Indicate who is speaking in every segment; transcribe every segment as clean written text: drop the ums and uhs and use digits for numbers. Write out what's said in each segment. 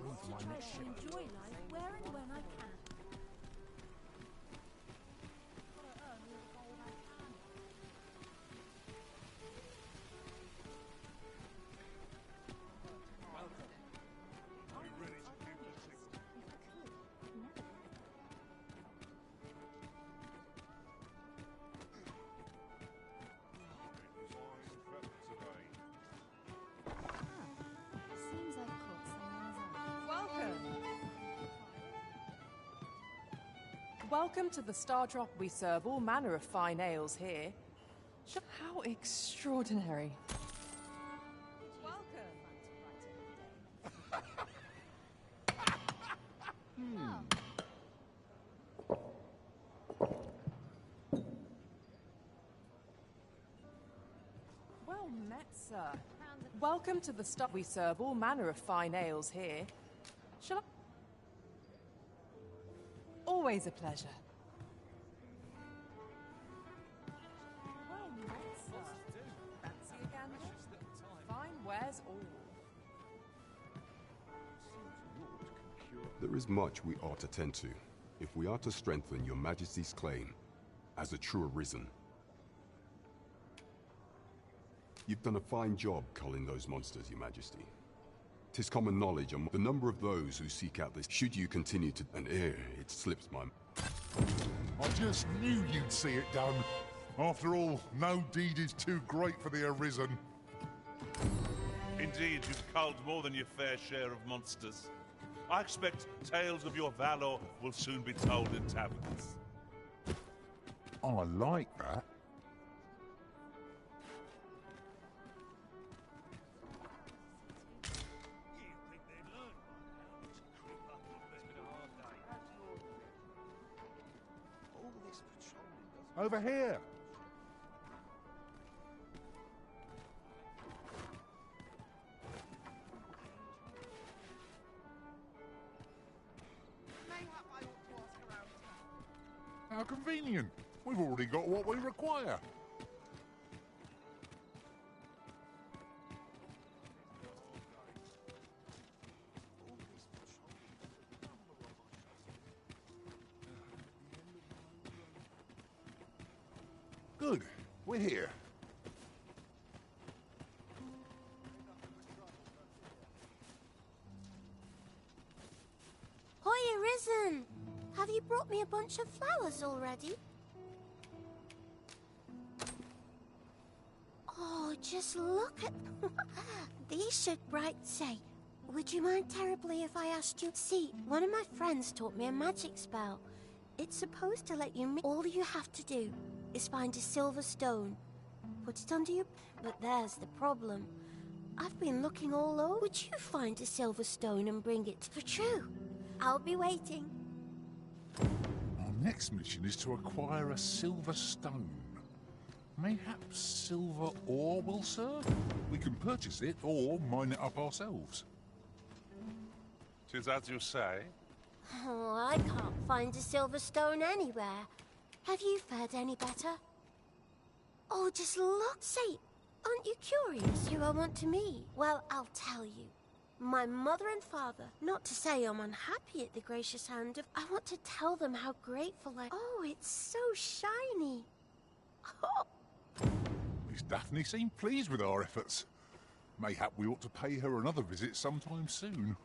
Speaker 1: try to enjoy life where and when I can.
Speaker 2: Seems I've caught someone's eye.
Speaker 3: Welcome to the Star Drop. We serve all manner of fine ales here. How extraordinary. Well met, sir. Welcome to the Star. We serve all manner of fine ales here. Shall I? Always a pleasure. Well met, sir. Fancy a gander? Fine wares all.
Speaker 4: There is much we ought to tend to, if we are to strengthen your Majesty's claim as a true Arisen. You've done a fine job culling those monsters, Your Majesty. 'Tis common knowledge on the number of those who seek out this. Should you continue to... And it slips my...
Speaker 5: I just knew you'd see it done. After all, no deed is too great for the Arisen.
Speaker 6: Indeed, you've culled more than your fair share of monsters. I expect tales of your valor will soon be told in taverns.
Speaker 5: I like that. Over here! How convenient! We've already got what we require. Good. We're here.
Speaker 7: Hoy, Arisen! Have you brought me a bunch of flowers already? Oh, just look at... These should bright say. Would you mind terribly if I asked you? See, one of my friends taught me a magic spell. It's supposed to let you... All you have to do is find a silver stone. Put it under your... But there's the problem. I've been looking all over. Would you find a silver stone and bring it for true? I'll be waiting.
Speaker 5: Our next mission is to acquire a silver stone. Mayhaps silver ore will serve? We can purchase it or mine it up ourselves.
Speaker 6: 'Tis as you say.
Speaker 7: Oh, I can't find a silver stone anywhere. Have you fared any better? Oh, just look. Say, aren't you curious who I want to meet? Well, I'll tell you. My mother and father. Not to say I'm unhappy at the gracious hand of... I want to tell them how grateful I... Oh, it's so shiny. Oh.
Speaker 5: Miss Daphne seemed pleased with our efforts. Mayhap we ought to pay her another visit sometime soon.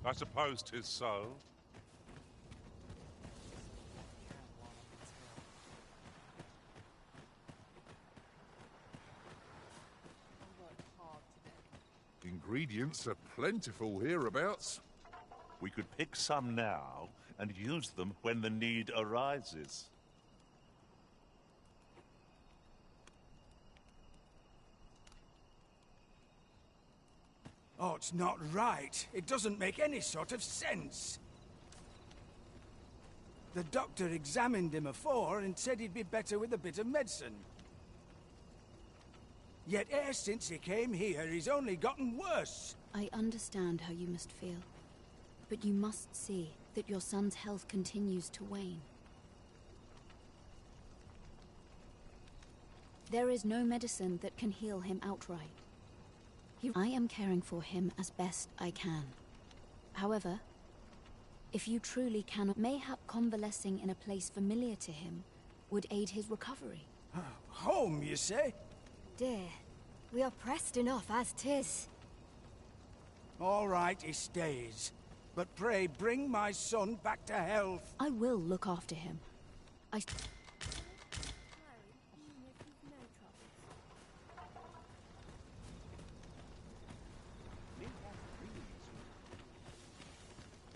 Speaker 6: I suppose 'tis so.
Speaker 5: Ingredients are plentiful hereabouts.
Speaker 6: We could pick some now and use them when the need arises.
Speaker 8: Oh, it's not right. It doesn't make any sort of sense. The doctor examined him afore and said he'd be better with a bit of medicine. Yet e'er since he came here, he's only gotten worse.
Speaker 2: I understand how you must feel, but you must see that your son's health continues to wane. There is no medicine that can heal him outright. I am caring for him as best I can. However, if you truly cannot, mayhap convalescing in a place familiar to him would aid his recovery.
Speaker 8: Home, you say?
Speaker 9: Dear, we are pressed enough as 'tis.
Speaker 8: All right, he stays. But pray bring my son back to health.
Speaker 2: I will look after him.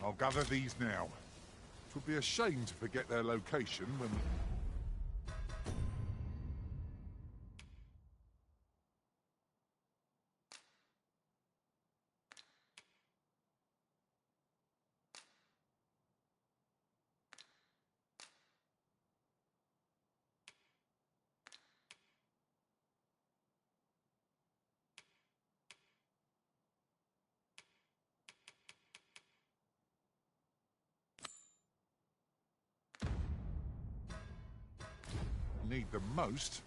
Speaker 5: I'll gather these now. It would be a shame to forget their location when we... need the most.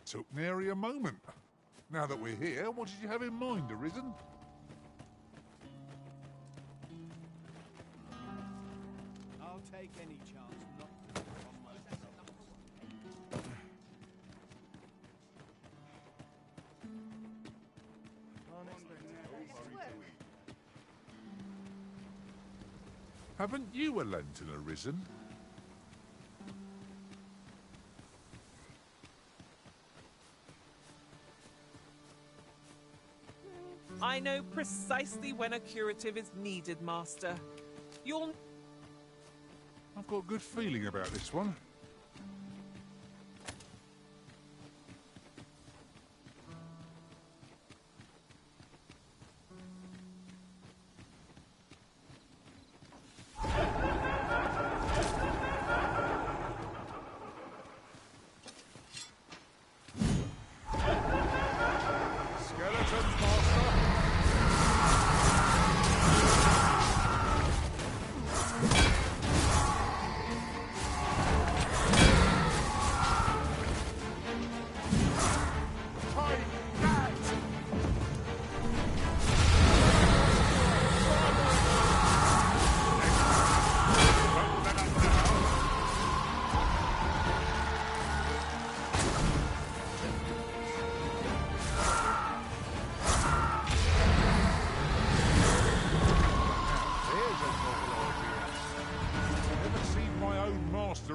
Speaker 5: Took nary a moment. Now that we're here, what did you have in mind, Arisen?
Speaker 8: I'll take any chance not to on my...
Speaker 5: Haven't you a lantern, Arisen?
Speaker 10: I know precisely when a curative is needed, Master. You'll...
Speaker 5: I've got a good feeling about this one.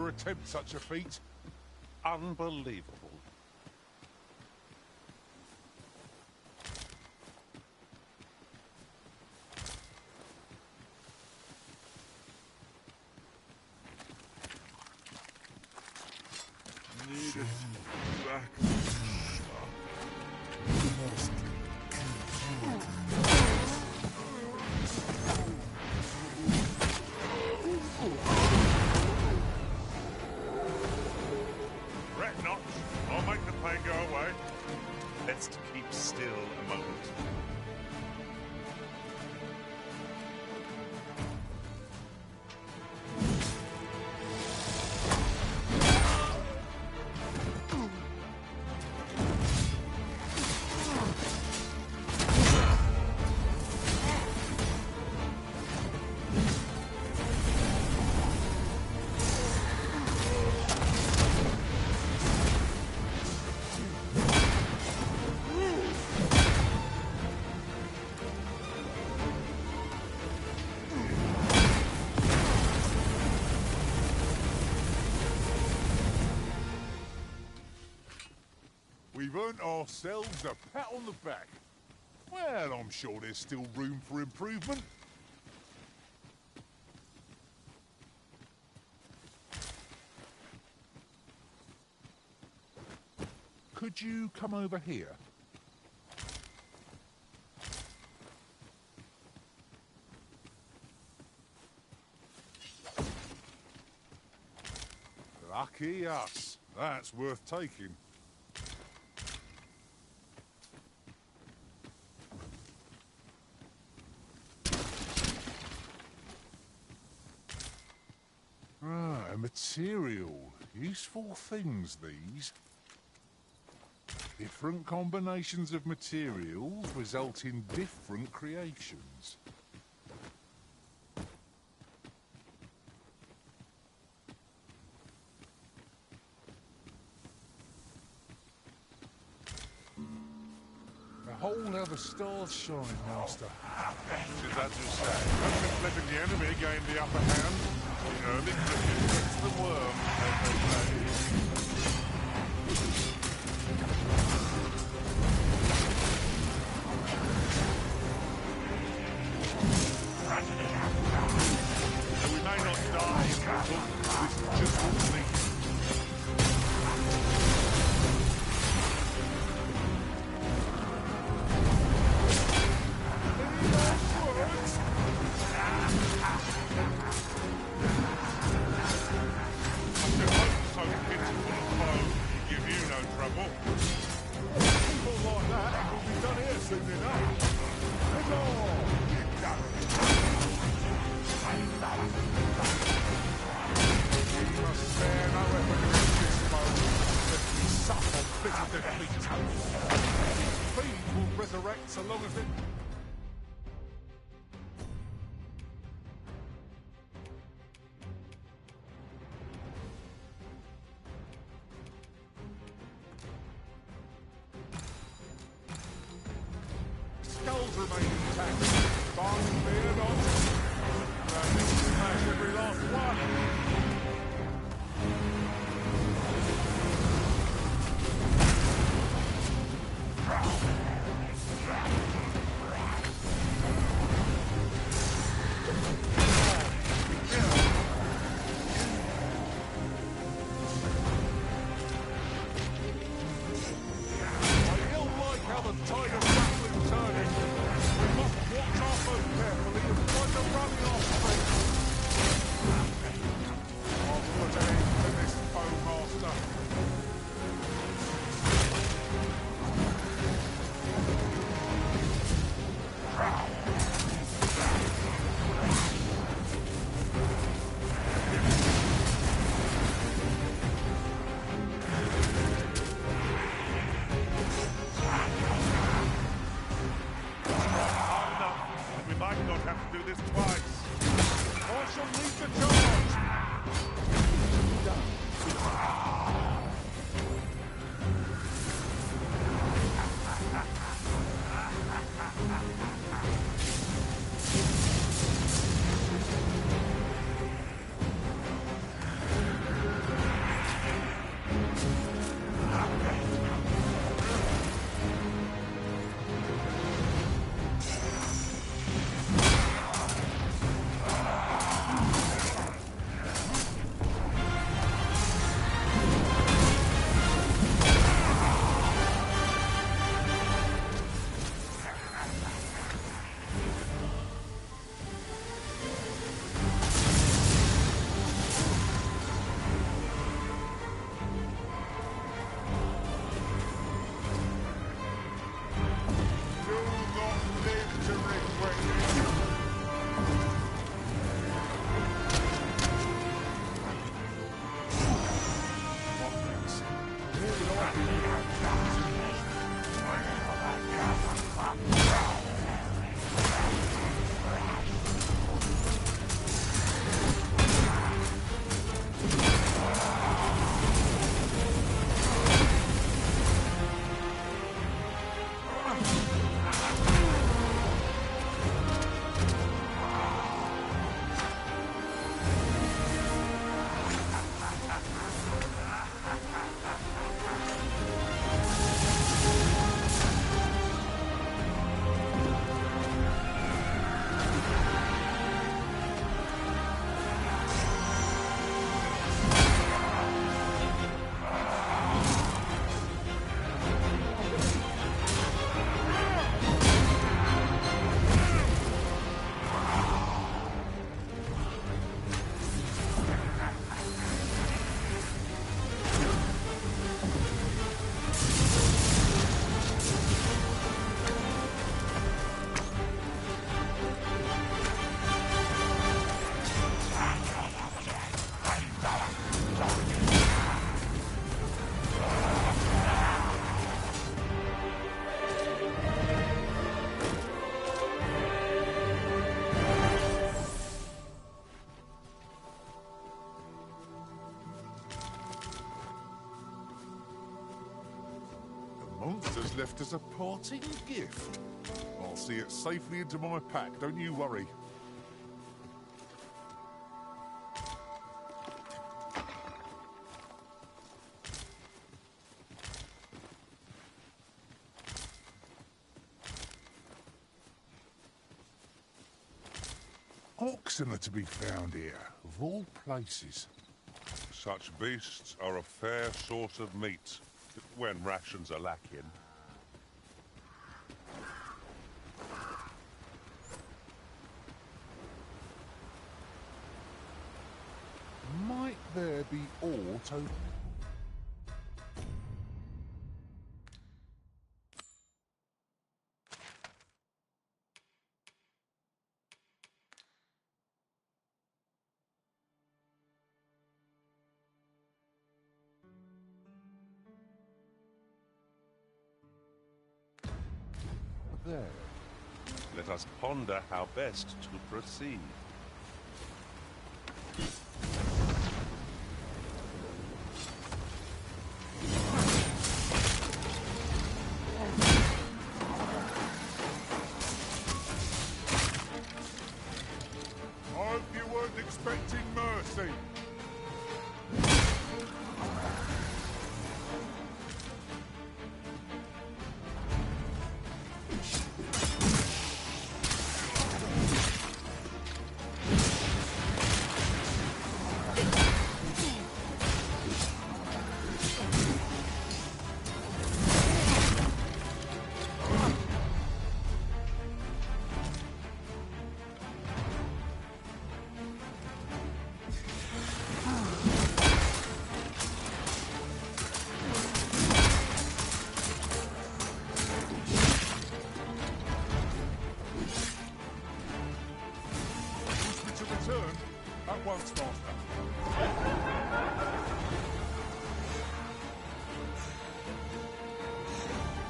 Speaker 5: Attempt such a feat.
Speaker 6: Unbelievable. Need it back. I'll make the pain go away. Let's keep still a moment.
Speaker 5: We've earned ourselves a pat on the back. Well, I'm sure there's still room for improvement. Could you come over here? Lucky us. That's worth taking. Ah, a material. Useful things, these. Different combinations of materials result in different creations. A whole other stars shine, Master.
Speaker 6: Did that you say?
Speaker 5: I'm just letting the enemy gain the upper hand. The early cricket gets the worm, as they say.
Speaker 6: So we may not die, but this is just what we need.
Speaker 5: Speed will resurrect so long as it... Skulls remain intact. Bargain fear not. They smash every last one. He's left us a parting gift. I'll see it safely into my pack, don't you worry. Oxen are to be found here, of all places.
Speaker 6: Such beasts are a fair source of meat when rations are lacking.
Speaker 5: Might there be aught over... there?
Speaker 6: Let us ponder how best to proceed.
Speaker 5: I hope you weren't expecting mercy. At once, Master.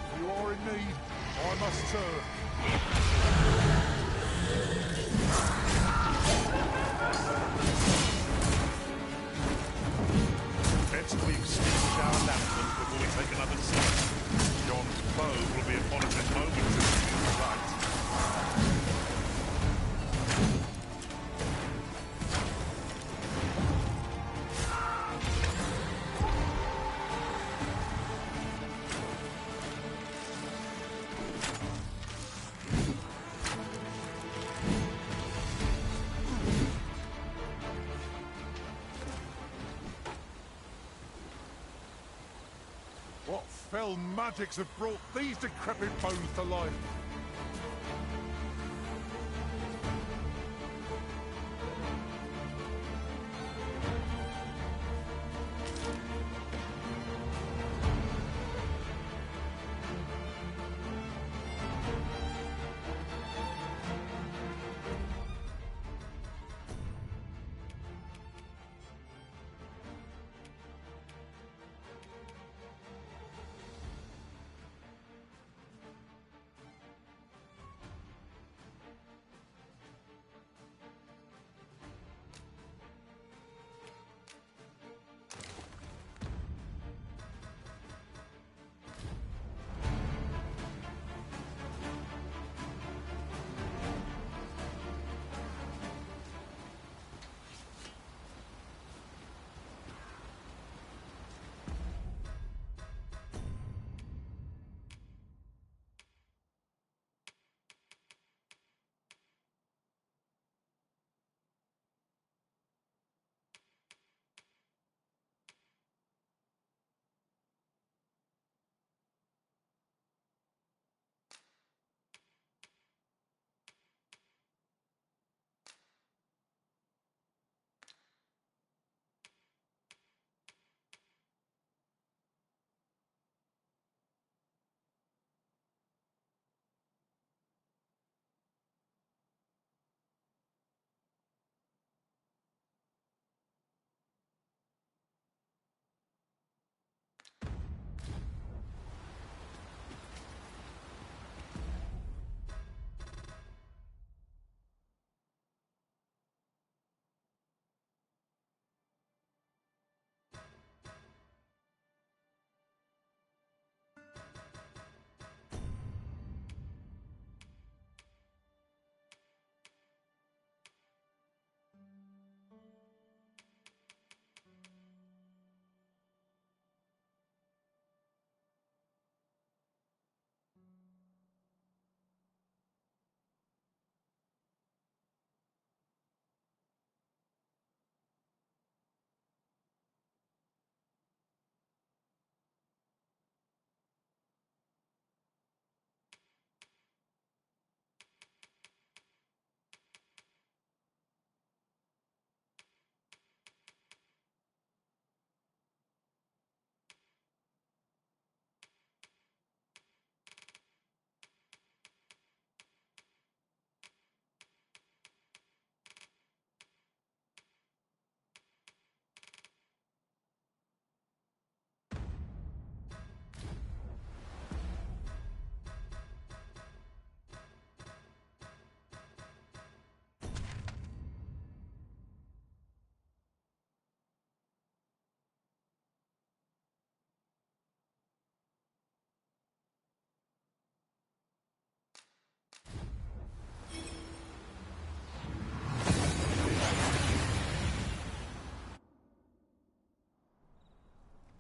Speaker 5: If you are in need, I must serve.
Speaker 6: Best we extinguish our lanterns before we take another seat. John's foe will be upon us in moments if we do right.
Speaker 5: What fell magics have brought these decrepit bones to life?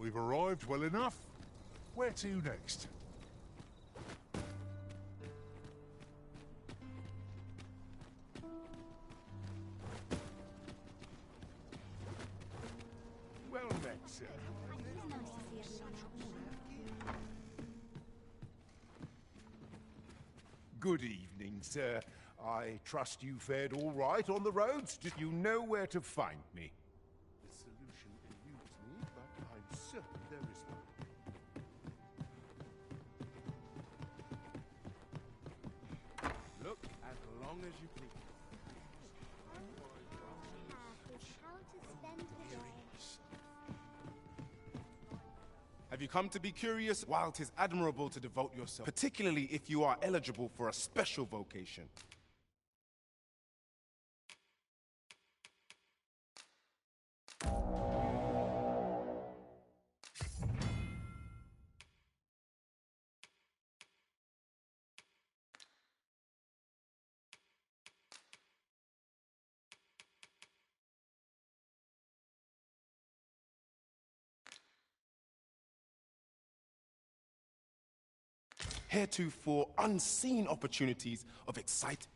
Speaker 5: We've arrived well enough. Where to next?
Speaker 8: Well met, sir. Good evening, sir. I trust you fared all right on the roads. Did you know where to find me? The solution eludes me, but I'm certain there is one. Look as long as you please.
Speaker 11: Have you come to be curious? While 'tis admirable to devote yourself, particularly if you are eligible for a special vocation. Heretofore unseen opportunities of excitement.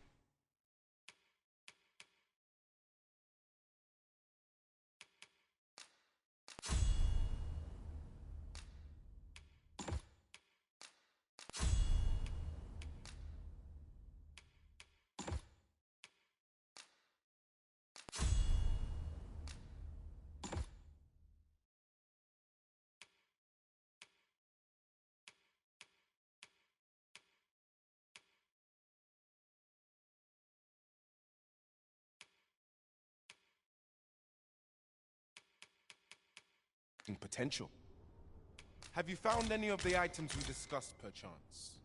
Speaker 11: Potential. Have you found any of the items we discussed, perchance?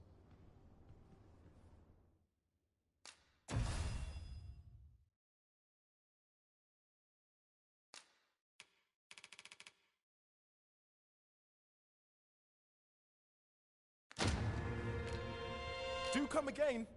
Speaker 11: Do come again.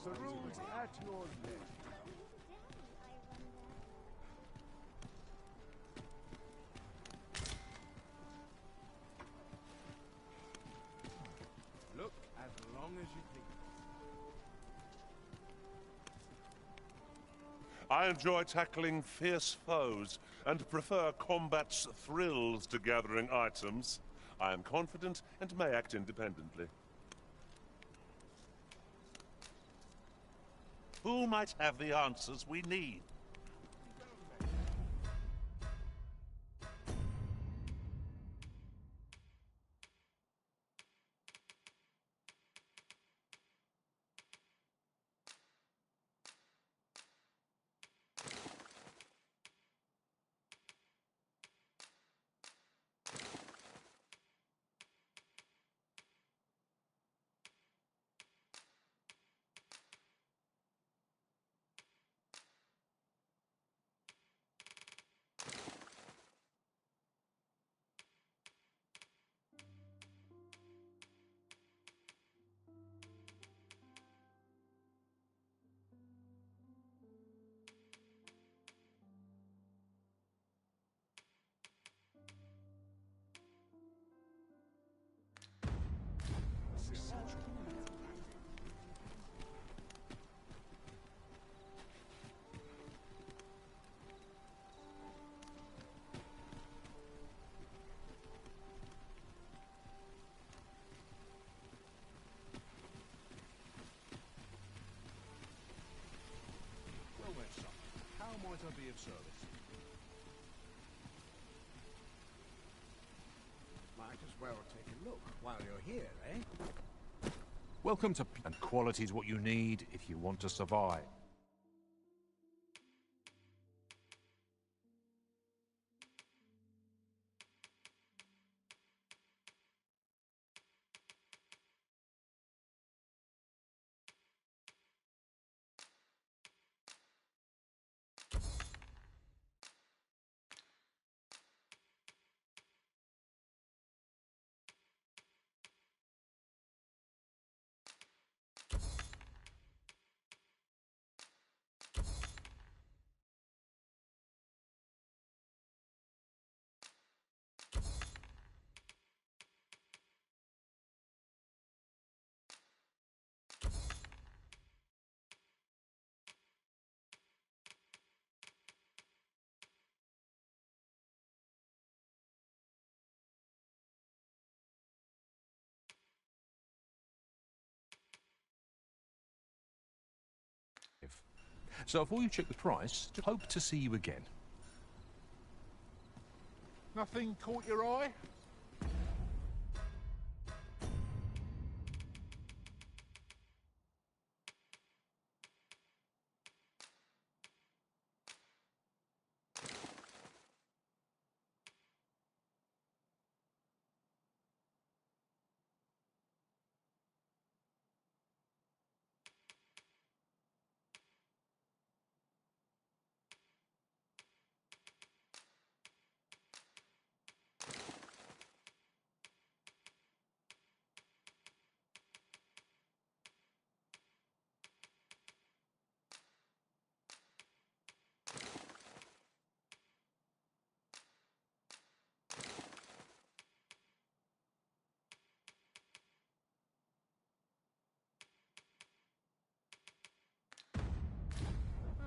Speaker 8: The room's at your left. Look as long as you please.
Speaker 6: I enjoy tackling fierce foes and prefer combat's thrills to gathering items. I am confident and may act independently. Who might have the answers we need?
Speaker 8: How might I be of service? Might as well take a look while you're here, eh?
Speaker 12: Welcome to... And quality's what you need if you want to survive. So before you check the price, just hope to see you again.
Speaker 5: Nothing caught your eye?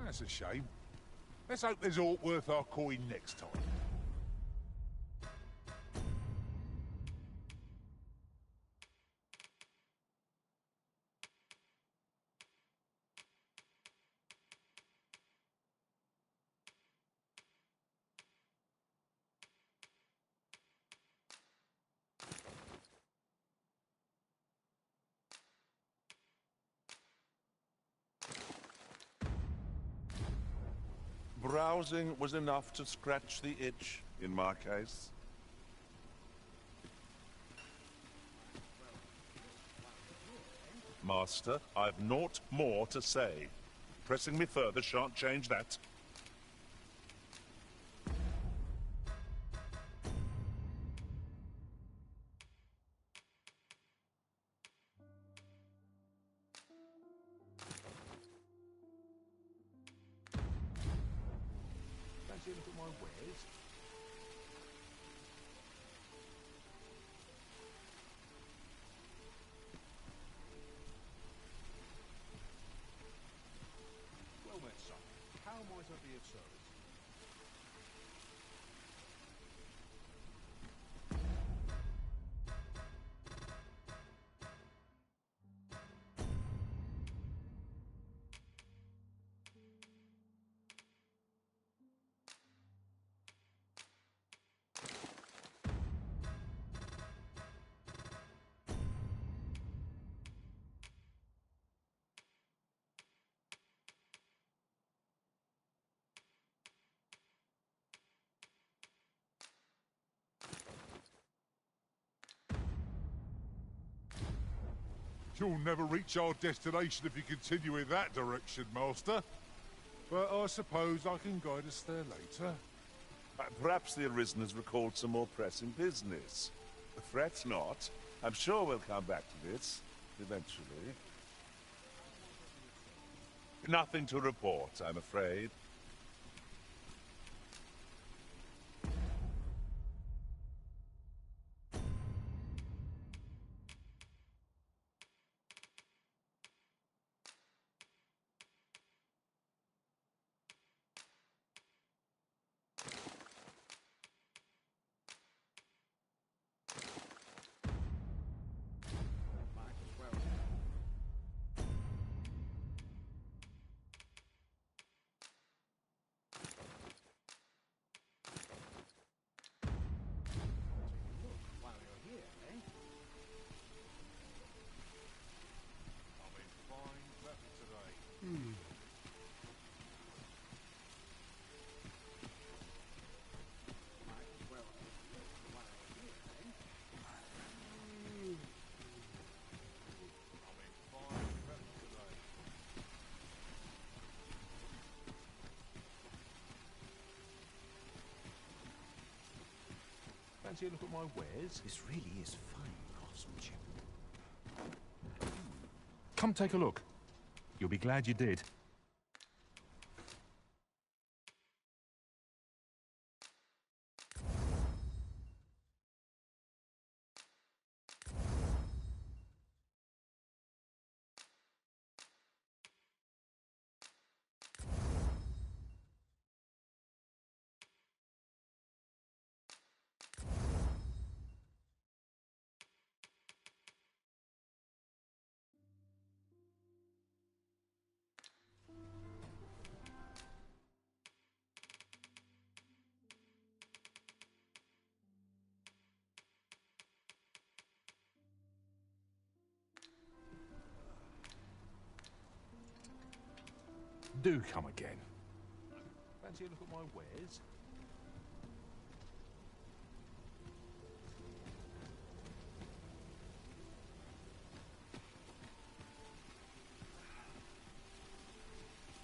Speaker 5: That's a shame. Let's hope there's aught worth our coin next time.
Speaker 6: Browsing was enough to scratch the itch, in my case. Master, I've naught more to say. Pressing me further shan't change that.
Speaker 12: Fancy a look at my wares?
Speaker 5: Well met, son. How might I be of service? You'll never reach our destination if you continue in that direction, Master. But I suppose I can guide us there later.
Speaker 6: Perhaps the Arisen has recalled some more pressing business. Fret not. I'm sure we'll come back to this, eventually. Nothing to report, I'm afraid.
Speaker 12: Fancy a look at my wares?
Speaker 13: This really is fine craftsmanship.
Speaker 12: Come take a look. You'll be glad you did. Do come again.
Speaker 6: Fancy a look at my wares?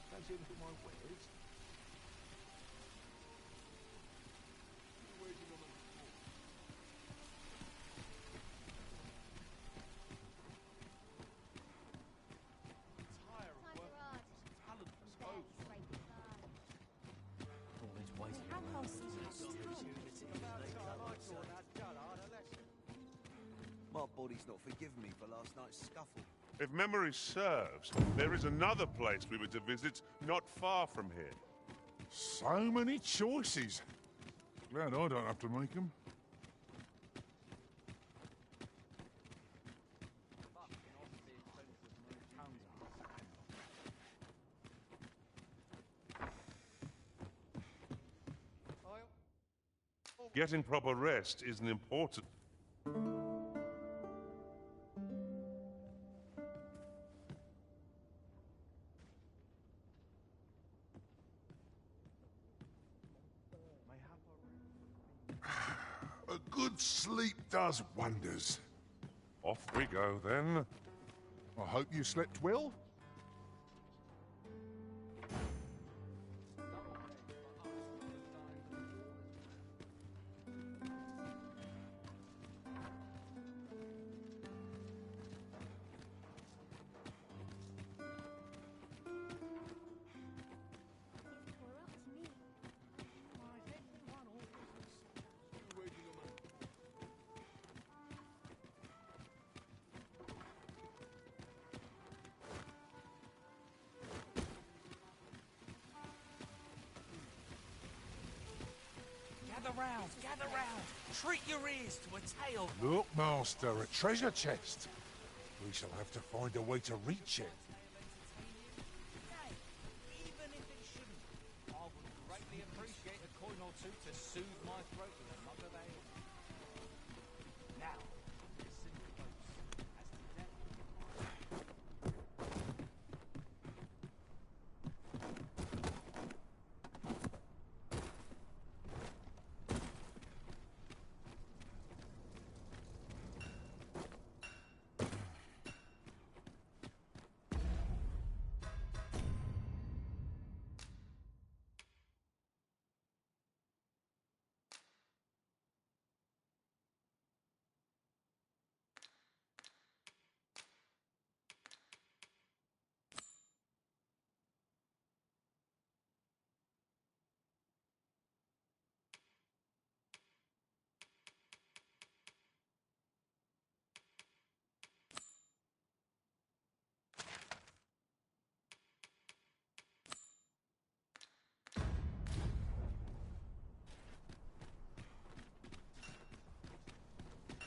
Speaker 6: Fancy a look at my wares?
Speaker 13: My body's not forgiven me for last night's scuffle.
Speaker 6: If memory serves, there is another place we were to visit not far from here.
Speaker 5: So many choices. Glad I don't have to make them.
Speaker 6: Getting proper rest is an important...
Speaker 5: A good sleep does wonders.
Speaker 6: Off we go, then.
Speaker 5: I hope you slept well.
Speaker 10: Gather round. Treat your ears to a tale.
Speaker 5: Look, Master, a treasure chest. We shall have to find a way to reach it.
Speaker 13: Even if it shouldn't, I would greatly appreciate a coin or two to soothe my throat with a mug of ale. Now, listen close, as today...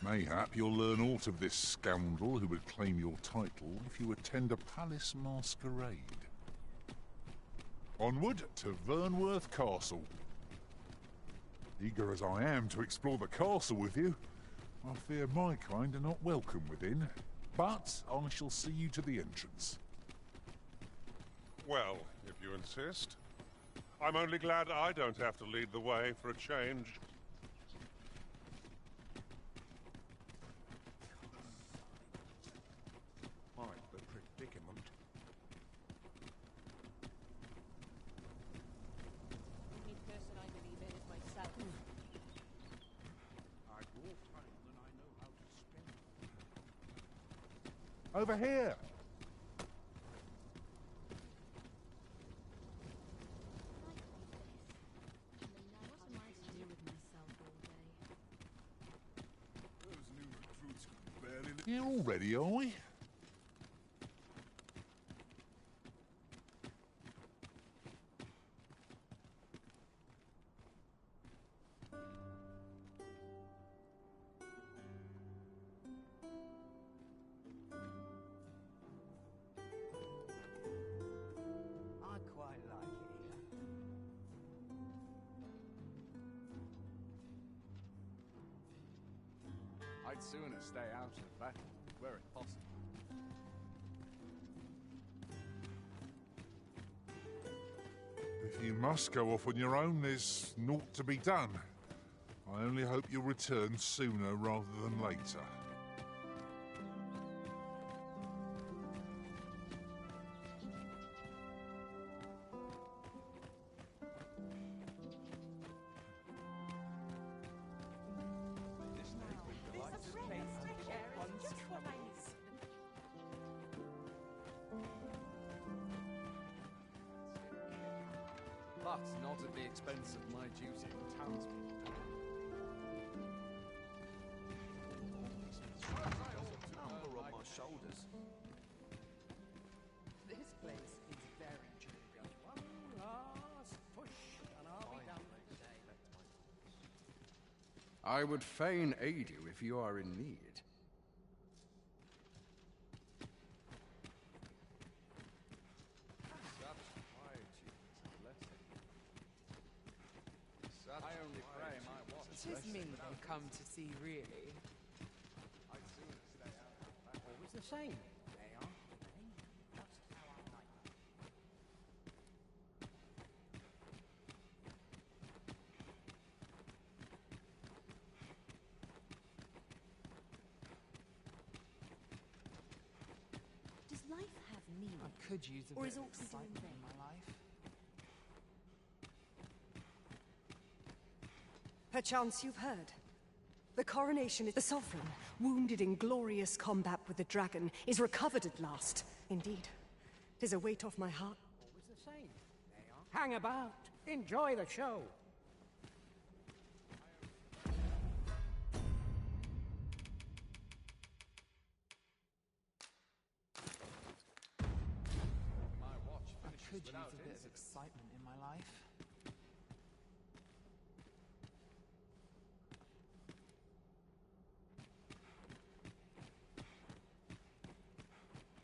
Speaker 5: Mayhap you'll learn aught of this scoundrel who would claim your title if you attend a palace masquerade. Onward to Vernworth Castle. Eager as I am to explore the castle with you, I fear my kind are not welcome within, but I shall see you to the entrance.
Speaker 6: Well, if you insist. I'm only glad I don't have to lead the way for a change.
Speaker 8: Quite the predicament.
Speaker 1: The only person I believe in is myself.
Speaker 8: I've more time than I know how to spend.
Speaker 5: Over here! Here already, are we?
Speaker 13: I quite like it here.
Speaker 14: I'd sooner stay out of battle, were it possible.
Speaker 5: If you must go off on your own, there's naught to be done. I only hope you'll return sooner rather than later.
Speaker 13: But not at the expense of my duty to townspeople. Number on my shoulders.
Speaker 15: This place is very chilly. One last push, and I'll be done for today.
Speaker 14: I would fain aid you if you are in need.
Speaker 13: I only pray my watch.
Speaker 3: Tis me they come to see, really.
Speaker 13: I'd sooner stay out.
Speaker 15: Always the same. They are. Just how I like them.
Speaker 2: Does life have meaning?
Speaker 3: I could use a
Speaker 2: Or
Speaker 3: bit
Speaker 2: is
Speaker 3: of
Speaker 2: all we do in
Speaker 3: excitement
Speaker 2: vain?
Speaker 3: in my life.
Speaker 16: Perchance you've heard. The coronation is the sovereign, wounded in glorious combat with the dragon, is recovered at last. Indeed, 'tis a weight off my heart.
Speaker 15: Always the same. They are. Hang about. Enjoy the show.
Speaker 13: My watch
Speaker 3: I
Speaker 13: finishes
Speaker 3: could use
Speaker 13: without
Speaker 3: a bit of
Speaker 13: incident.
Speaker 3: excitement in my life.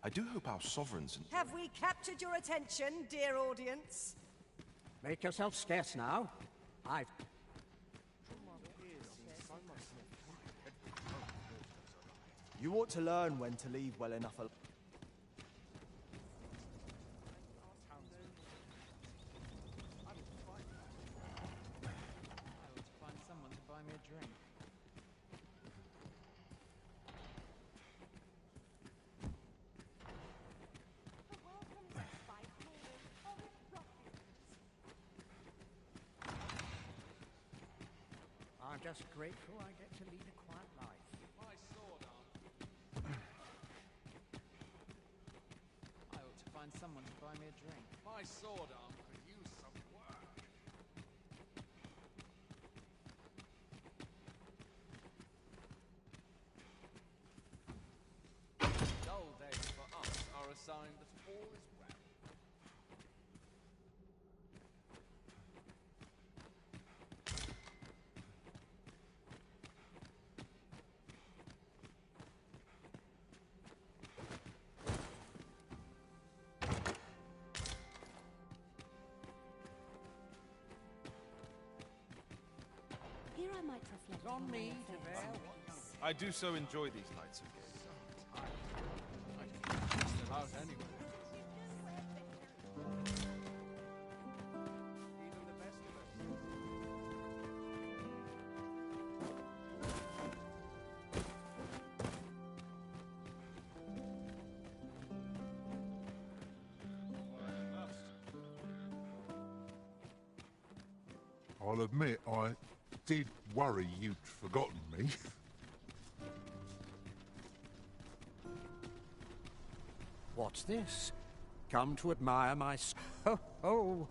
Speaker 17: I do hope our sovereigns and...
Speaker 16: Have we captured your attention, dear audience?
Speaker 15: Make yourself scarce now. I've...
Speaker 18: You ought to learn when to leave well enough alone.
Speaker 3: I ought to find someone to buy me a drink.
Speaker 15: I'm just grateful I get to lead a quiet life.
Speaker 13: My sword arm.
Speaker 3: I ought to find someone to buy me a drink.
Speaker 13: My sword arm could use some work. Dull days for us are a sign that all is well.
Speaker 2: Here I might reflect
Speaker 15: On
Speaker 2: upon my
Speaker 15: me to
Speaker 2: affairs
Speaker 15: bear
Speaker 2: and
Speaker 15: what
Speaker 2: peace.
Speaker 14: I do so enjoy these nights of games.
Speaker 13: Just about anyway. Even the best of us.
Speaker 5: I'll admit I did worry you'd forgotten me.
Speaker 15: What's this? Come to admire my... Oh,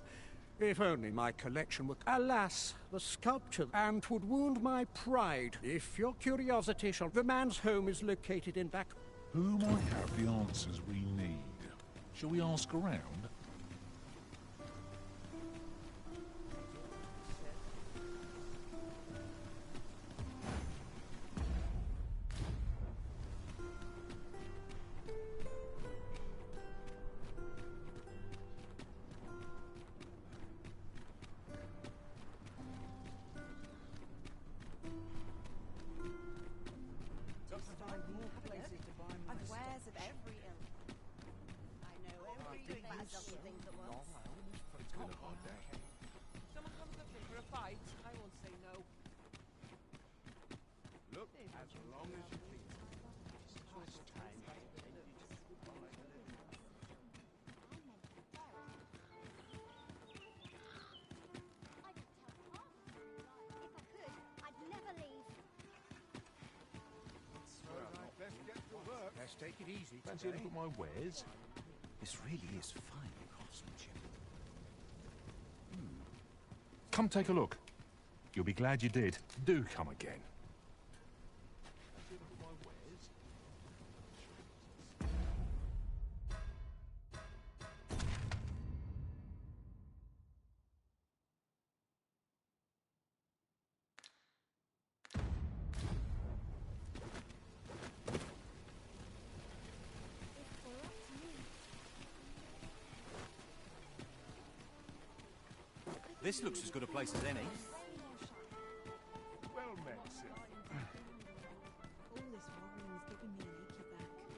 Speaker 15: if only my collection were... Alas, the sculpture and would wound my pride. If your curiosity shall... The man's home is located in back...
Speaker 5: Who might have the answers we need? Shall we ask around?
Speaker 1: And wares of every ilk. I know every thing about things that works.
Speaker 13: been a hard day.
Speaker 10: Someone comes looking for a fight, I won't say no.
Speaker 13: Look, as long as you please.
Speaker 15: Let's take it easy
Speaker 14: Fancy a
Speaker 15: today.
Speaker 14: look at my wares?
Speaker 17: This really is fine craftsmanship.
Speaker 14: Come take a look. You'll be glad you did. Do come again. Fancy a look at my wares?
Speaker 17: This looks as good a place as any.
Speaker 8: Well met, sir.
Speaker 1: All this wobbling is giving me an achy back.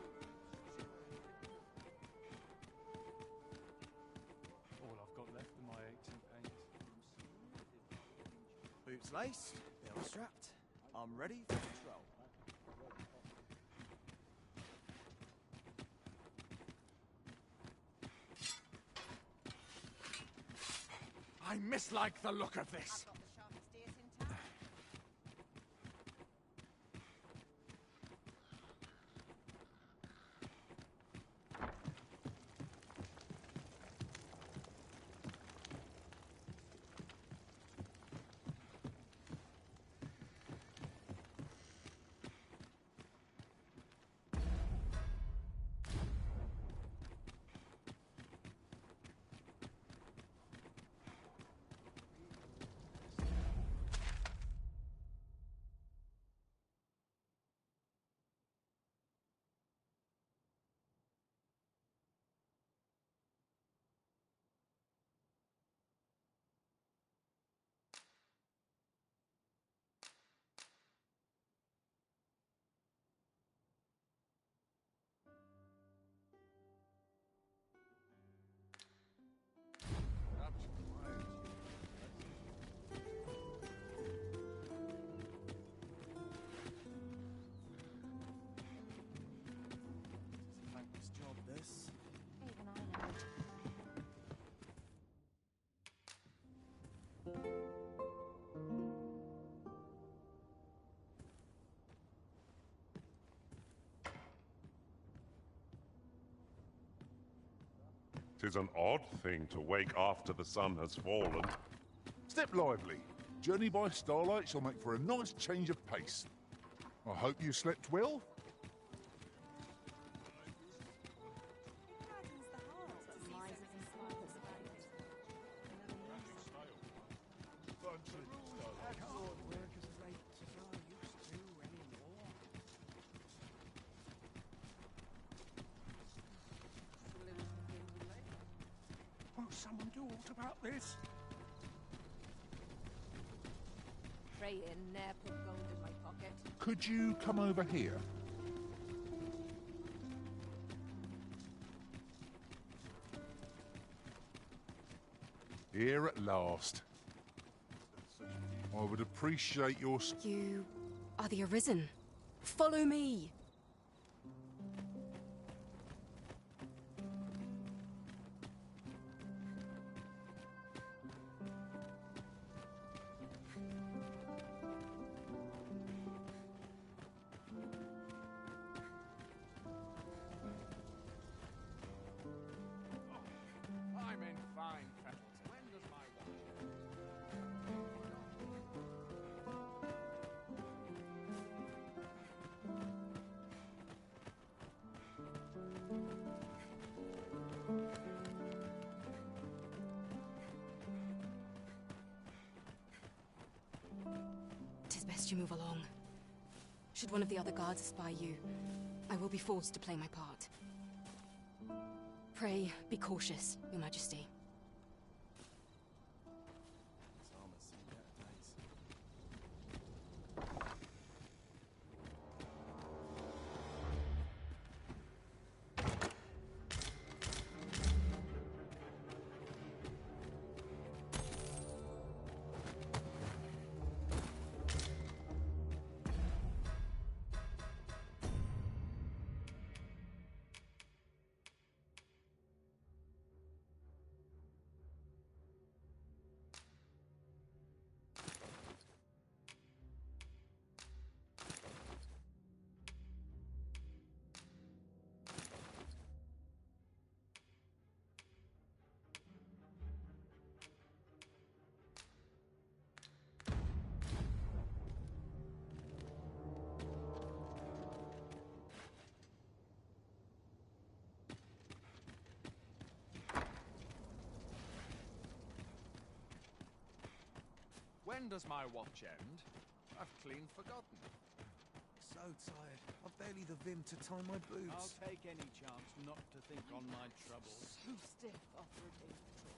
Speaker 13: All I've got left of my aches and pains.
Speaker 18: Boots laced, belt strapped. I'm ready for patrol.
Speaker 15: I mislike the look of this.
Speaker 18: Thankless job, this.
Speaker 1: Even I know.
Speaker 6: Tis an odd thing to wake after the sun has fallen.
Speaker 5: Step lively. Journey by starlight shall make for a nice change of pace. I hope you slept well.
Speaker 15: Won't someone do aught about this?
Speaker 1: Pray in, ne'er put gold in my pocket.
Speaker 5: Could you come over here? Here at last. I would appreciate your...
Speaker 16: You are the Arisen. Follow me.
Speaker 15: I'm in fine fettle. When does my
Speaker 16: Tis best you move along. Should one of the other guards espy you, I will be forced to play my part. Pray, be cautious, Your Majesty.
Speaker 13: when does my watch end? I've clean forgotten.
Speaker 17: So tired. I've barely the vim to tie my boots.
Speaker 13: I'll take any chance not to think on my troubles.
Speaker 3: So stiff after a day's patrol.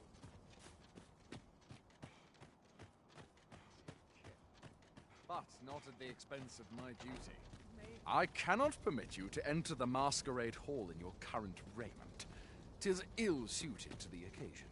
Speaker 13: But not at the expense of my duty. I cannot permit you to enter the masquerade hall in your current raiment. 'Tis ill-suited to the occasion.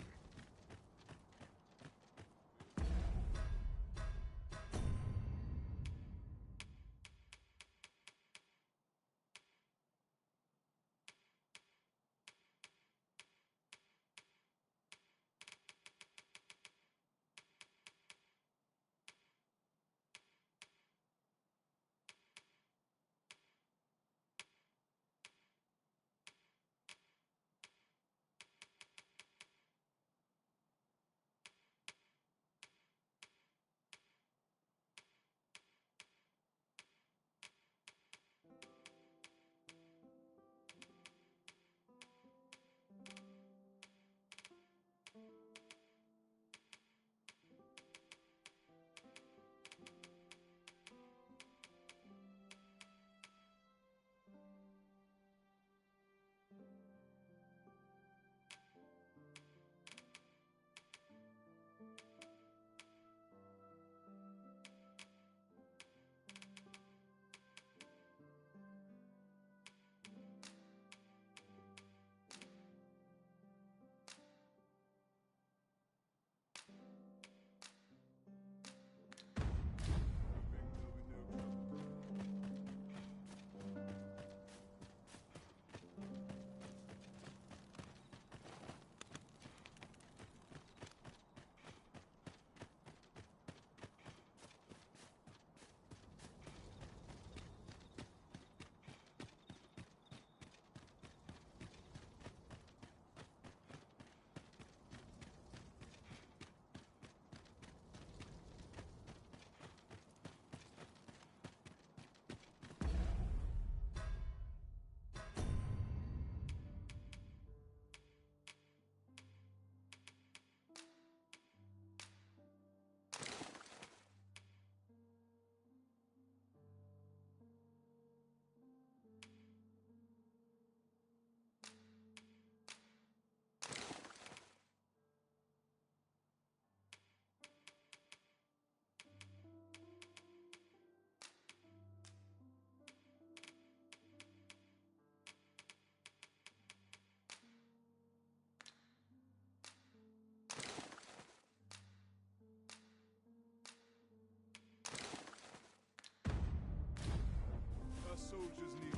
Speaker 8: Soldiers need.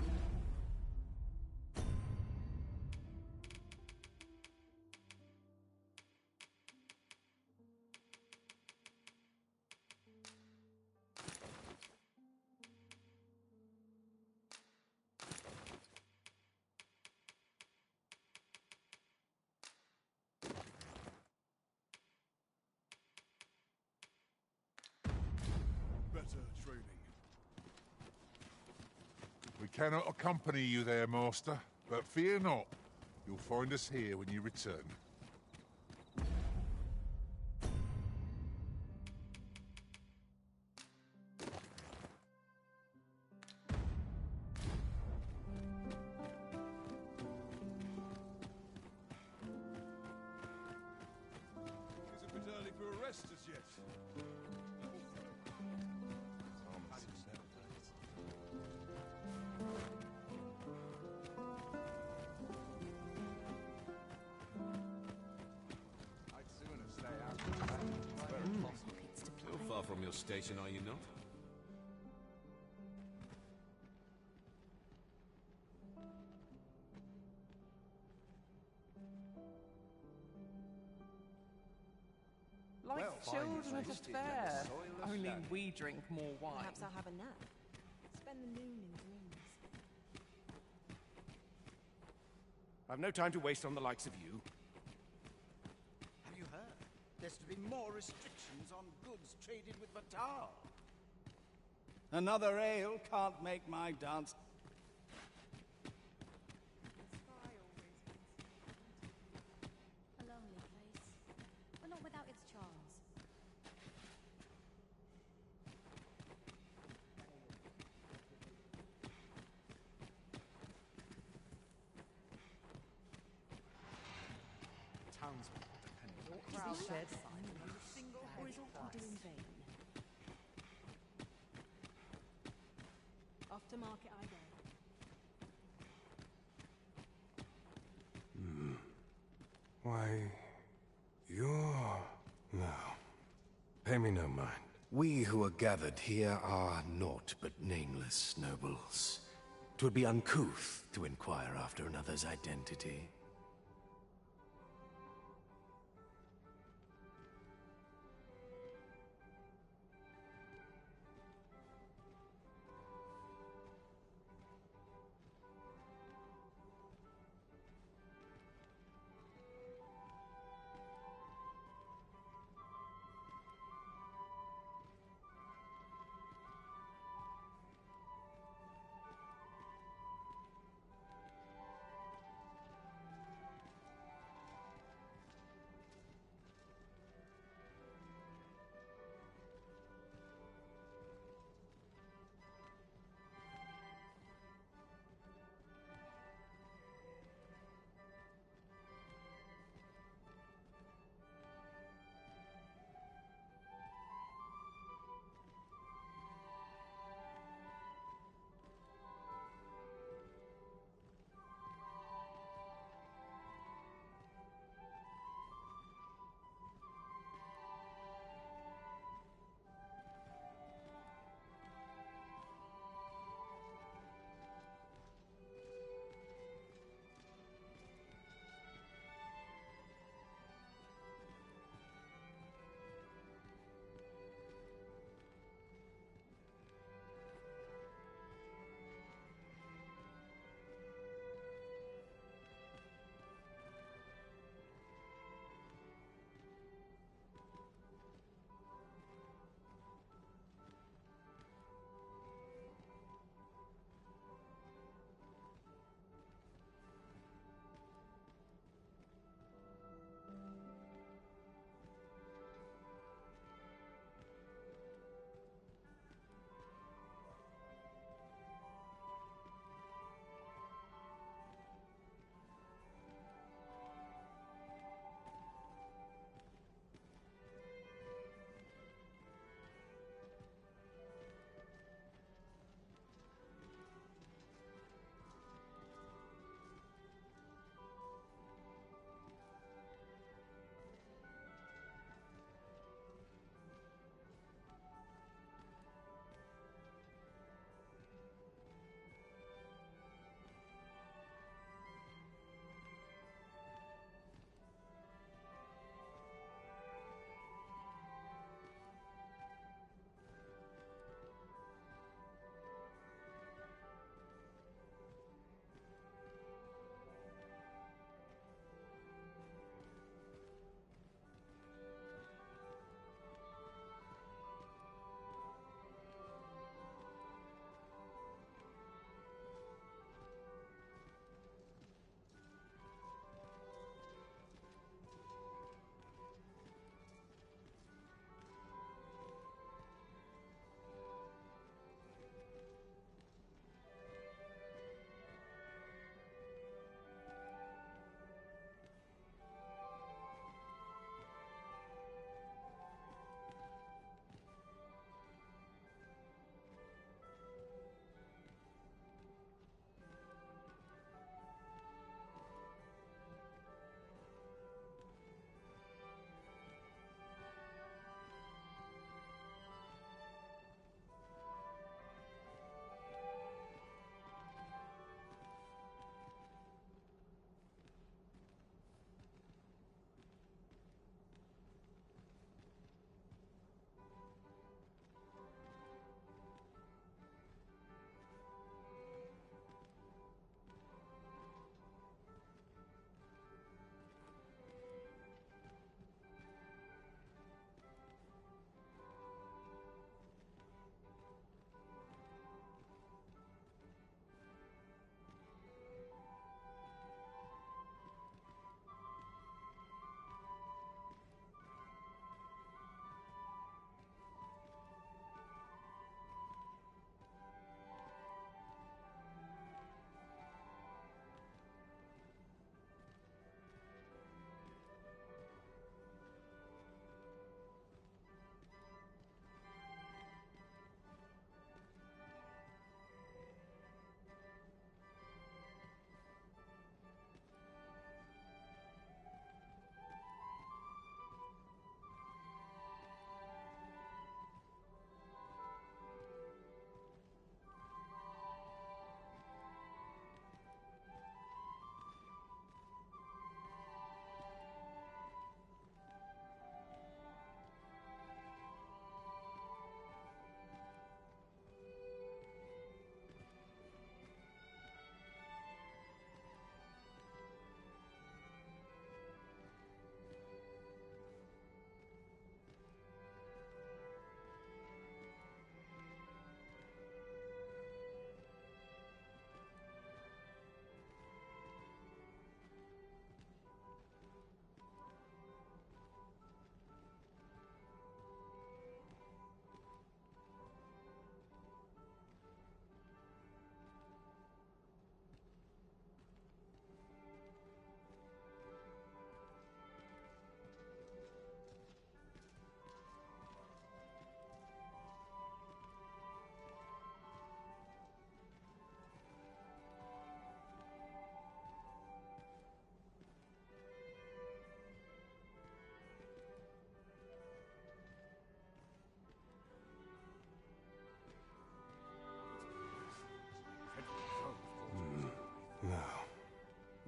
Speaker 8: Better training.
Speaker 5: We cannot accompany you there, Master, but fear not. You'll find us here when you return.
Speaker 8: It's a bit early for a rest as yet.
Speaker 17: Still far from your station, are you not?
Speaker 3: Like
Speaker 13: Well,
Speaker 3: children at a
Speaker 13: tasted
Speaker 3: fair.
Speaker 13: like soilless
Speaker 3: Only
Speaker 13: land.
Speaker 3: we drink more wine.
Speaker 1: Perhaps I'll have a nap. Spend the noon in dreams.
Speaker 8: I've no time to waste on the likes of you.
Speaker 15: Have you heard? There's to be more restrictions on goods traded with Batal.
Speaker 19: Another ale can't make my dance.
Speaker 2: A lonely place, but not without its charms.
Speaker 13: townsmen depending on
Speaker 3: Is this shed
Speaker 1: Or is all we do in vain? Off to market I go.
Speaker 20: Why, you're... No. Pay me no mind.
Speaker 21: We who are gathered here are naught but nameless nobles. 'Twould be uncouth to inquire after another's identity.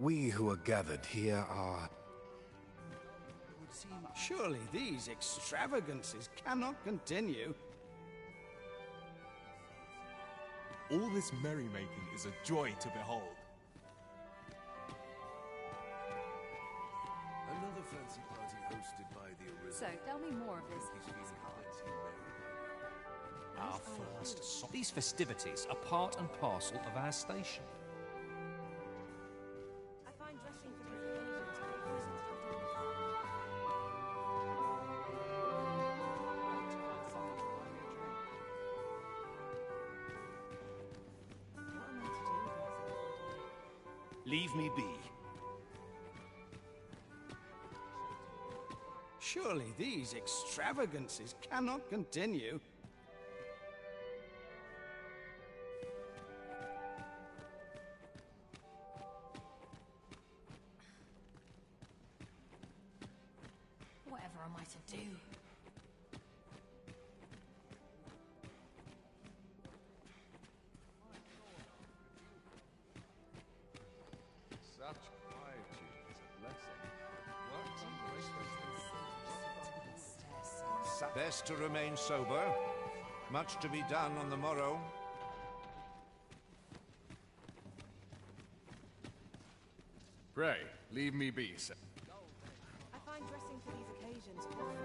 Speaker 21: We who are gathered here are...
Speaker 19: Surely these extravagances cannot continue.
Speaker 4: All this merrymaking is a joy to behold.
Speaker 21: Another fancy party hosted by the original...
Speaker 22: So, tell me more of this.
Speaker 13: Our first These festivities are part and parcel of our station.
Speaker 1: I find dressing for these occasions
Speaker 17: Leave me be.
Speaker 19: Surely these extravagances cannot continue.
Speaker 22: Whatever am I to do?
Speaker 8: Such quietude is a blessing. Best to remain sober. Much to be done on the morrow.
Speaker 4: Pray, leave me be, sir.
Speaker 1: I find dressing for these occasions awfully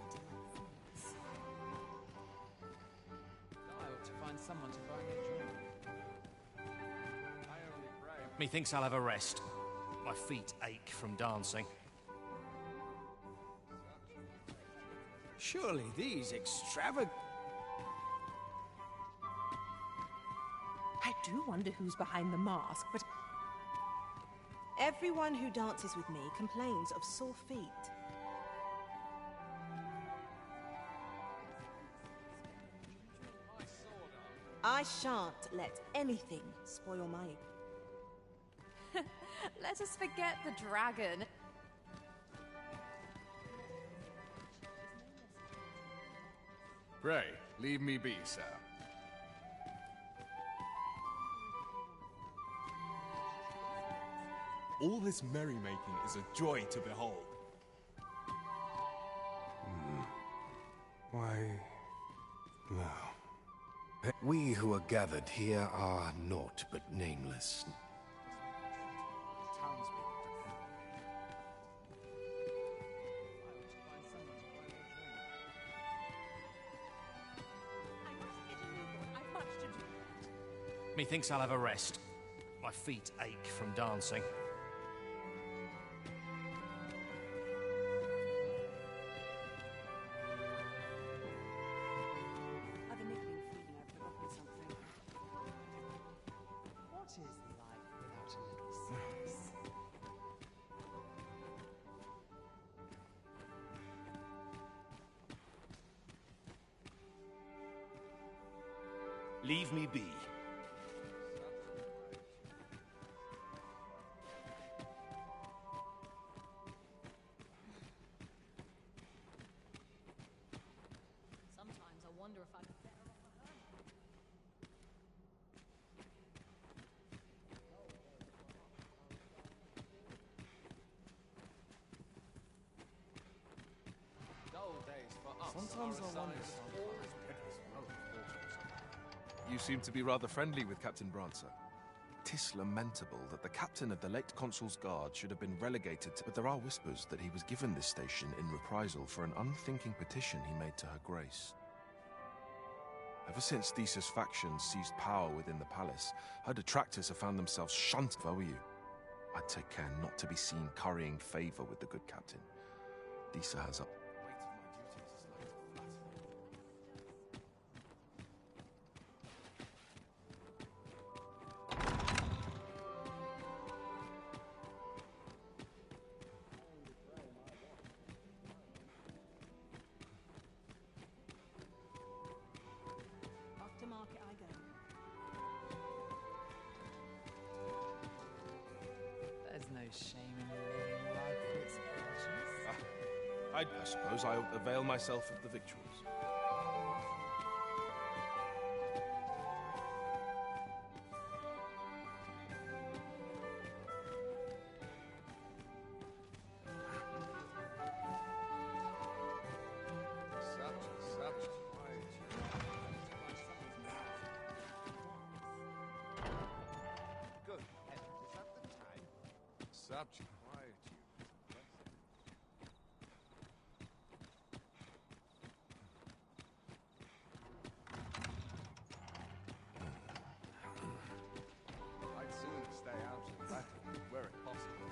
Speaker 1: tedious.
Speaker 3: I ought to find someone to buy me a drink.
Speaker 13: Methinks I'll have a rest. My feet ache from dancing.
Speaker 19: Surely these
Speaker 3: I do wonder who's behind the mask, but
Speaker 1: Everyone who dances with me complains of sore feet. I shan't let anything spoil my evening.
Speaker 22: Let us forget the dragon.
Speaker 4: Pray, leave me be, sir. All this merrymaking is a joy to behold.
Speaker 20: Why, no.
Speaker 21: We who are gathered here are naught but nameless.
Speaker 13: Methinks I'll have a rest. My feet ache from dancing.
Speaker 1: I've a niggling feeling I've forgotten something.
Speaker 3: what is life without a little sex?
Speaker 17: Leave me be.
Speaker 22: Sometimes I wonder if I'd better off alone.
Speaker 13: Dull days for us.
Speaker 4: Sometimes I wonder. You seem to be rather friendly with Captain Brancer.
Speaker 17: 'Tis lamentable that the captain of the late consul's guard should have been relegated to... But there are whispers that he was given this station in reprisal for an unthinking petition he made to her grace. Ever since Thesa's faction seized power within the palace, her detractors have found themselves shunted. If I were you, I'd take care not to be seen currying favor with the good captain. Thesa has up.
Speaker 1: Off to market I go.
Speaker 3: There's no shame in living life for its pleasures.
Speaker 17: I suppose I'll avail myself of the victuals.
Speaker 11: up, quiet you. I'd sooner stay out of battle, were it possible.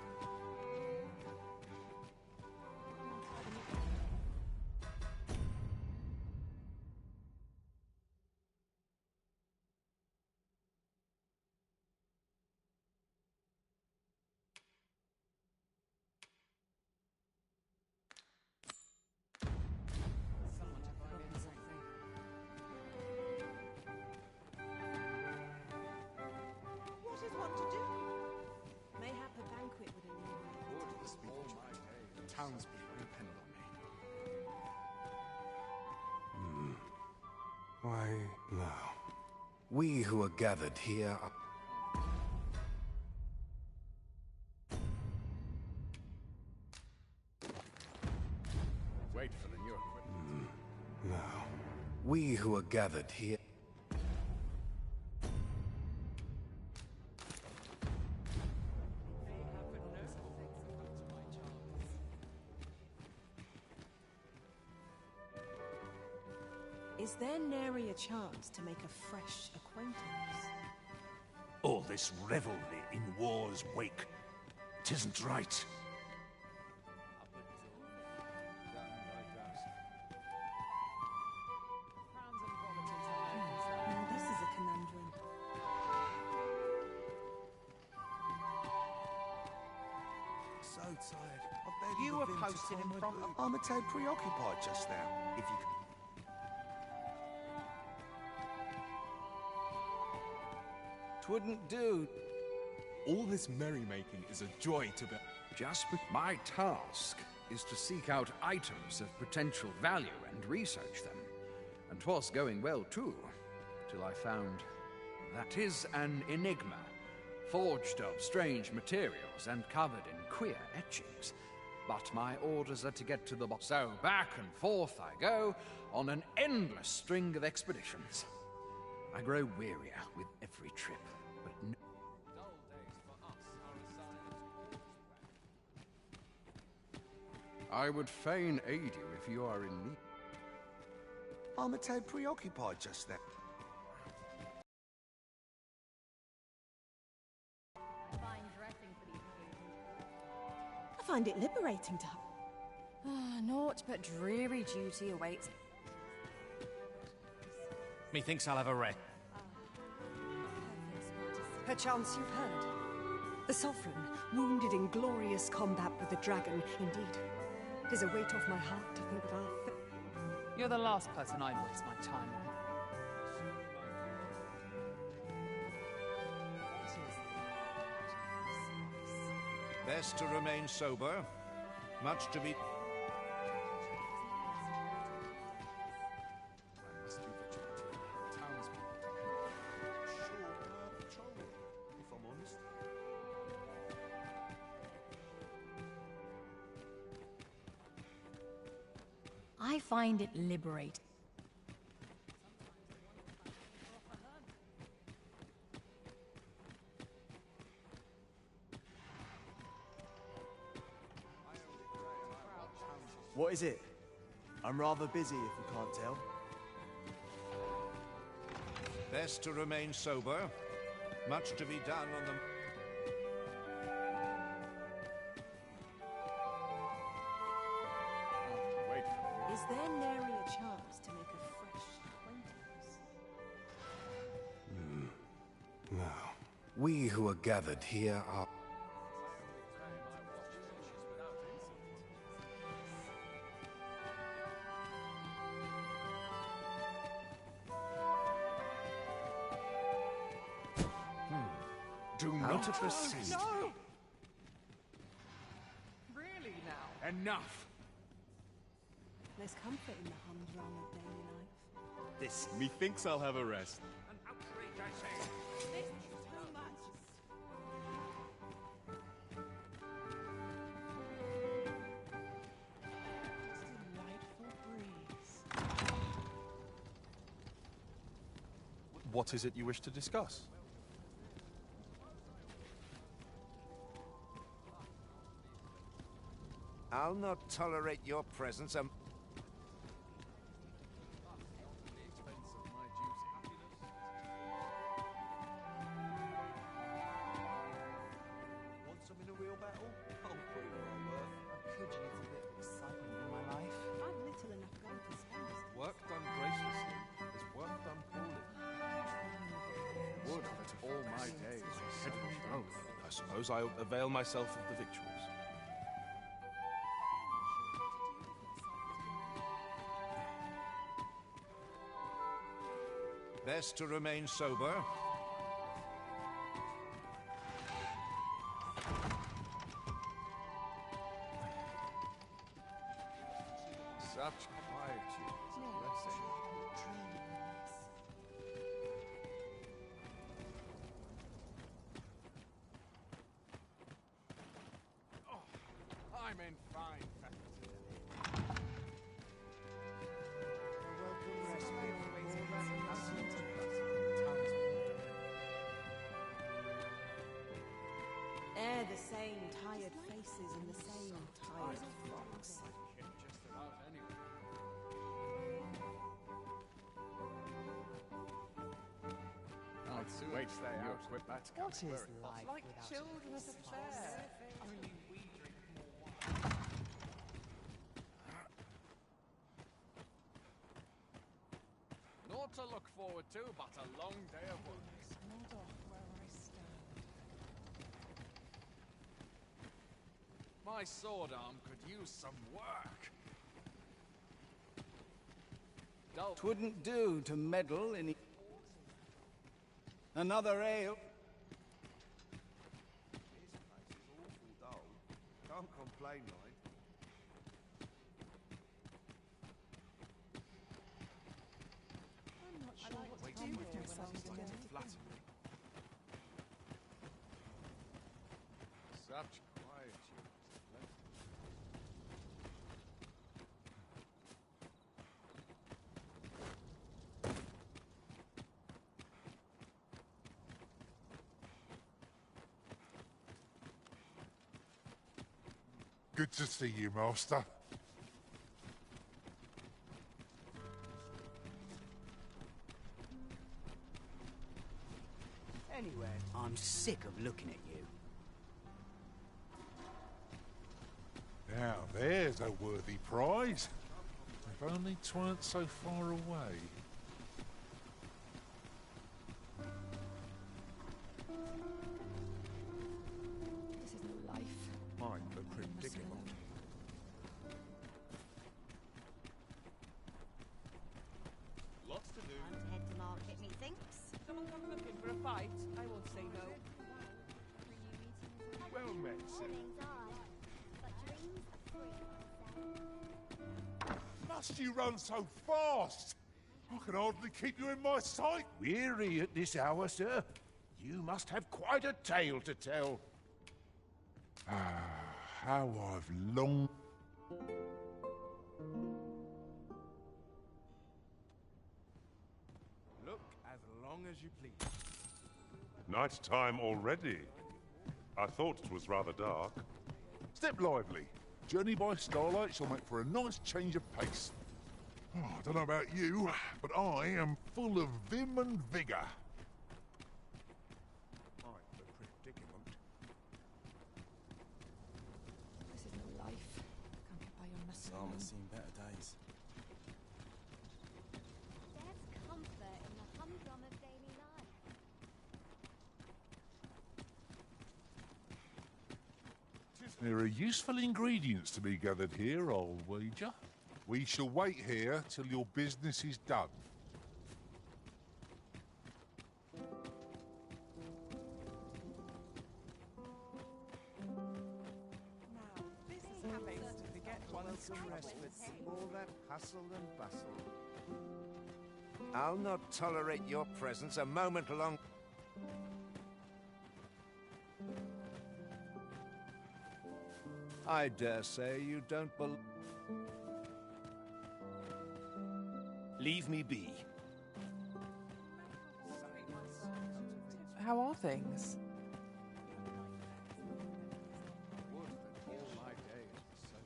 Speaker 1: What is one to do? Mayhap a banquet would illuminate.
Speaker 11: Would this be all my day? The townspeople depend on me.
Speaker 21: Why, now? We who are gathered here are...
Speaker 11: Wait for the new equipment.
Speaker 21: Now, we who are gathered here...
Speaker 1: Is there nary a chance to make a fresh acquaintance?
Speaker 12: All this revelry in war's wake. 'Tisn't right.
Speaker 1: Now this is a conundrum.
Speaker 7: So tired. I've barely
Speaker 10: You were
Speaker 7: begun to
Speaker 10: posted
Speaker 7: tie
Speaker 10: in
Speaker 7: my
Speaker 10: front
Speaker 7: boot.
Speaker 10: of-
Speaker 7: I'm a tad preoccupied just now. If you could...
Speaker 19: Twouldn't do.
Speaker 4: All this merrymaking is a joy to be...
Speaker 9: Just my task is to seek out items of potential value and research them. And 'twas going well too, till I found that is an enigma, forged of strange materials and covered in queer etchings. But my orders are to get to the box, so back and forth I go on an endless string of expeditions. I grow wearier with every trip, but no. I would fain aid you if you are in need.
Speaker 7: I'm a tad preoccupied just now.
Speaker 22: Fine dressing for the occasion.
Speaker 1: I find it liberating to...
Speaker 22: Naught but dreary duty awaits.
Speaker 13: Methinks I'll have a rest.
Speaker 16: Perchance you've heard. The Sovereign, wounded in glorious combat with the dragon, indeed. 'Tis a weight off my heart to think that
Speaker 10: You're the last person I'd waste my time on.
Speaker 8: Best to remain sober. Much to be...
Speaker 22: I find it liberating.
Speaker 18: What is it? I'm rather busy if you can't tell.
Speaker 8: Best to remain sober. Much to be done on the...
Speaker 1: Is there nary a chance to make a fresh acquaintance?
Speaker 21: Now, we who are gathered here are...
Speaker 9: Do
Speaker 21: How
Speaker 9: not
Speaker 21: to proceed.
Speaker 10: No! Really now?
Speaker 9: Enough!
Speaker 1: There's comfort in the humdrum of daily life.
Speaker 4: This... Methinks I'll have a rest.
Speaker 10: An outrage, I say.
Speaker 1: This is too much.
Speaker 23: What is it you wish to discuss?
Speaker 19: I'll not tolerate your presence.
Speaker 18: Want some in a real battle? I'll prove my worth.
Speaker 3: I could use a bit of excitement in my life.
Speaker 1: I've little enough gold to spend.
Speaker 17: Work done graciously is work done poorly.
Speaker 9: Would that all my days were settled down.
Speaker 17: I suppose I'll avail myself of the victuals.
Speaker 19: Best to remain sober.
Speaker 9: Such quietude is a blessing. I'm in fine faculty.
Speaker 1: Ere the same tired faces and the same tired frocks.
Speaker 9: Just about anywhere. I'd soon wait stay out with that.
Speaker 3: What is life
Speaker 10: Like
Speaker 3: without
Speaker 10: children at a fair. Only we drink more wine.
Speaker 9: Naught to look forward to, but a long day of work.
Speaker 3: Nod off where I stand.
Speaker 9: My sword arm could use some work.
Speaker 19: Twouldn't do to meddle in another ale.
Speaker 7: This place is awful dull. Can't complain, mind.
Speaker 1: I'm not sure what to do with myself today.
Speaker 9: Such quietude.
Speaker 5: Good to see you, Master.
Speaker 6: Anyway, I'm sick of looking at you.
Speaker 5: Now, there's a worthy prize. If only 'tweren't so far away.
Speaker 16: This is no life.
Speaker 5: I'm the predicament.
Speaker 11: Lots to do.
Speaker 22: Time to head to market, methinks.
Speaker 10: Someone come looking for a fight, I won't say no.
Speaker 8: Well met, sir.
Speaker 5: Must you run so fast? I can hardly keep you in my sight.
Speaker 8: Weary at this hour, sir. You must have quite a tale to tell.
Speaker 5: How I've longed.
Speaker 8: Look as long as you please.
Speaker 14: Night time already. I thought it was rather dark.
Speaker 5: Step lively. Journey by starlight shall make for a nice change of pace. Oh, I don't know about you, but I am full of vim and vigour.
Speaker 8: I'm the predicament.
Speaker 16: This is no life. Can't get by on muscle.
Speaker 18: Armor's seen better days.
Speaker 22: There's comfort in the humdrum of daily life.
Speaker 5: There are useful ingredients to be gathered here, I'll wager. We shall wait here till your business is done.
Speaker 3: Now, this is how they used to forget one's
Speaker 19: Welcome
Speaker 3: troubles.
Speaker 19: respite. All that hustle and bustle. I'll not tolerate your presence a moment long. I dare say you don't believe.
Speaker 8: Leave me be.
Speaker 3: How are things?
Speaker 9: Would that all my days were so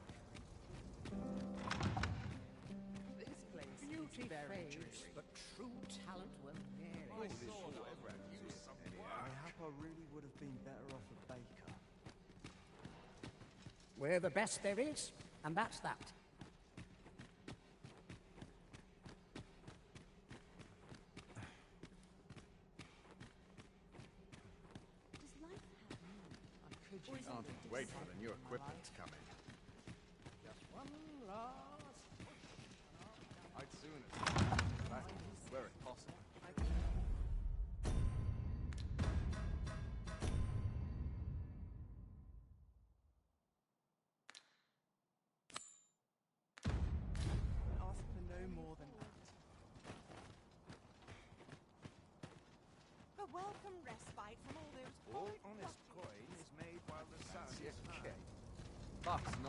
Speaker 13: but true talent will nearly.
Speaker 18: Mayhap I really would have been better off a baker.
Speaker 13: We're the best there is, and that's that.
Speaker 9: Can't wait for the new equipment to come in.
Speaker 13: Just one last push.
Speaker 9: I'd sooner where it's possible.
Speaker 18: Ask for no more than that.
Speaker 2: A welcome respite from all those
Speaker 6: All honest coin is made while the sun is high.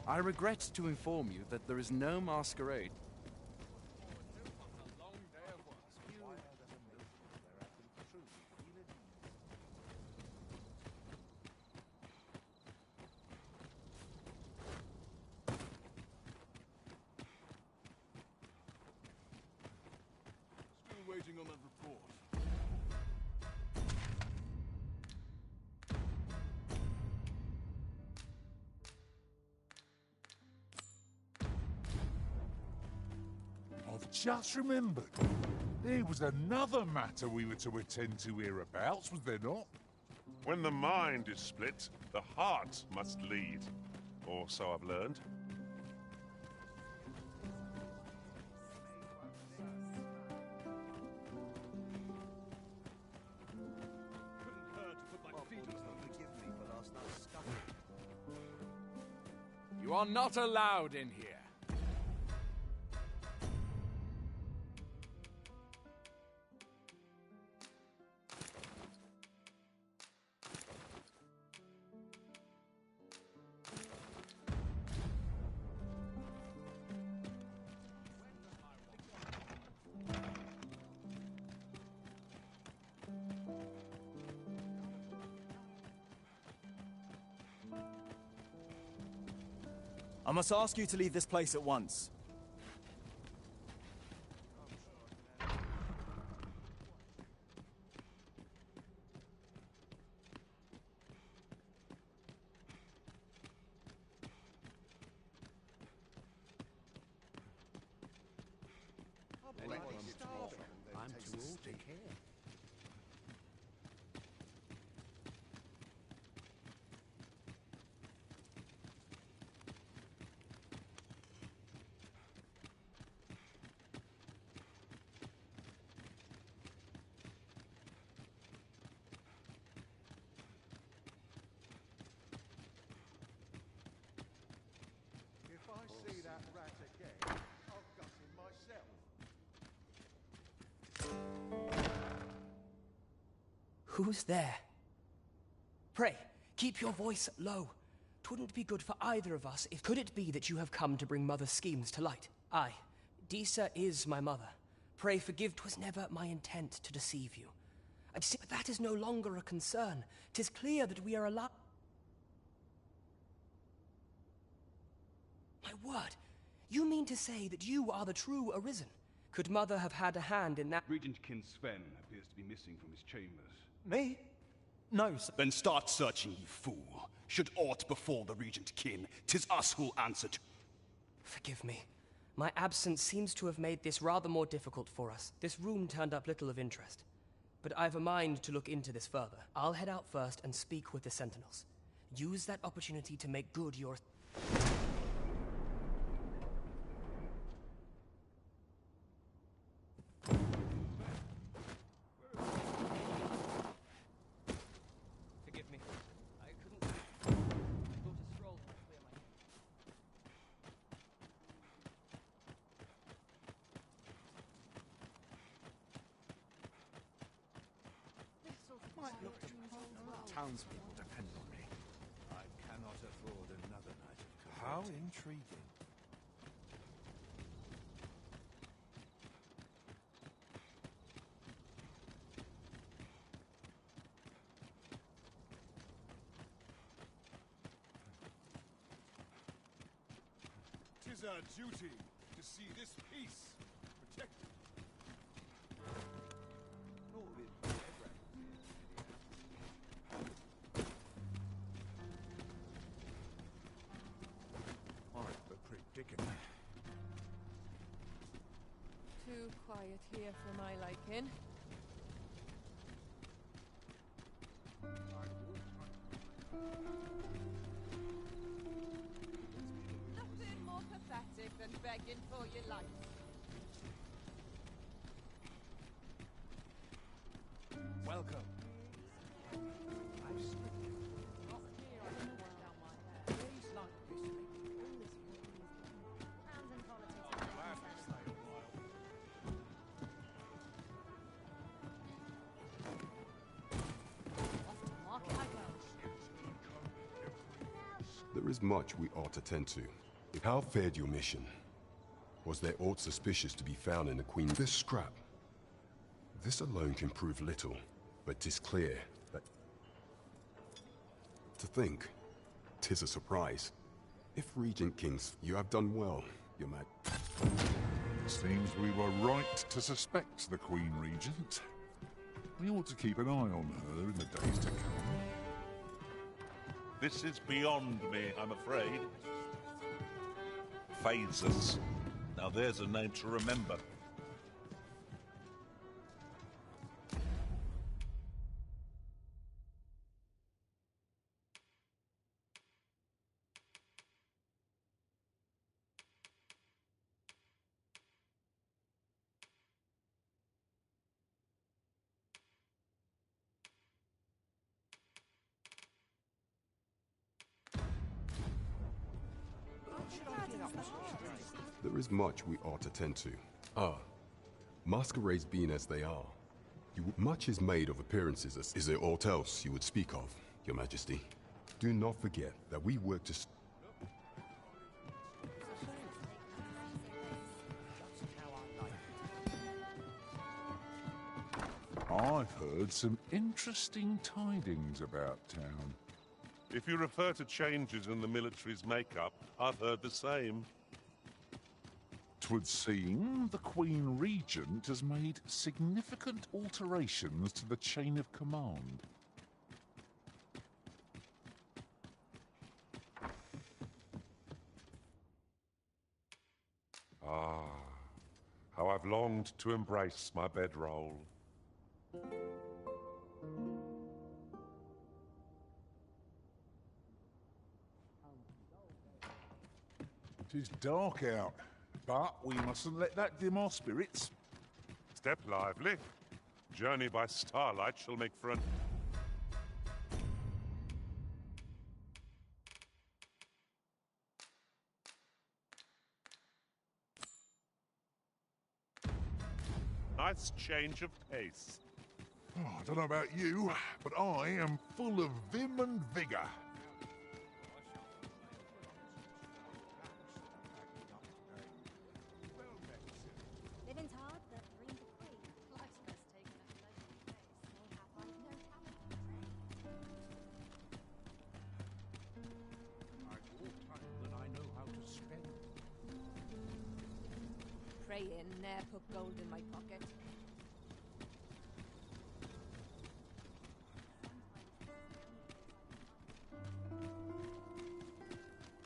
Speaker 9: I regret to inform you that there is no masquerade.
Speaker 8: Still waiting on that report.
Speaker 5: I've just remembered. There was another matter we were to attend to hereabouts, was there not?
Speaker 14: When the mind is split, the heart must lead. Or so I've learned.
Speaker 9: You are not allowed in here.
Speaker 18: I must ask you to leave this place at once.
Speaker 13: I'm too old to care.
Speaker 8: If I see that rat again, I'll gut him myself.
Speaker 15: Who's there? Pray, keep your voice low. 'Twouldn't be good for either of us if... Could it be that you have come to bring Mother's schemes to light? Aye, Disa is my mother. Pray forgive, 'twas never my intent to deceive you. But that is no longer a concern. 'Tis clear that we are alive. My word, you mean to say that you are the true Arisen? Could Mother have had a hand in that?
Speaker 23: Regent Kin Sven appears to be missing from his chambers.
Speaker 18: Me? No, sir.
Speaker 24: Then start searching, you fool. Should aught befall the Regent Kin, 'tis us who'll answer to...
Speaker 15: Forgive me. My absence seems to have made this rather more difficult for us. This room turned up little of interest. But I've a mind to look into this further. I'll head out first and speak with the Sentinels. Use that opportunity to make good your... Forgive me. I couldn't... I thought a stroll would clear my...
Speaker 9: Townspeople depend on me.
Speaker 12: I cannot afford another night of calamity.
Speaker 17: How intriguing.
Speaker 8: Tis our duty to see this peace protected.
Speaker 3: too quiet here for my liking. Nothing more pathetic than begging for your life.
Speaker 6: Welcome.
Speaker 4: There is much we ought to tend to. How fared your mission? Was there aught suspicious to be found in the Queen? This scrap. This alone can prove little, but 'tis clear that... To think, 'tis a surprise. If Regent Kings, you have done well, your Mad...
Speaker 5: Seems we were right to suspect the Queen Regent. We ought to keep an eye on her in the days to come.
Speaker 12: This is beyond me, I'm afraid. Phases. Now there's a name to remember.
Speaker 4: There is much we ought to tend to. Masquerades being as they are, much is made of appearances. Is there aught else you would speak of, Your Majesty? Do not forget that we work to...
Speaker 5: I've heard some interesting tidings about town.
Speaker 14: If you refer to changes in the military's makeup, I've heard the same.
Speaker 5: 'Twould seem the Queen Regent has made significant alterations to the chain of command.
Speaker 14: Ah, how I've longed to embrace my bedroll.
Speaker 5: 'Tis dark out, but we mustn't let that dim our spirits.
Speaker 14: Step lively. Journey by starlight shall make for an... Nice change of pace.
Speaker 5: Oh, I don't know about you, but I am full of vim and vigour.
Speaker 22: Living's hard, but dreams are free. Life's best taken at a leisurely pace. Mayhap I've no talent to
Speaker 12: I've more time than I know how to spend.
Speaker 3: Pray in, ne'er put gold in my pocket.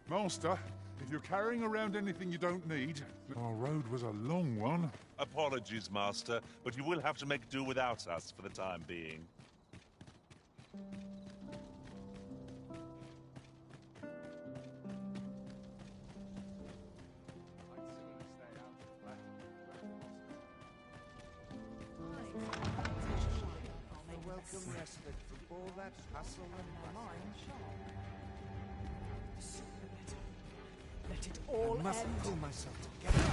Speaker 5: Master, if you're carrying around anything you don't need... Our road was a long one.
Speaker 12: Apologies, Master, but you will have to make do without us for the time being.
Speaker 6: A welcome respite from all that hustle and bustle.
Speaker 16: Let it all
Speaker 6: I must
Speaker 16: end.
Speaker 6: pull myself together.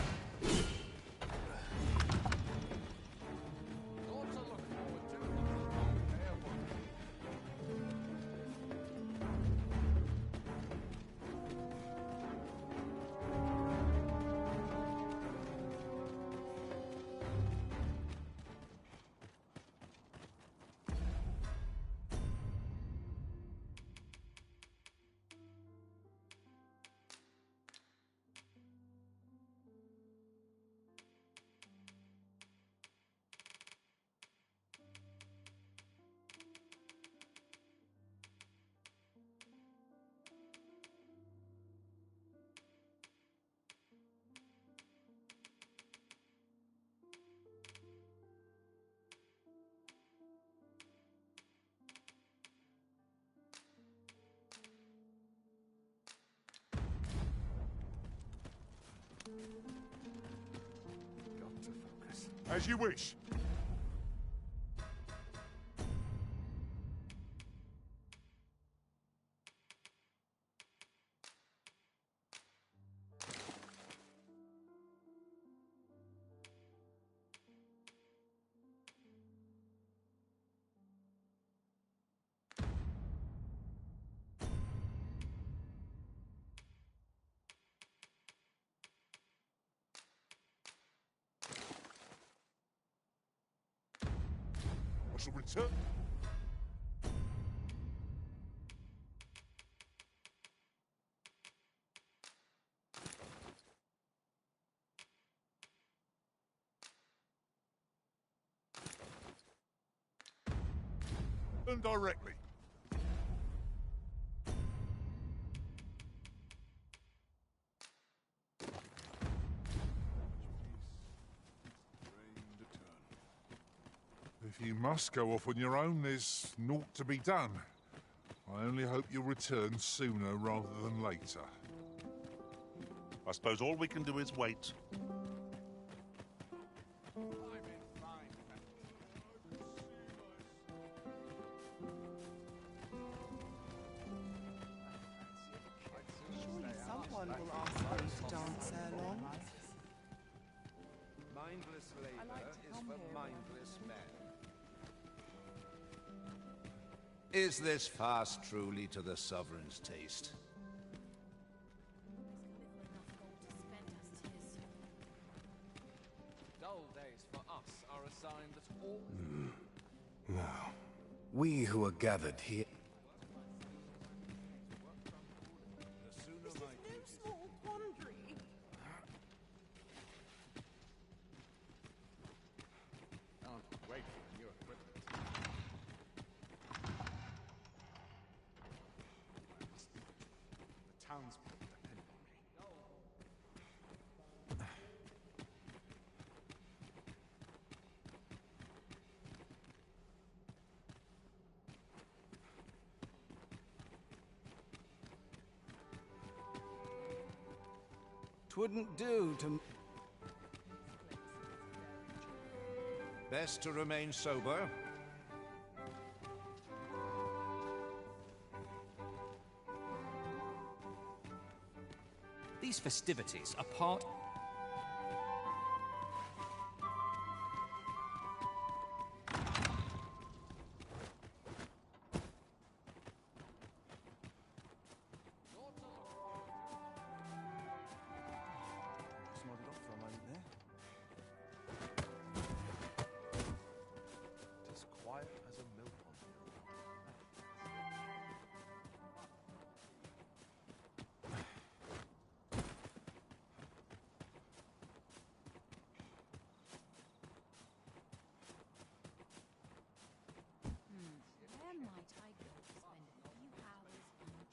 Speaker 5: As you wish. I shall return. And directly. If you must go off on your own, there's naught to be done. I only hope you'll return sooner rather than later.
Speaker 14: I suppose all we can do is wait.
Speaker 2: Surely someone will ask those to dance ere long.
Speaker 6: Mindless labor is for mindless men. Is this fast truly to the Sovereign's taste?
Speaker 13: Dull days for us are a sign that all...
Speaker 12: Now, we who are gathered here...
Speaker 2: This is no small quandary.
Speaker 13: Aren't wait for new equipment. The townspeople depend on me.
Speaker 19: Twouldn't do to...
Speaker 6: Best to remain sober.
Speaker 13: These festivities are part...
Speaker 18: Just nodded off for a moment there. As quiet as a mill pond.
Speaker 22: Where might I go to spend a few hours on a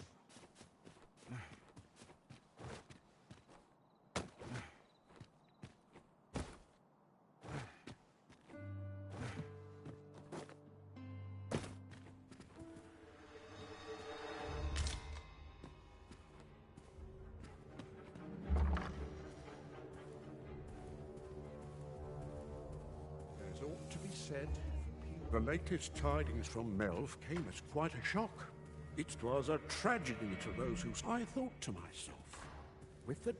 Speaker 1: There's ought to be said. The latest tidings from Melve came as quite a shock. It was a tragedy to those who... I thought to myself,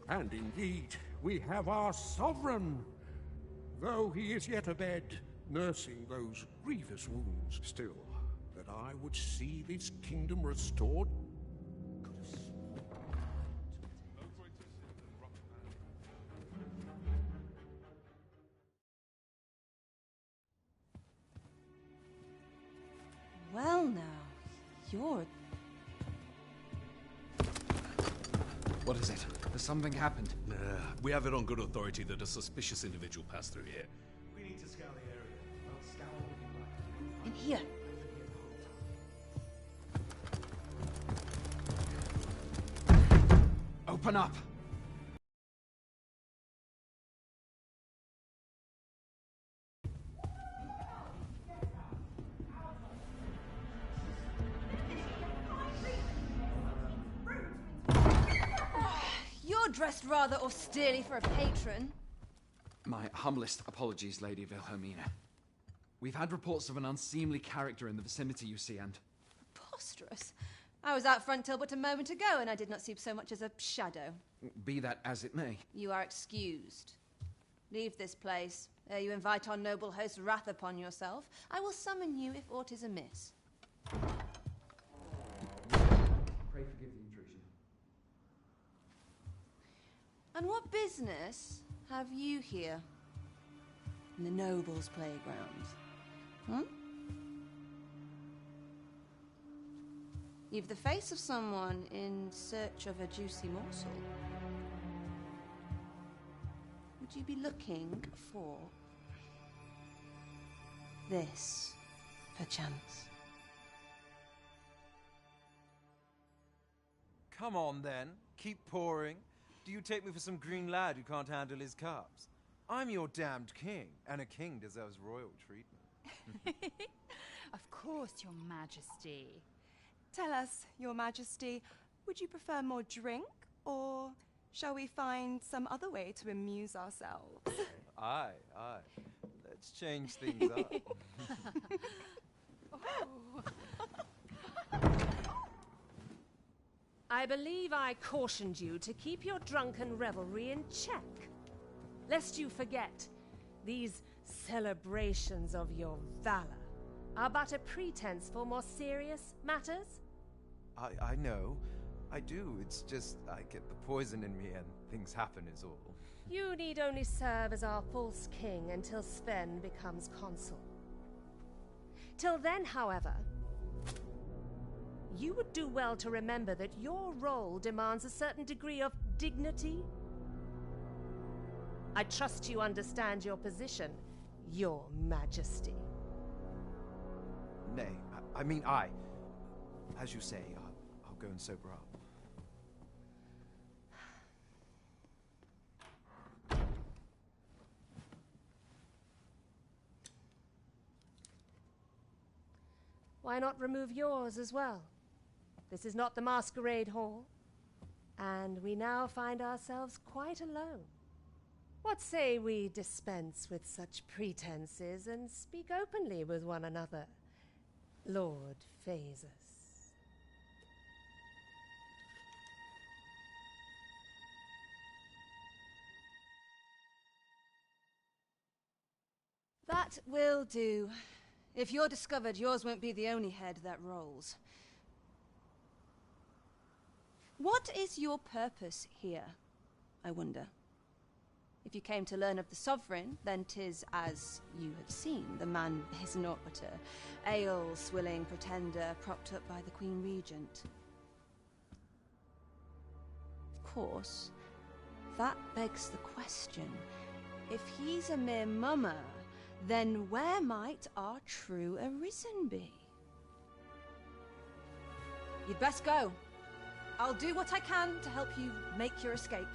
Speaker 1: and indeed, we have our sovereign. Though he is yet abed, nursing those grievous wounds, still, that I would see this kingdom restored.
Speaker 22: Well now, you're...
Speaker 9: What is it? Has something happened?
Speaker 24: We have it on good authority that a suspicious individual passed through here.
Speaker 12: We need to scour the area. I'll scour what you like.
Speaker 22: In here.
Speaker 9: Open up!
Speaker 22: You're dressed rather austerely for a patron.
Speaker 9: My humblest apologies, Lady Wilhelmina. We've had reports of an unseemly character in the vicinity, you see, and...
Speaker 7: Preposterous. I was out front till but a moment ago, and I did not see so much as a shadow.
Speaker 9: Be that as it may.
Speaker 7: You are excused. Leave this place, ere you invite our noble host's wrath upon yourself. I will summon you if aught is amiss.
Speaker 9: Pray forgive the intrusion.
Speaker 7: And what business have you here? In the nobles' playgrounds? Hmm? You've the face of someone in search of a juicy morsel. Would you be looking for this, perchance?
Speaker 11: Come on, then. Keep pouring. Do you take me for some green lad who can't handle his cups? I'm your damned king, and a king deserves royal treatment.
Speaker 20: Of course, Your Majesty. Tell us, Your Majesty, would you prefer more drink, or shall we find some other way to amuse ourselves?
Speaker 11: Aye. Let's change things up.
Speaker 21: I believe I cautioned you to keep your drunken revelry in check, lest you forget these celebrations of your valor are but a pretense for more serious matters.
Speaker 11: I know. I do. It's just I get the poison in me and things happen is all.
Speaker 21: You need only serve as our false king until Sven becomes consul. Till then, however, you would do well to remember that your role demands a certain degree of dignity. I trust you understand your position, Your Majesty.
Speaker 11: Nay, I mean I. As you say, I'll go and sober up.
Speaker 21: Why not remove yours as well? This is not the masquerade hall, and we now find ourselves quite alone. What say we dispense with such pretenses and speak openly with one another, Lord Phaesus?
Speaker 7: That will do. If you're discovered, yours won't be the only head that rolls. What is your purpose here, I wonder? If you came to learn of the Sovereign, then 'tis as you have seen. The man is naught but a ale-swilling pretender propped up by the Queen Regent. Of course, that begs the question. If he's a mere mummer, then where might our true Arisen be? You'd best go. I'll do what I can to help you make your escape.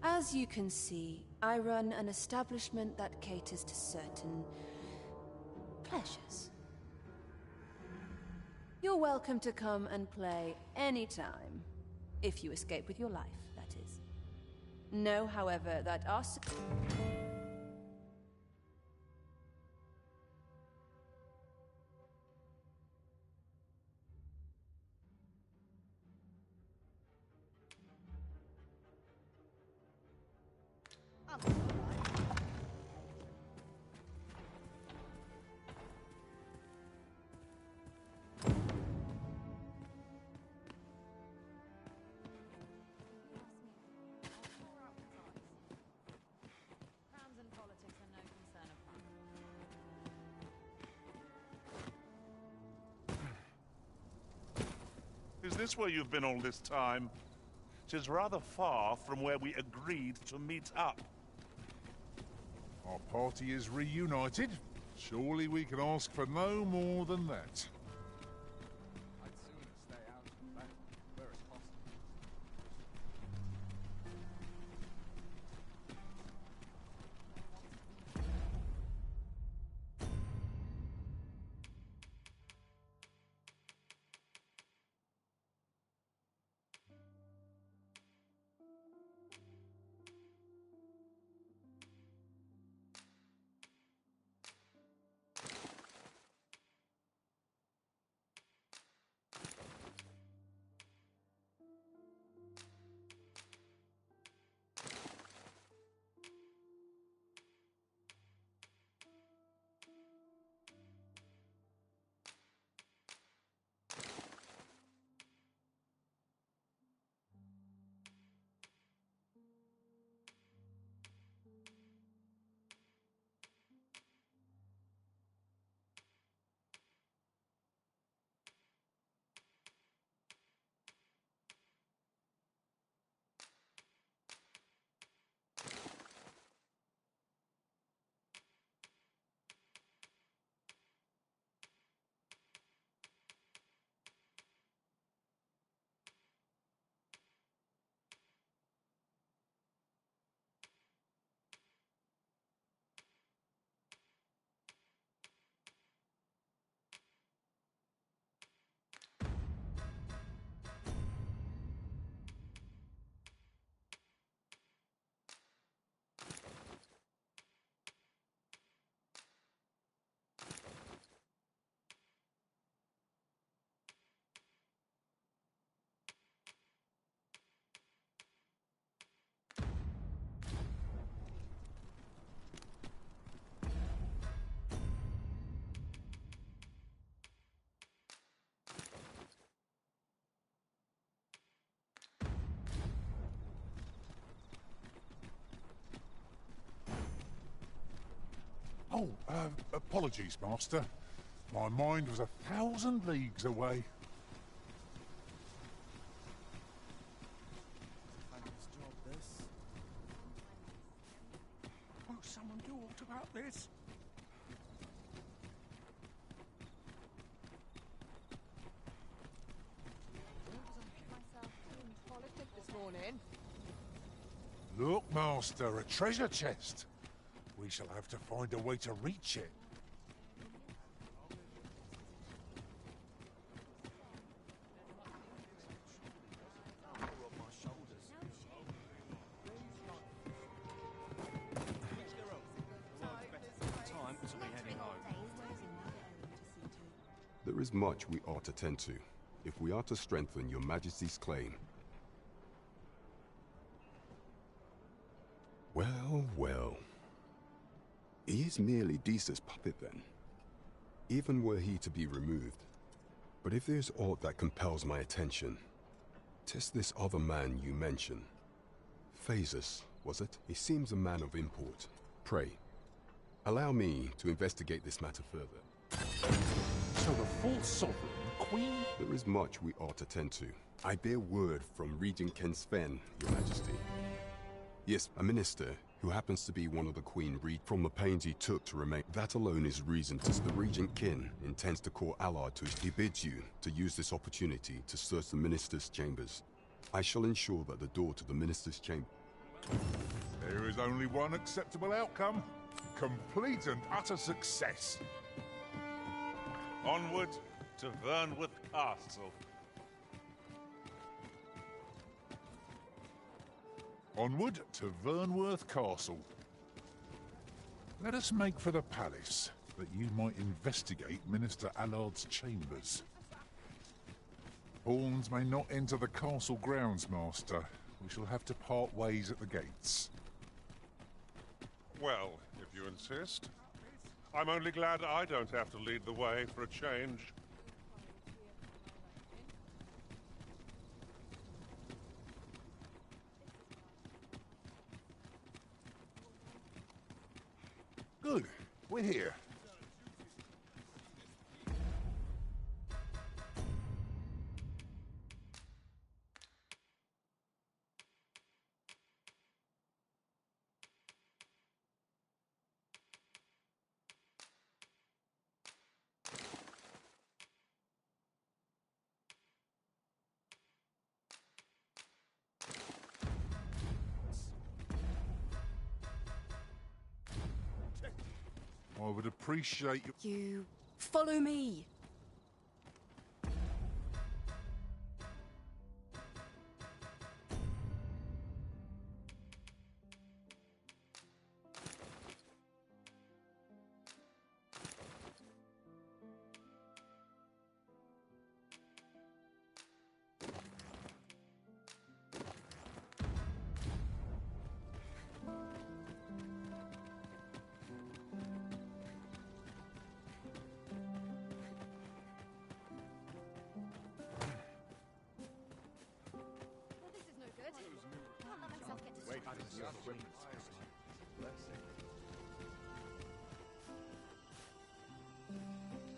Speaker 7: As you can see, I run an establishment that caters to certain pleasures. You're welcome to come and play anytime. If you escape with your life, that is. Know, however, that our...
Speaker 14: Is this where you've been all this time? 'Tis rather far from where we agreed to meet up.
Speaker 5: Our party is reunited. Surely we can ask for no more than that.
Speaker 13: I'd sooner stay out and back where it's possible.
Speaker 5: Apologies, Master. My mind was 1,000 leagues away.
Speaker 1: Thankless job, this. Won't someone do aught about this?
Speaker 3: Politics this morning.
Speaker 5: Look, Master, a treasure chest. We shall have to find a way to reach it.
Speaker 4: There is much we ought to tend to, if we are to strengthen your Majesty's claim. Well, well. He is merely Desa's puppet then. Even were he to be removed. But if there's aught that compels my attention, 'tis this other man you mention. Phasus, was it? He seems a man of import. Pray, allow me to investigate this matter further.
Speaker 5: So the full sovereign, Queen?
Speaker 4: There is much we ought to tend to. I bear word from Regent Ken Sven, Your Majesty. Yes, a minister who happens to be one of the Queen read from the pains he took to remain. That alone is reason to the Regent Kin intends to call Allard to his. He bids you to use this opportunity to search the minister's chambers. I shall ensure that the door to the minister's chamber.
Speaker 5: There is only one acceptable outcome. Complete and utter success.
Speaker 14: Onward to Vernworth Castle.
Speaker 5: Onward to Vernworth Castle. Let us make for the palace, that you might investigate Minister Allard's chambers. Pawns may not enter the castle grounds, Master. We shall have to part ways at the gates.
Speaker 14: Well, if you insist. I'm only glad I don't have to lead the way for a change.
Speaker 8: Good. We're here.
Speaker 5: I would appreciate you...
Speaker 20: You follow me.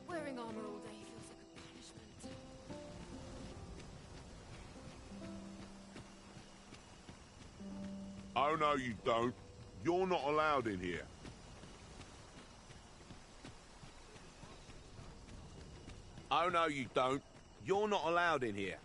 Speaker 22: Wearing armor all day feels like a punishment.
Speaker 8: Oh, no, you don't. You're not allowed in here. Oh, no, you don't. You're not allowed in here.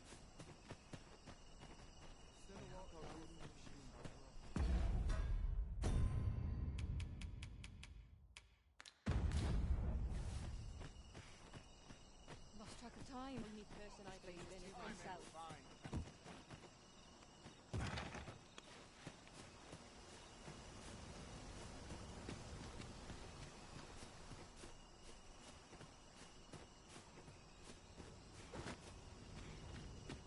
Speaker 22: Lost track of time. The only person I believe in is myself.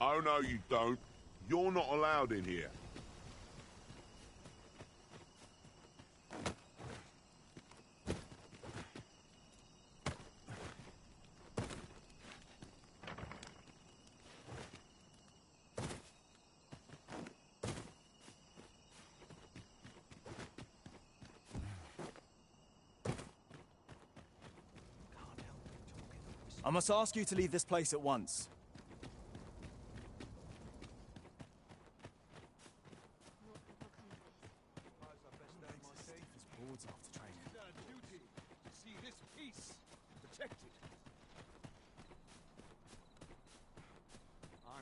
Speaker 8: Oh, no, you don't. You're not allowed in here.
Speaker 18: I must ask you to leave this place at once.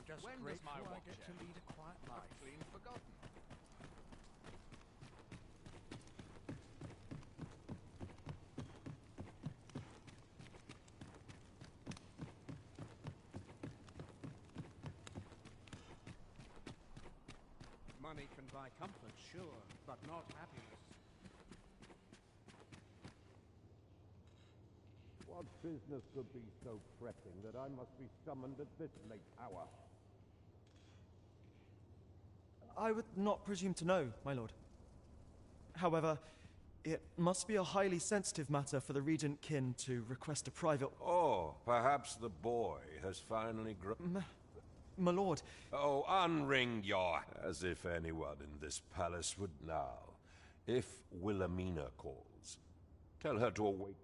Speaker 13: Just
Speaker 9: when does my watch get to lead a quiet life? Clean forgotten.
Speaker 1: Money can buy comfort, sure, but not happiness.
Speaker 8: What business could be so pressing that I must be summoned at this late hour?
Speaker 18: I would not presume to know, my lord. However, it must be a highly sensitive matter for the Regent Kin to request a private...
Speaker 8: Oh, perhaps the boy has finally grown...
Speaker 18: My lord...
Speaker 8: Oh, unring your... As if anyone in this palace would now. If Wilhelmina calls, tell her to awake...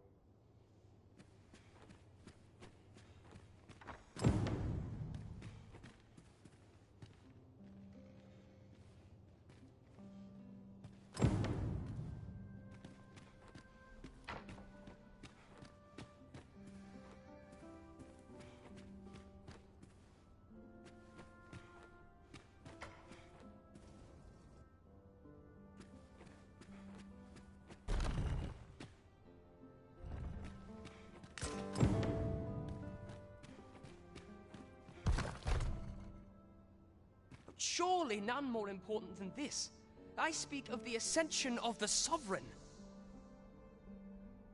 Speaker 10: Surely none more important than this. I speak of the ascension of the Sovereign.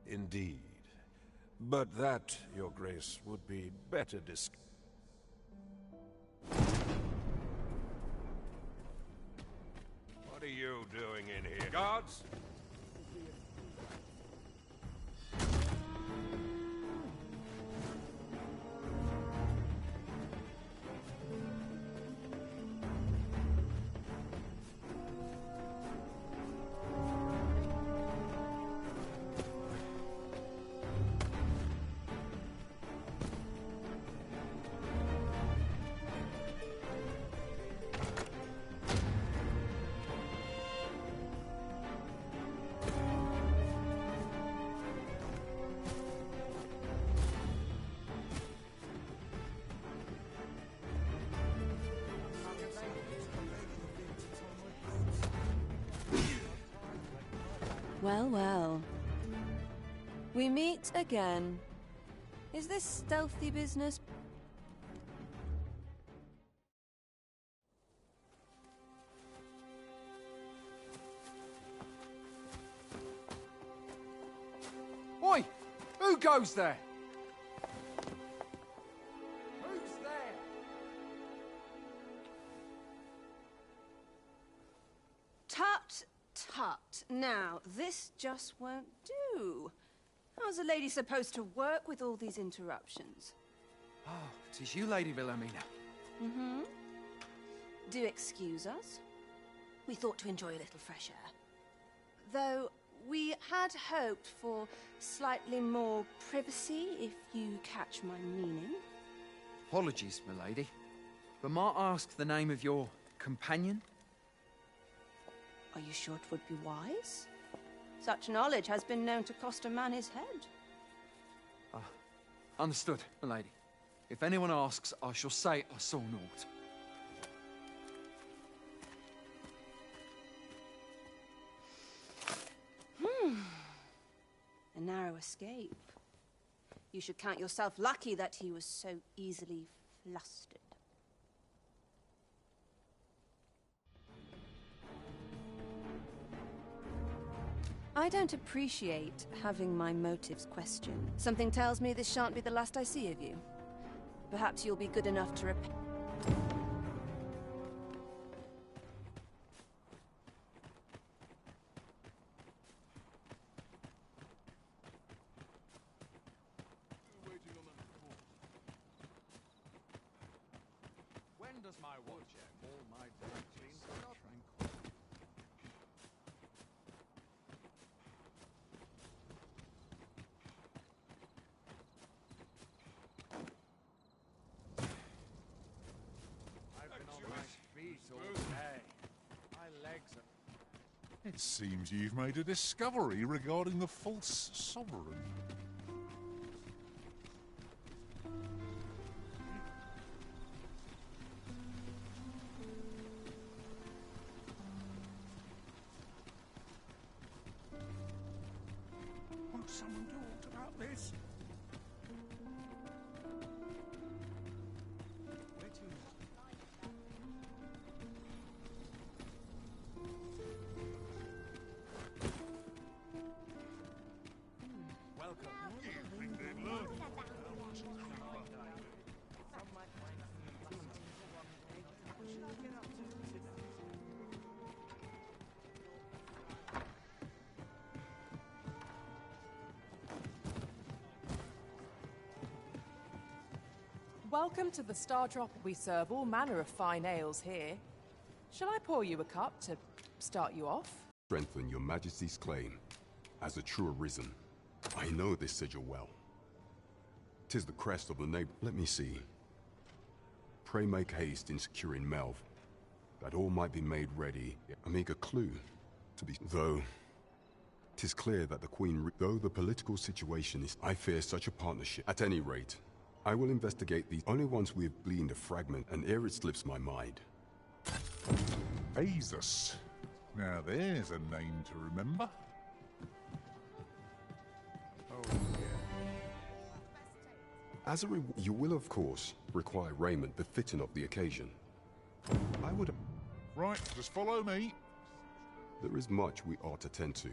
Speaker 8: Indeed. But that, Your Grace, would be better discussed. What are you doing in here? Guards?
Speaker 7: Well, well. We meet again. Is this stealthy business?
Speaker 9: Oi! Who goes there? Who's there?
Speaker 7: Tut, tut. Now, this just won't do. How's a lady supposed to work with all these interruptions?
Speaker 9: Oh, it is you, Lady Wilhelmina.
Speaker 7: Mm-hmm. Do excuse us. We thought to enjoy a little fresh air. Though we had hoped for slightly more privacy, if you catch my meaning.
Speaker 9: Apologies, my lady. But might I ask the name of your companion?
Speaker 7: Are you sure it would be wise? Such knowledge has been known to cost a man his head.
Speaker 9: Understood, my lady. If anyone asks, I shall say I saw naught.
Speaker 7: A narrow escape. You should count yourself lucky that he was so easily flustered. I don't appreciate having my motives questioned. Something tells me this shan't be the last I see of you. Perhaps you'll be good enough to repay.
Speaker 9: When does my watch end? All my days clean forgotten.
Speaker 5: It seems you've made a discovery regarding the false sovereign.
Speaker 1: Won't someone do aught about this?
Speaker 3: Welcome to the Star Drop. We serve all manner of fine ales here. Shall I pour you a cup to start you off?
Speaker 4: Strengthen your majesty's claim as a true arisen. I know this sigil well. 'Tis the crest of the neighbor. Let me see. Pray make haste in securing Melve, that all might be made ready. A meager clue to be... Though 'tis clear that the Queen... Though the political situation is... I fear such a partnership. At any rate, I will investigate these. Only once we have gleaned a fragment, and ere it slips my mind.
Speaker 5: Azus. Now there's a name to remember.
Speaker 4: As a reward, you will of course require raiment befitting of the occasion. I would...
Speaker 5: Right, just follow me.
Speaker 4: There is much we ought to tend to,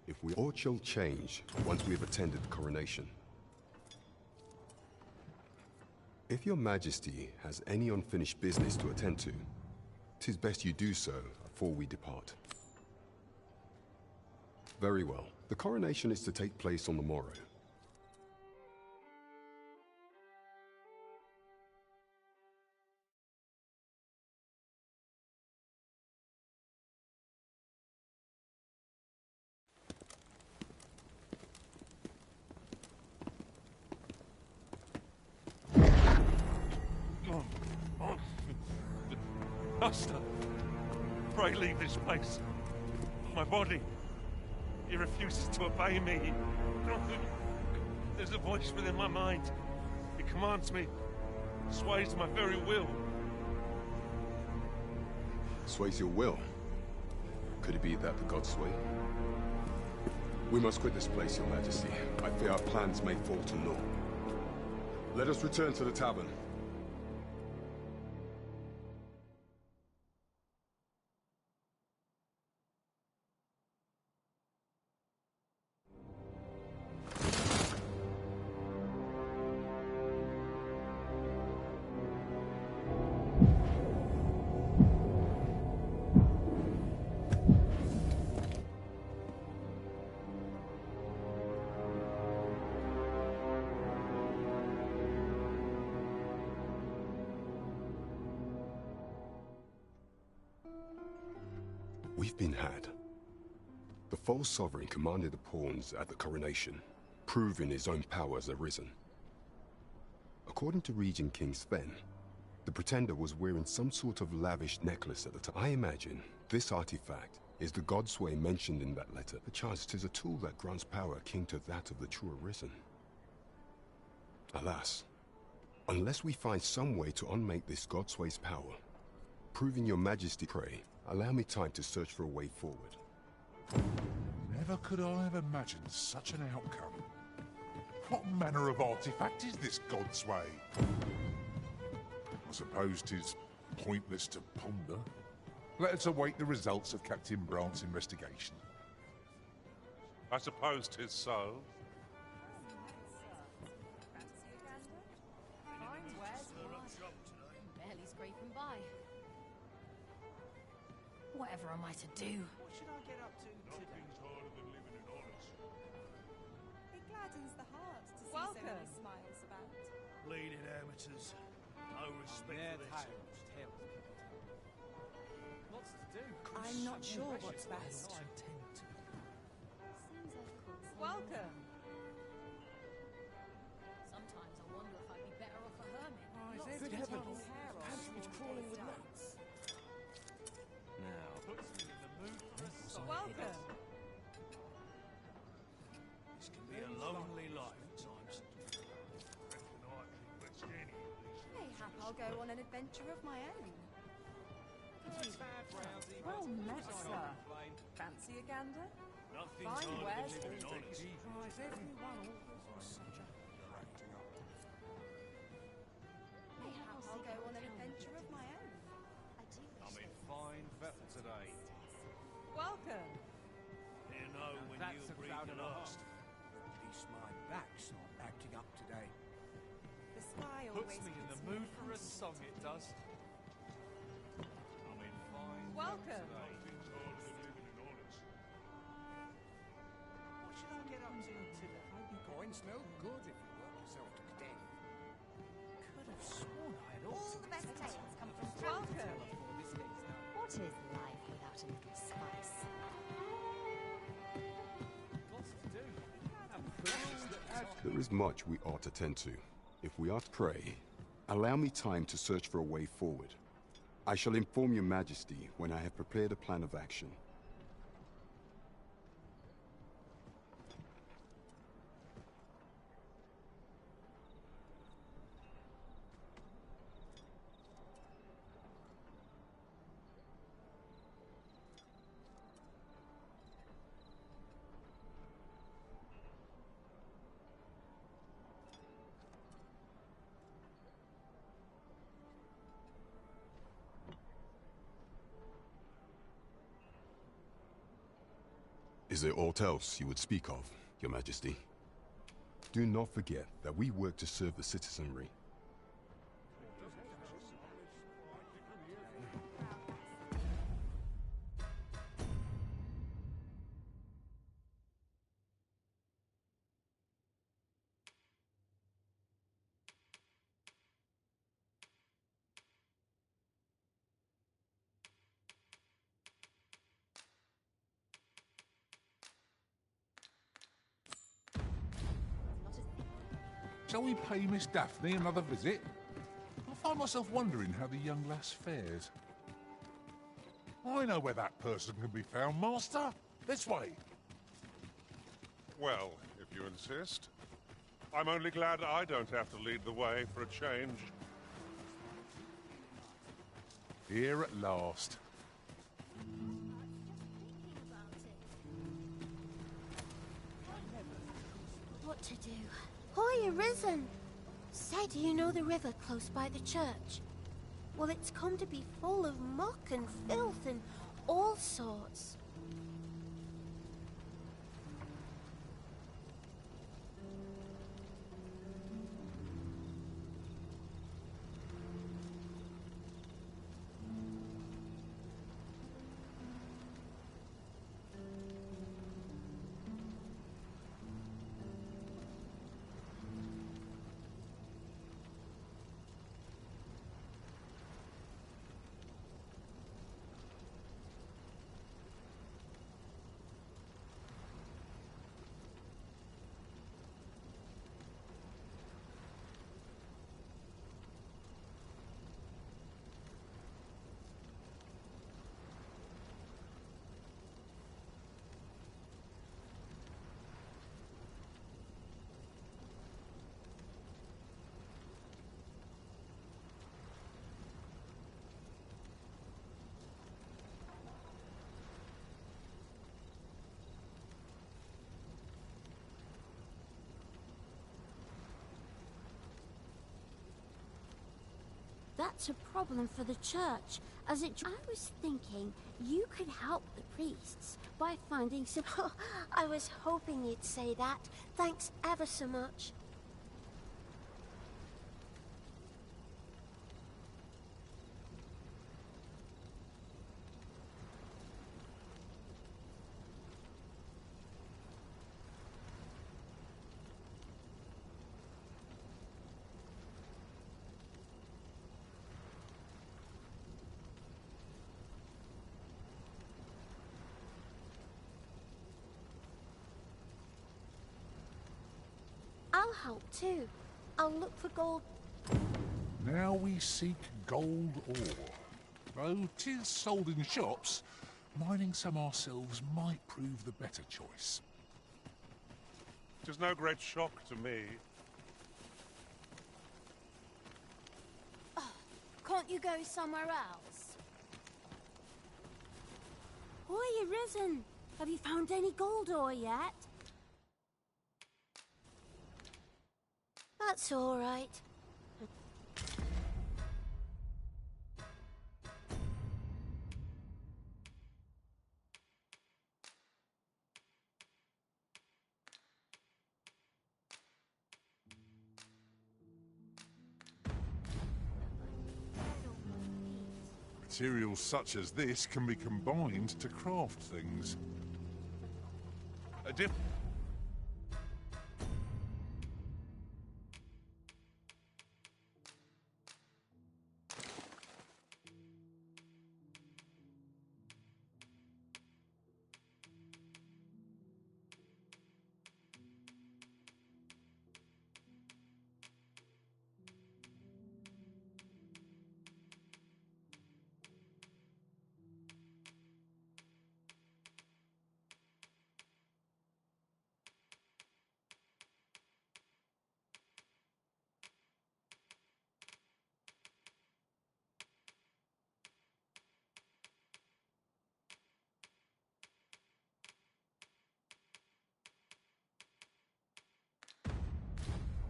Speaker 4: if we all shall change once we have attended the coronation. If your majesty has any unfinished business to attend to, 'tis best you do so before we depart. Very well. The coronation is to take place on the morrow.
Speaker 14: Master, pray leave this place. My body, it refuses to obey me. There's a voice within my mind. It commands me, sways my very will.
Speaker 4: Sways your will? Could it be that the gods sway? We must quit this place, your majesty. I fear our plans may fall to naught. Let us return to the tavern. We've been had. The false sovereign commanded the pawns at the coronation, proving his own power as arisen. According to Regent King Sven, the pretender was wearing some sort of lavish necklace at the time. I imagine this artifact is the Godsway mentioned in that letter. Perchance 'tis a tool that grants power akin to that of the true arisen. Alas, unless we find some way to unmake this Godsway's power, proving your majesty, pray, allow me time to search for a way forward.
Speaker 5: Never could I have imagined such an outcome. What manner of artifact is this Godsway? I suppose 'tis pointless to ponder. Let us await the results of Captain Brant's investigation.
Speaker 14: I suppose 'tis so.
Speaker 22: Barely scraping by. Whatever am I to do?
Speaker 2: What should I get up to today?
Speaker 14: Nothing's harder than living in Honest.
Speaker 20: It gladdens the heart to see so
Speaker 3: Welcome.
Speaker 20: many smiles about.
Speaker 12: Bleeding amateurs. No respect for this.
Speaker 10: Lots to do.
Speaker 20: I'm not sure what's best.
Speaker 3: Welcome.
Speaker 22: Sometimes I wonder if I'd be better off a hermit.
Speaker 10: Good
Speaker 22: Lots to
Speaker 10: heavens.
Speaker 22: take care of.
Speaker 10: Pantry's
Speaker 22: All the way
Speaker 10: crawling with
Speaker 22: down.
Speaker 10: rats.
Speaker 11: Now,
Speaker 10: Puts me in the mood for a song.
Speaker 3: Welcome.
Speaker 20: go on an adventure of my own.
Speaker 3: Well met, sir. Fancy a gander? Fine wares all day.
Speaker 1: Surprise everyone always such a
Speaker 20: Mayhaps I'll go on an adventure of my own.
Speaker 11: I'm in fine fettle today.
Speaker 3: Welcome.
Speaker 12: You know when
Speaker 11: That's
Speaker 12: you
Speaker 11: a
Speaker 12: breathe
Speaker 11: crowd
Speaker 12: the
Speaker 11: and a
Speaker 12: last.
Speaker 11: half.
Speaker 12: At least my back's not acting up today.
Speaker 20: The sky
Speaker 13: Puts
Speaker 20: always
Speaker 13: me in the
Speaker 20: gives
Speaker 13: mood
Speaker 20: a
Speaker 13: for a song, it does.
Speaker 11: I'm in fine
Speaker 3: Welcome.
Speaker 11: fettle today.
Speaker 12: What should I get up to today? Coin smell good if you work yourself to death. Could have sworn I had
Speaker 22: All the best tales come from travel. What is life without a little spice?
Speaker 13: Lots to do.
Speaker 4: There is much we ought to tend to. If we are to pray, allow me time to search for a way forward. I shall inform your majesty when I have prepared a plan of action. Is there aught else you would speak of, Your Majesty? Do not forget that we work to serve the citizenry.
Speaker 5: Shall we pay Miss Daphne another visit? I find myself wondering how the young lass fares. I know where that person can be found, Master. This way.
Speaker 14: Well, if you insist. I'm only glad I don't have to lead the way for a change.
Speaker 5: Here at last.
Speaker 15: What to do? Hoy, Arisen! Said you know the river close by the church. Well, it's come to be full of muck and filth and all sorts. That's a problem for the church, as it... I was thinking you could help the priests by finding some... Oh, I was hoping you'd say that. Thanks ever so much. I'll help too. I'll look for gold.
Speaker 5: Now we seek gold ore. Though 'tis sold in shops, mining some ourselves might prove the better choice.
Speaker 14: 'Tis no great shock to me.
Speaker 15: about you go somewhere else? Hoya Risen, have you found any gold ore yet? That's all right.
Speaker 5: Materials such as this can be combined to craft things.
Speaker 14: A diff...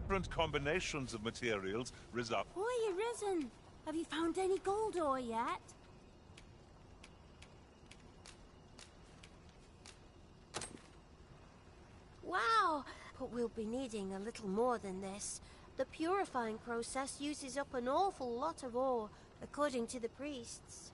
Speaker 14: different combinations of materials result.
Speaker 15: Hoya Risen, have you found any gold ore yet? Wow, but we'll be needing a little more than this. The purifying process uses up an awful lot of ore, according to the priests.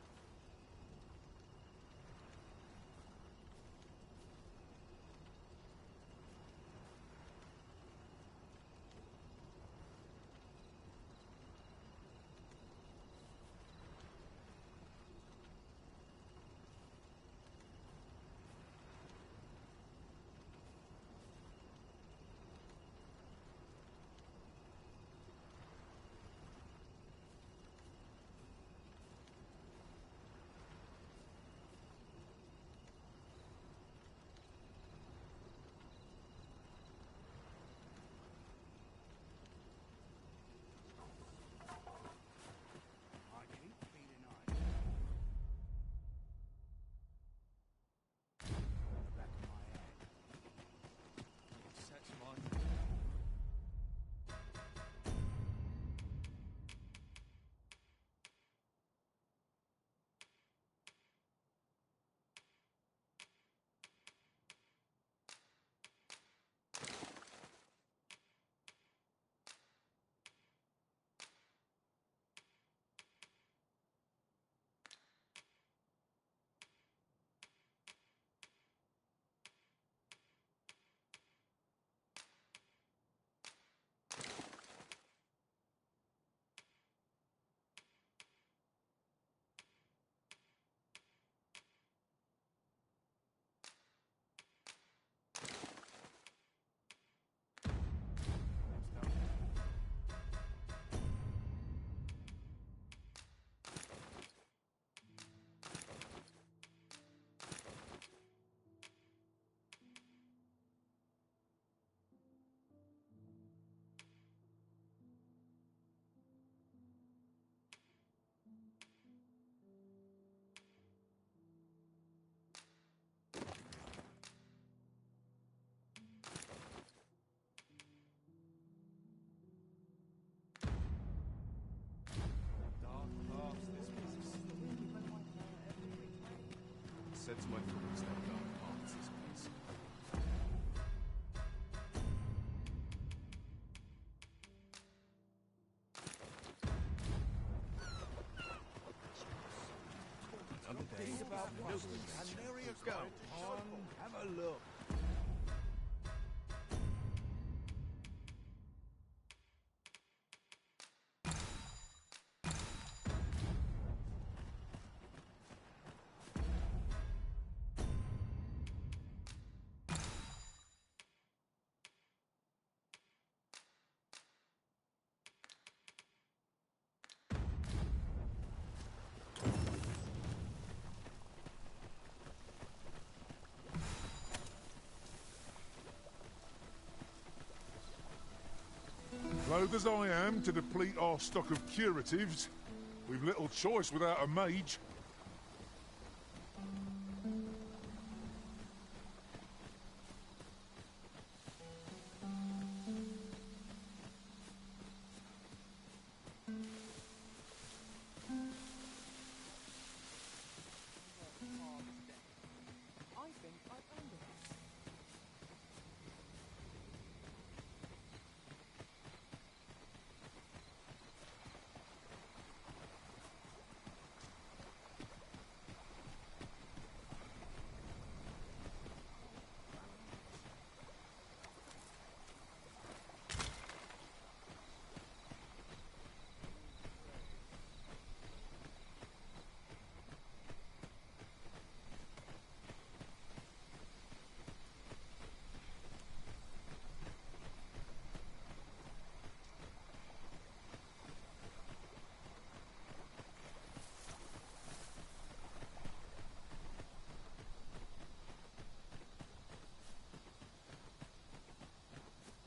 Speaker 4: Sense my thoughts how dark paths this place.
Speaker 12: Things about and there you go. Have a look.
Speaker 5: Loath as I am to deplete our stock of curatives, We've little choice without a mage.
Speaker 3: I think I've earned it.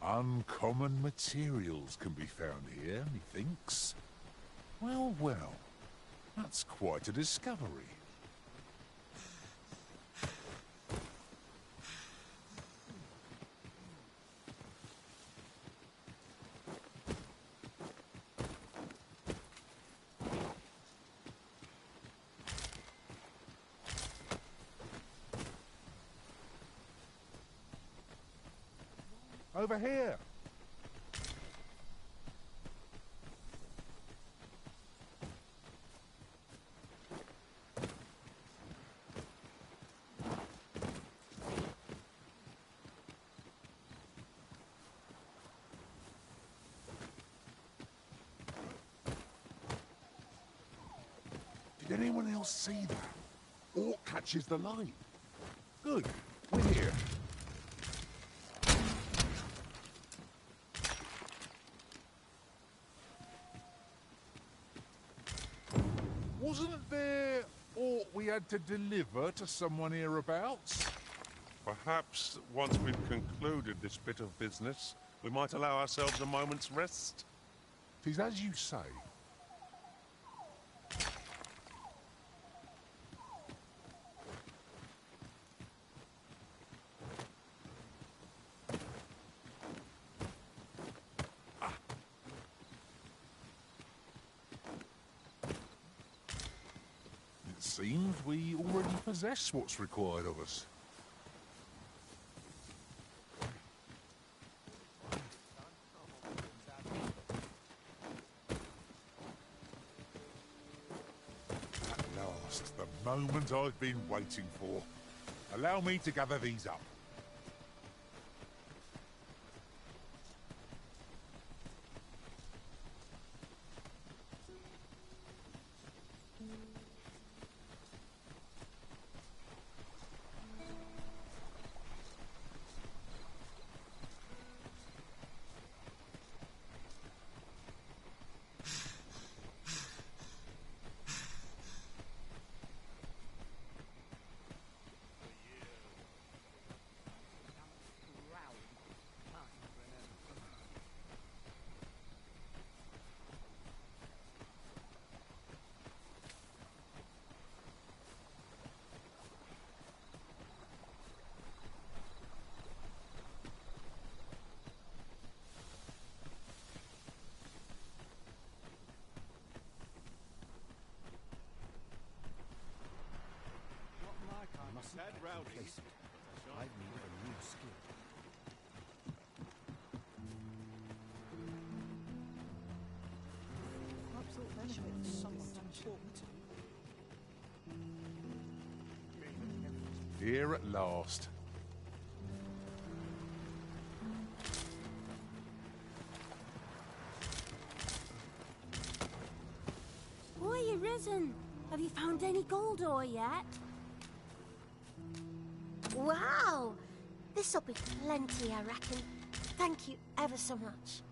Speaker 5: Uncommon materials can be found here, methinks. Well, well, that's quite a discovery. Over here. Did anyone else see that? Orc catches the line. Good. We're here. Wasn't there aught we had to deliver to someone hereabouts?
Speaker 14: Perhaps once we've concluded this bit of business, we might allow ourselves a moment's rest.
Speaker 5: 'Tis as you say. It seems we already possess what's required of us. At last, the moment I've been waiting for. Allow me to gather these up.
Speaker 12: Sad rowdy. I've needed a new skill. Perhaps I'll benefit someone to talk to.
Speaker 5: Here at last.
Speaker 15: Boy, you risen. Have you found any gold ore yet? Wow! This'll be plenty, I reckon. Thank you ever so much.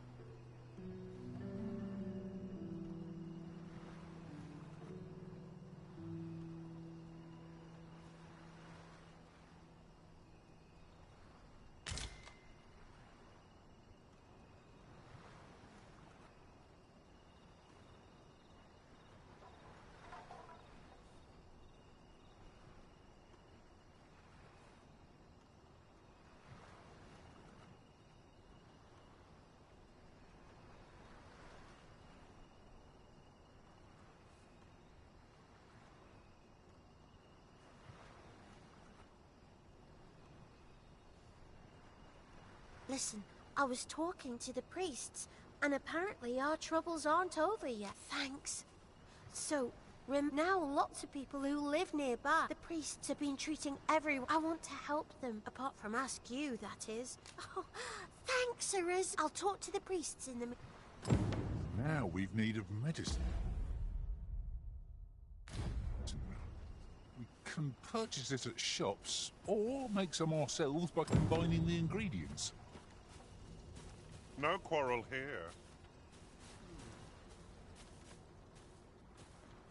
Speaker 15: Listen, I was talking to the priests, and apparently our troubles aren't over yet. Thanks. So, now lots of people who live nearby, the priests have been treating everyone. I want to help them, apart from ask you, that is. Oh, thanks, Ariz. I'll talk to the priests in the...
Speaker 5: Now we've need of medicine. We can purchase it at shops, or make some ourselves by combining the ingredients.
Speaker 14: No quarrel here.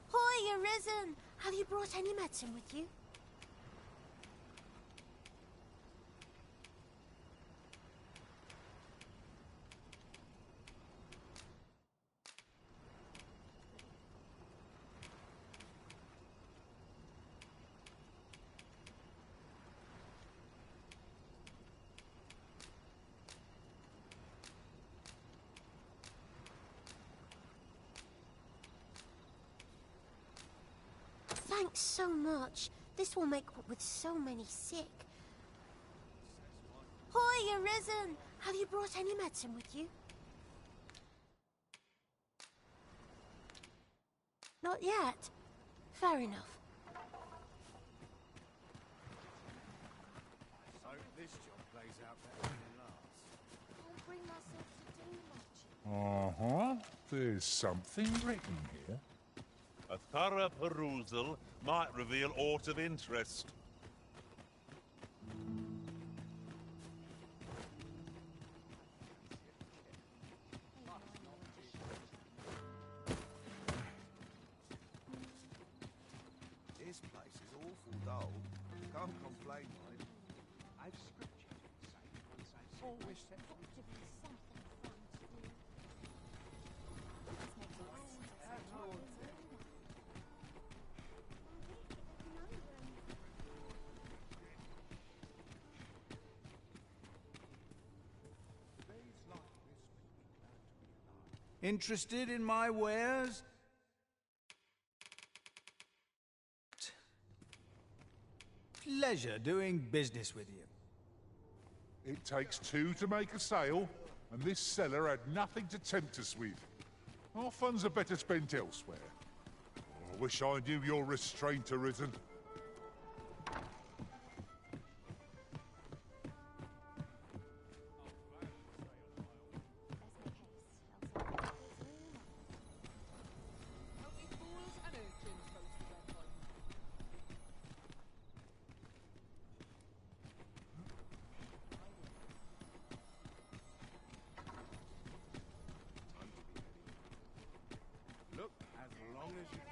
Speaker 15: Hoy, Arisen! Have you brought any medicine with you? Thanks so much. This will make what with so many sick. Hoy, Arisen! Have you brought any medicine with you? Not yet. Fair enough.
Speaker 12: So this job plays out better than last.
Speaker 15: I'll bring myself to do much.
Speaker 5: Uh-huh. There's something written here.
Speaker 14: A thorough perusal might reveal aught of interest.
Speaker 6: This place is awful dull. Can't complain, mate. I've scripture to say once I've always said
Speaker 15: got to be something fun to do.
Speaker 6: Interested in my wares? Pleasure doing business with you.
Speaker 5: It takes two to make a sale, and this seller had nothing to tempt us with. Our funds are better spent elsewhere. Oh, I wish I knew your restraint, Arisen.
Speaker 12: Look, as long as you can.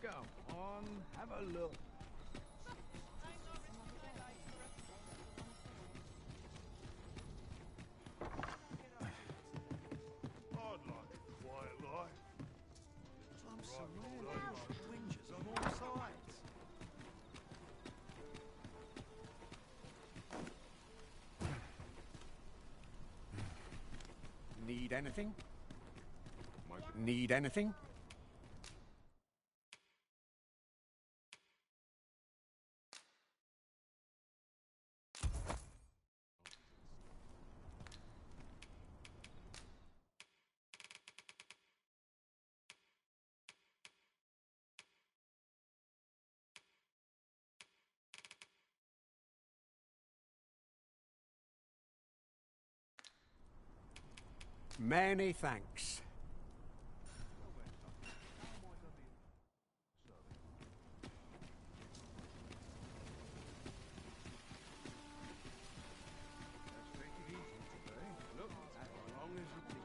Speaker 6: Come on, have a look.
Speaker 14: I'd like a quiet life.
Speaker 12: I'm surrounded by twingers on all sides.
Speaker 1: Need anything? Need anything? Many thanks.
Speaker 12: Look, as long as you can.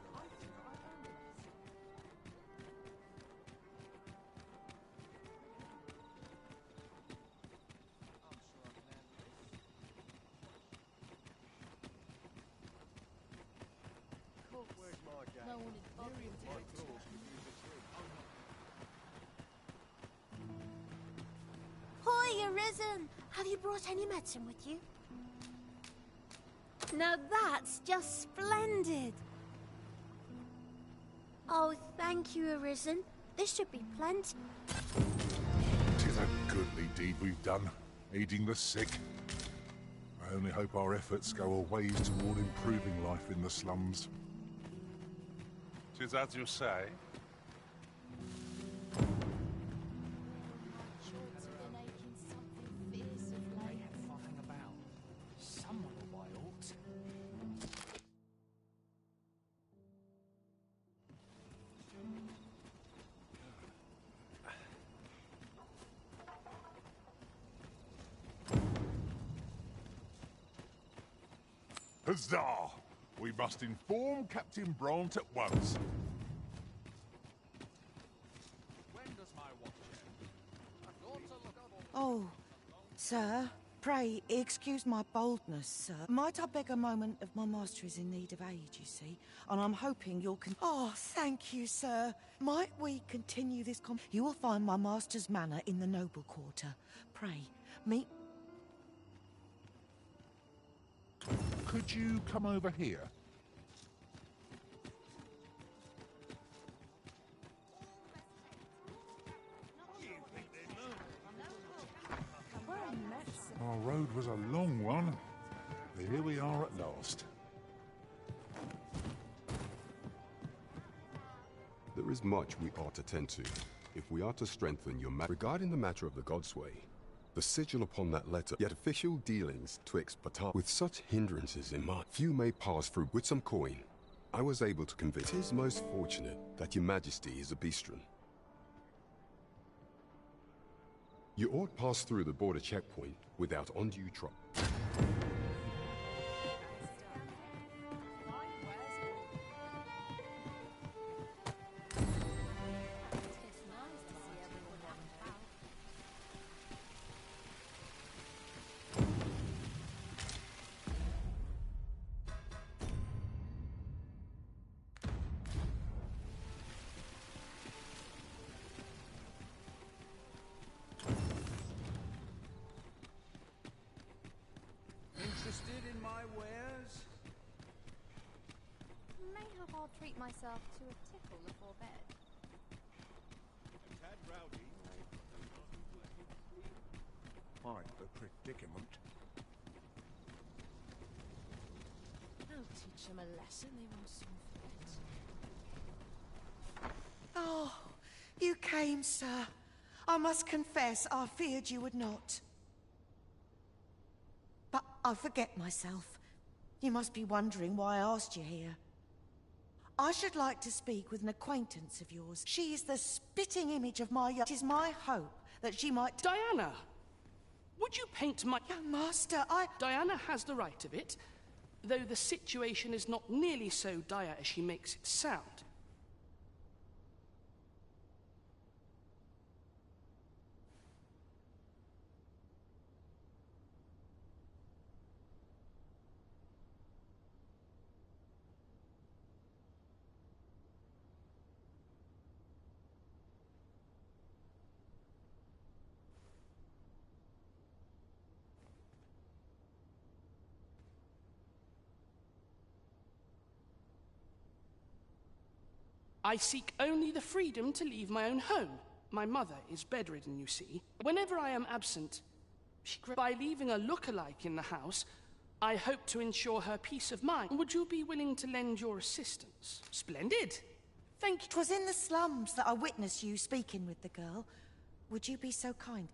Speaker 12: Where's my game?
Speaker 15: No one in
Speaker 12: My claws could use a trim.
Speaker 15: Hoy, Arisen! Have you brought any medicine with you? Now that's just splendid. Oh, thank you, Arisen. This should be plenty.
Speaker 5: 'Tis a goodly deed we've done, aiding the sick. I only hope our efforts go a ways toward improving life in the slums.
Speaker 14: 'Tis as you say.
Speaker 13: Someone will buy alt.
Speaker 5: Huzzah! We must inform Captain Brant at once.
Speaker 13: When does my watch end? I've got to look up
Speaker 16: Oh, sir, pray excuse my boldness, sir. Might I beg a moment of my master is in need of aid, you see, and I'm hoping you'll Oh, thank you, sir. Might we continue this You will find my master's manor in the noble quarter. Pray, meet...
Speaker 5: Could you come over here? Our road was a long one, but here we are at last.
Speaker 4: There is much we ought to tend to, if we are to strengthen your regarding the matter of the Godsway. The sigil upon that letter, yet official dealings twixt Batar. With such hindrances in mind, few may pass through. With some coin, I was able to convince. It is most fortunate that your majesty is a Beastren. You ought pass through the border checkpoint without undue trouble.
Speaker 12: Interested in my wares?
Speaker 22: Mayhap I'll treat myself to a tickle before bed.
Speaker 8: A tad rowdy. Quite the predicament.
Speaker 21: I'll teach them a lesson they will soon forget.
Speaker 16: Oh, you came, sir. I must confess, I feared you would not. But I forget myself. You must be wondering why I asked you here. I should like to speak with an acquaintance of yours. She is the spitting image of my It is my hope that she might...
Speaker 10: Diana! Would you paint my...
Speaker 16: Young master,
Speaker 10: Diana has the right of it, though the situation is not nearly so dire as she makes it sound. I seek only the freedom to leave my own home. My mother is bedridden, you see. Whenever I am absent, by leaving a look-alike in the house, I hope to ensure her peace of mind. Would you be willing to lend your assistance? Splendid. Thank you.
Speaker 16: 'Twas in the slums that I witnessed you speaking with the girl. Would you be so kind?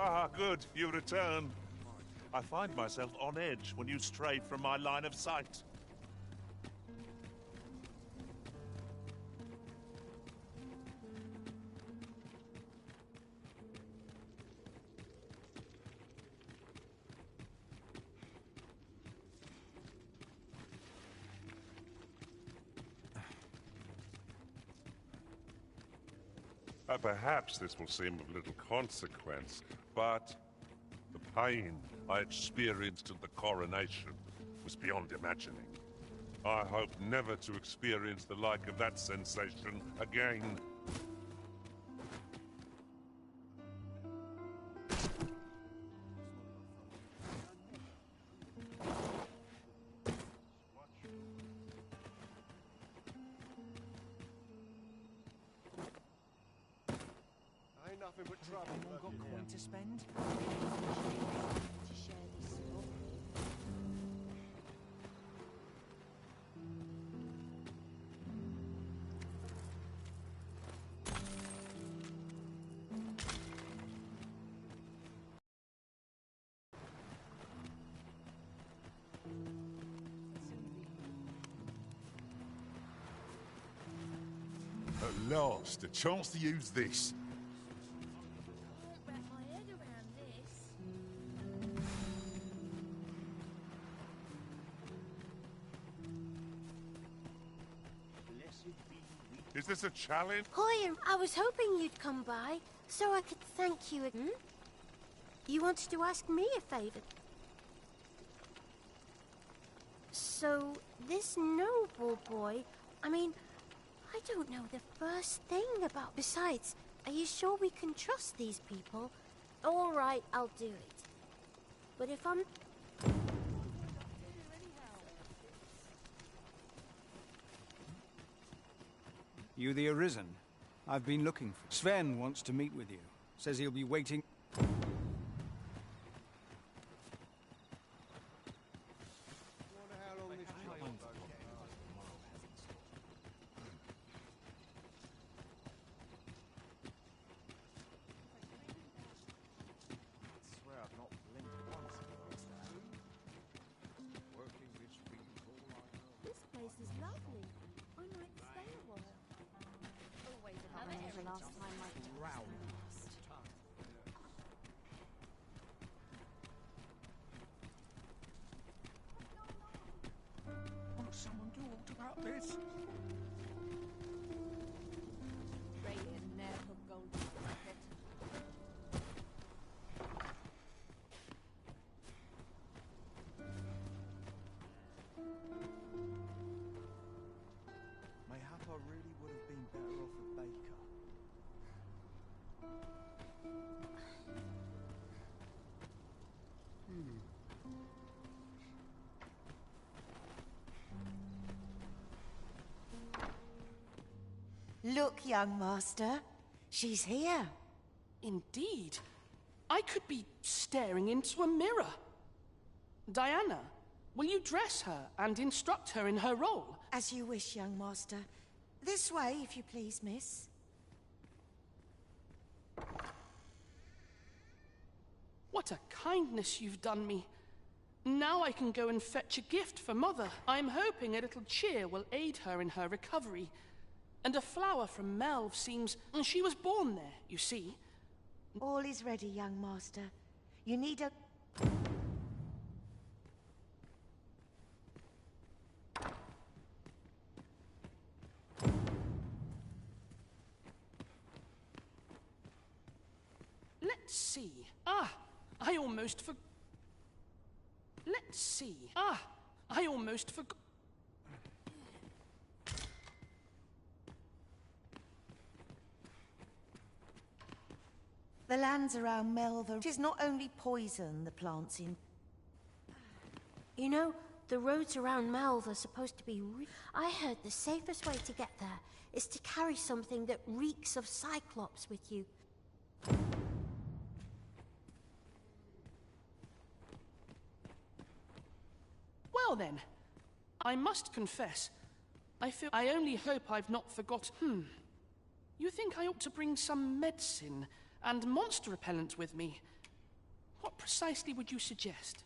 Speaker 14: Ah, good, you return. I find myself on edge when you stray from my line of sight. Perhaps this will seem of little consequence, but the pain I experienced at the coronation was beyond imagining. I hope never to experience the like of that sensation again.
Speaker 6: Ain't nothing but trouble.
Speaker 12: Anyone got coin to spend?
Speaker 15: To share this stuff.
Speaker 5: At last, a chance to use this.
Speaker 15: Can't wrap my head around this.
Speaker 14: Is this a challenge?
Speaker 15: Hoya, I was hoping you'd come by so I could thank you. You wanted to ask me a favor. So, this noble boy, I mean, I don't know the first thing about. Besides, are you sure we can trust these people? All right, I'll do it. But if I'm...
Speaker 12: You the Arisen? I've been looking for... Sven wants to meet with you. Says he'll be waiting...
Speaker 15: This place is lovely. I might stay a while.
Speaker 22: Always another errand. The last time I
Speaker 12: Won't someone do aught about this?
Speaker 18: Mayhap I really would have been better off a baker.
Speaker 16: Look, young master. She's here.
Speaker 10: Indeed. I could be staring into a mirror. Diana, will you dress her and instruct her in her role?
Speaker 16: As you wish, young master. This way, if you please, miss.
Speaker 10: What a kindness you've done me. Now I can go and fetch a gift for Mother. I'm hoping a little cheer will aid her in her recovery. And a flower from Melve seems... She was born there, you see.
Speaker 16: All is ready, young master. You need a...
Speaker 10: Let's see. I almost forgot. Let's see. I almost forgot.
Speaker 16: The lands around Melva is not only poison the plants in...
Speaker 15: You know, the roads around Melve are supposed to be... I heard the safest way to get there is to carry something that reeks of Cyclops with you.
Speaker 10: Well then, I must confess, I only hope I've not forgotten. You think I ought to bring some medicine and monster repellent with me? What precisely would you suggest?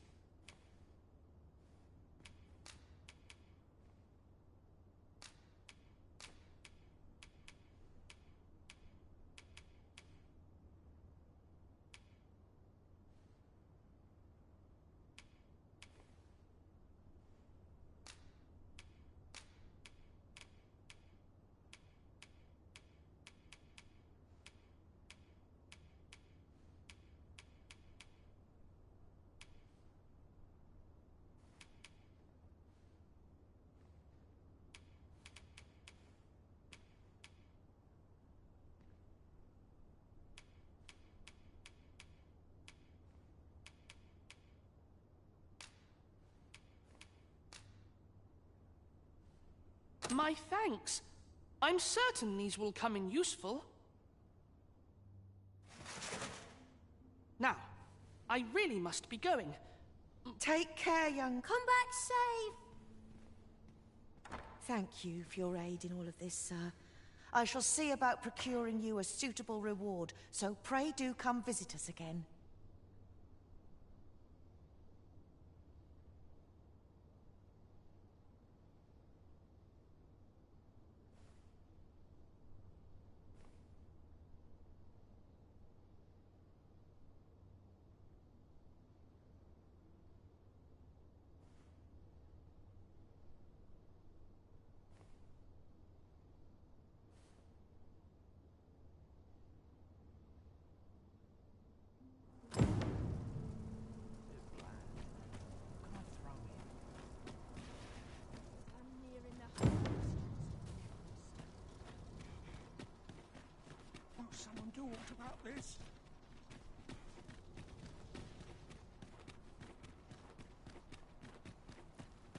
Speaker 10: My thanks. I'm certain these will come in useful. Now, I really must be going.
Speaker 16: Take care, young...
Speaker 15: Come back safe!
Speaker 16: Thank you for your aid in all of this, sir. I shall see about procuring you a suitable reward, so pray do come visit us again.
Speaker 1: Won't someone do aught about this?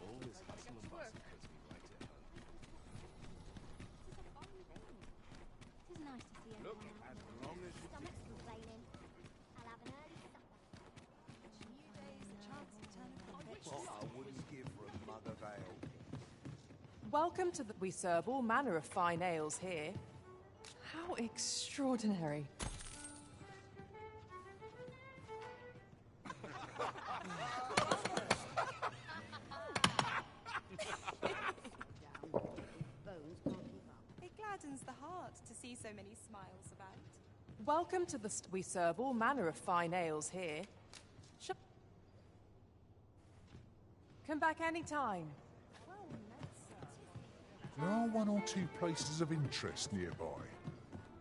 Speaker 4: All this hustle and bustle puts me right at home.
Speaker 22: It is nice to see
Speaker 8: Look,
Speaker 22: everyone out.
Speaker 8: as long as you...
Speaker 22: Stomach's complaining. I'll have an early supper. New day's a chance to turn a bitch.
Speaker 6: What I wouldn't give for a mug of ale.
Speaker 3: Welcome to the... We serve all manner of fine ales here. How extraordinary.
Speaker 20: It gladdens the heart to see so many smiles about.
Speaker 3: Welcome to the... We serve all manner of fine ales here. Come back anytime.
Speaker 5: There are one or two places of interest nearby.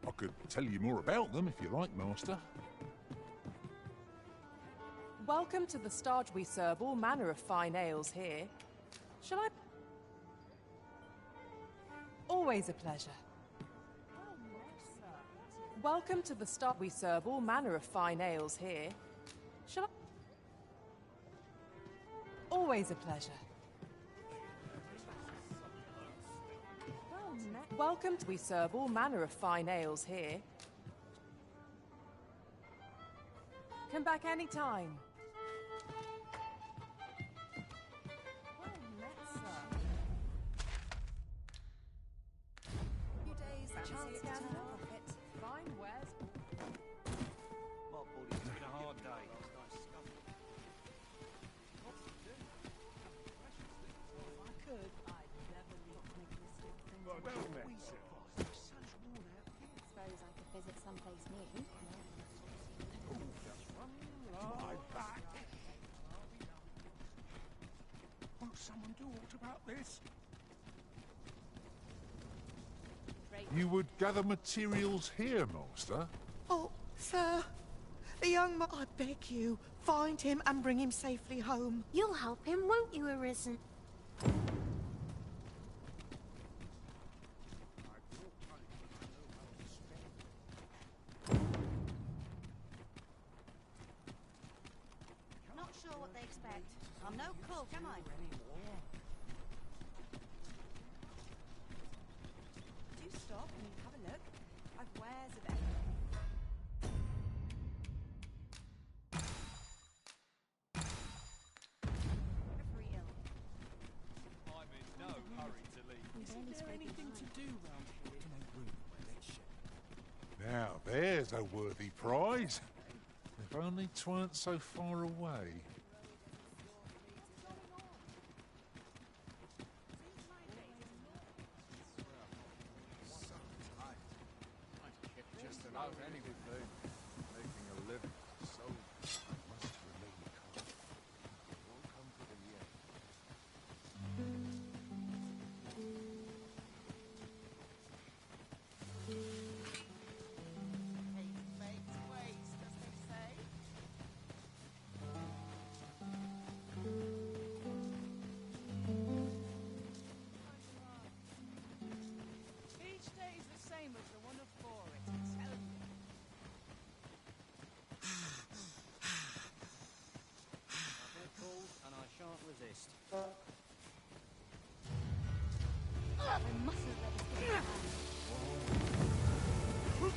Speaker 5: I could tell you more about them if you like, Master.
Speaker 3: Welcome to the Star... We serve all manner of fine ales here. Shall I... Always a pleasure. Welcome to the Star... We serve all manner of fine ales here. Shall I... Always a pleasure. Welcome to... We serve all manner of fine ales here. Come back anytime.
Speaker 20: New day's a chance to turn a profit.
Speaker 3: Fine wares.
Speaker 6: My body's
Speaker 13: Been a hard day.
Speaker 22: Suppose I could visit someplace new.
Speaker 1: My back! Won't someone do aught about this?
Speaker 5: You would gather materials here, Master?
Speaker 16: Oh, sir. The young man... I beg you, find him and bring him safely home.
Speaker 15: You'll help him, won't you, Arisen?
Speaker 22: Not sure what they expect. I'm no cook, am I?
Speaker 20: Do stop and have a look. I've wares of it. Every ill.
Speaker 13: I'm in no hurry to leave.
Speaker 10: Isn't there anything to do round here?
Speaker 5: Now, there's a worthy prize. If only 'tweren't so far away.
Speaker 9: Just about anything, making a living. So
Speaker 8: I must remain calm. It won't come to them yet.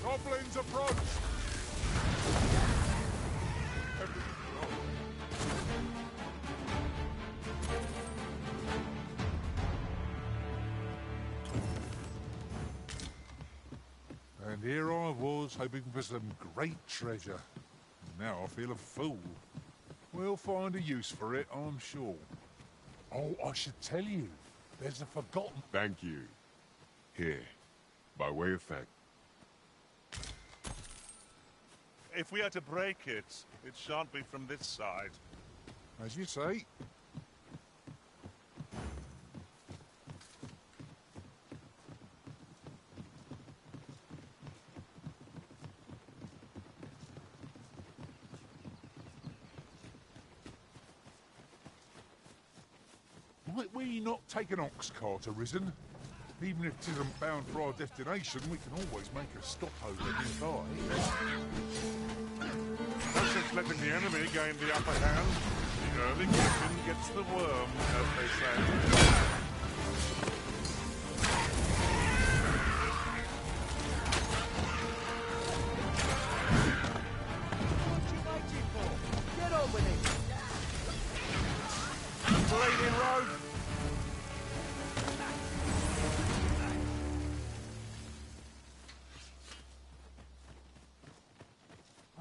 Speaker 5: Goblins approach! And here I was, hoping for some great treasure. Now I feel a fool. We'll find a use for it, I'm sure. Oh, I should tell you, there's a forgotten...
Speaker 17: Thank you. Here, by way of thanks.
Speaker 14: If we are to break it, it shan't be from this side.
Speaker 5: As you say. Might we not take an ox cart, Arisen? Even if it isn't bound for our destination, we can always make a stopover nearby.
Speaker 14: No sense letting the enemy gain the upper hand. The early griffin gets the worm, as they say.
Speaker 12: What you waiting for? Get on with it!
Speaker 14: Bleeding road!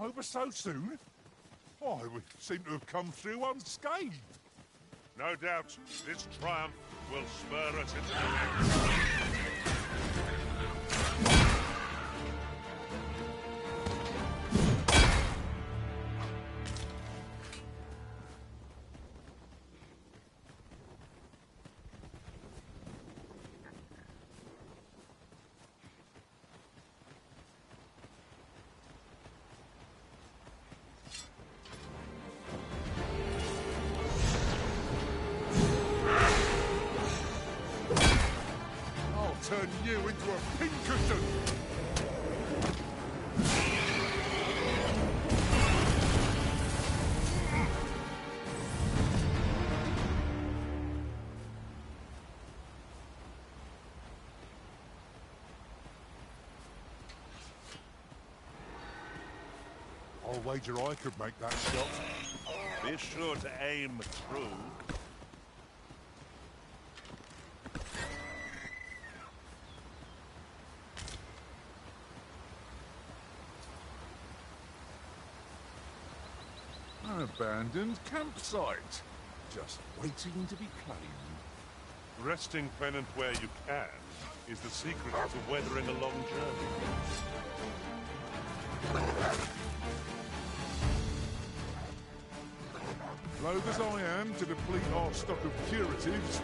Speaker 5: Over so soon? Why, we seem to have come through unscathed.
Speaker 14: No doubt, this triumph will spur us into the next.
Speaker 5: Turn you into a pincushion! I'll wager I could make that shot.
Speaker 14: Be sure to aim true.
Speaker 5: An abandoned campsite. Just waiting to be claimed.
Speaker 14: Resting pennant where you can is the secret to weathering a long journey.
Speaker 5: Loath as I am to deplete our stock of curatives,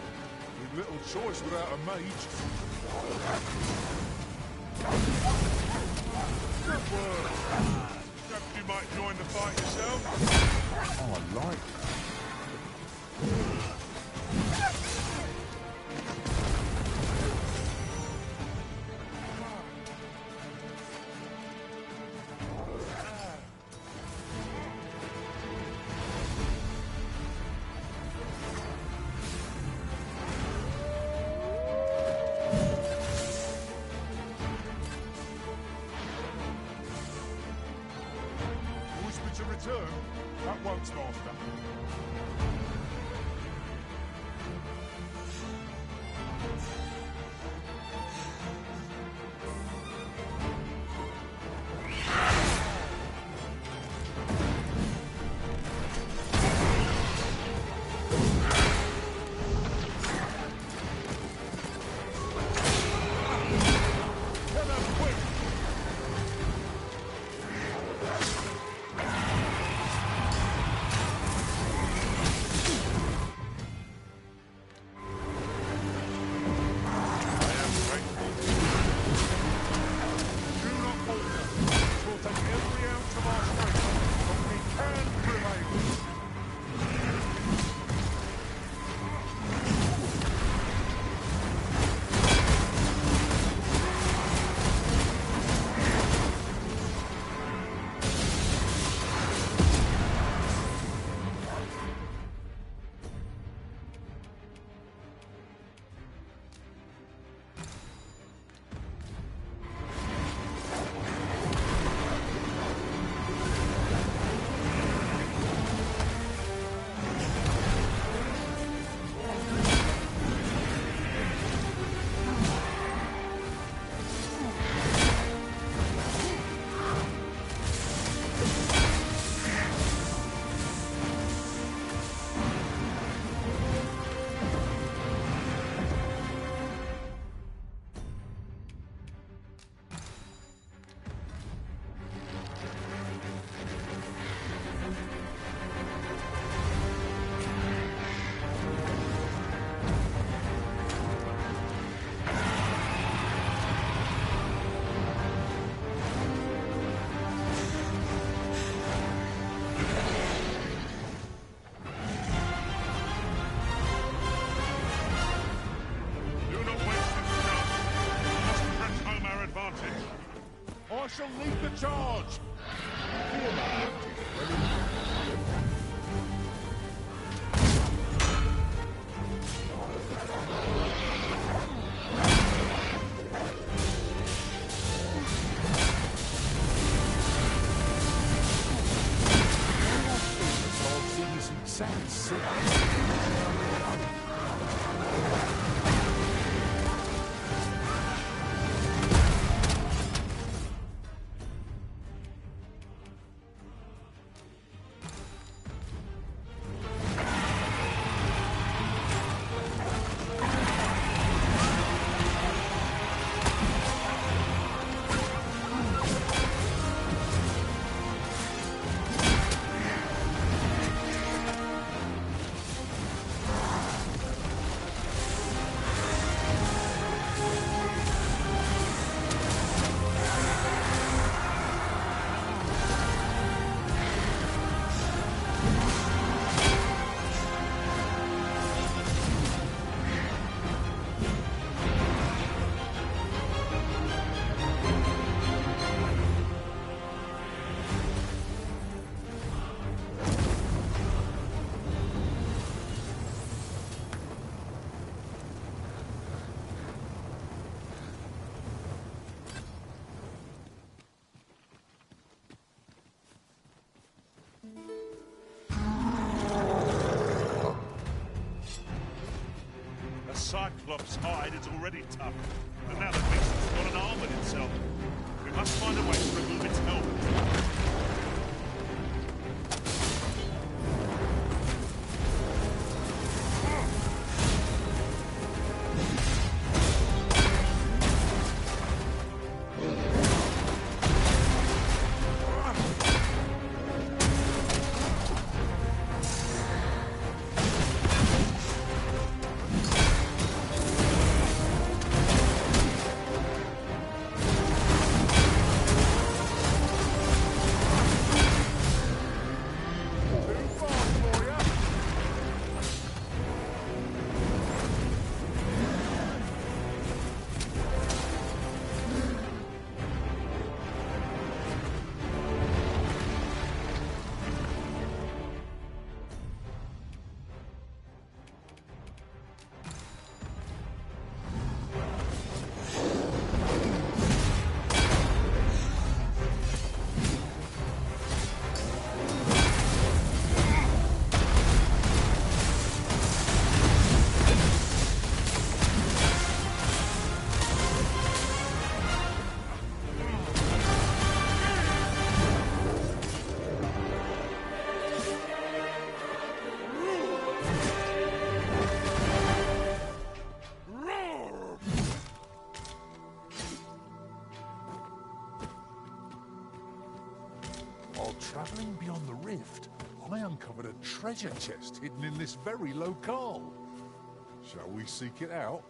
Speaker 5: with little choice without a mage. Good work.
Speaker 14: Perhaps you might join the fight yourself?
Speaker 5: Oh, I like to return at once, Master.
Speaker 8: shall lead the charge!
Speaker 14: Cyclops' hide is already tough, and now the beast has got an arm in itself. We must find a way to remove its helmet.
Speaker 5: Travelling beyond the rift, I uncovered a treasure chest hidden in this very locale. Shall we seek it out?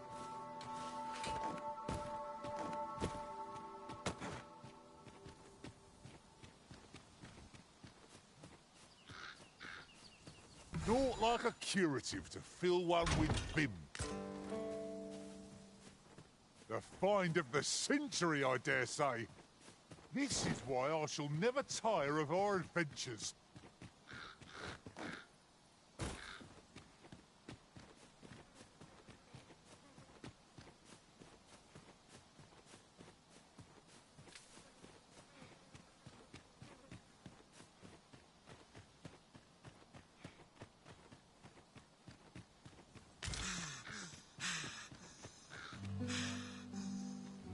Speaker 5: Naught like a curative to fill one with vim. The find of the century, I dare say. This is why I shall never tire of our adventures.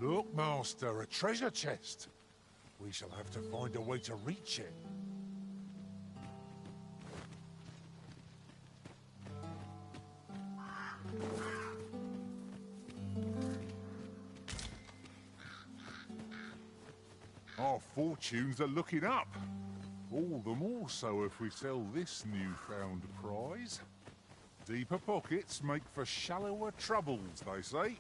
Speaker 5: Look, Master, a treasure chest. We shall have to find a way to reach it. Our fortunes are looking up. All the more so if we sell this newfound prize. Deeper pockets make for shallower troubles, they say.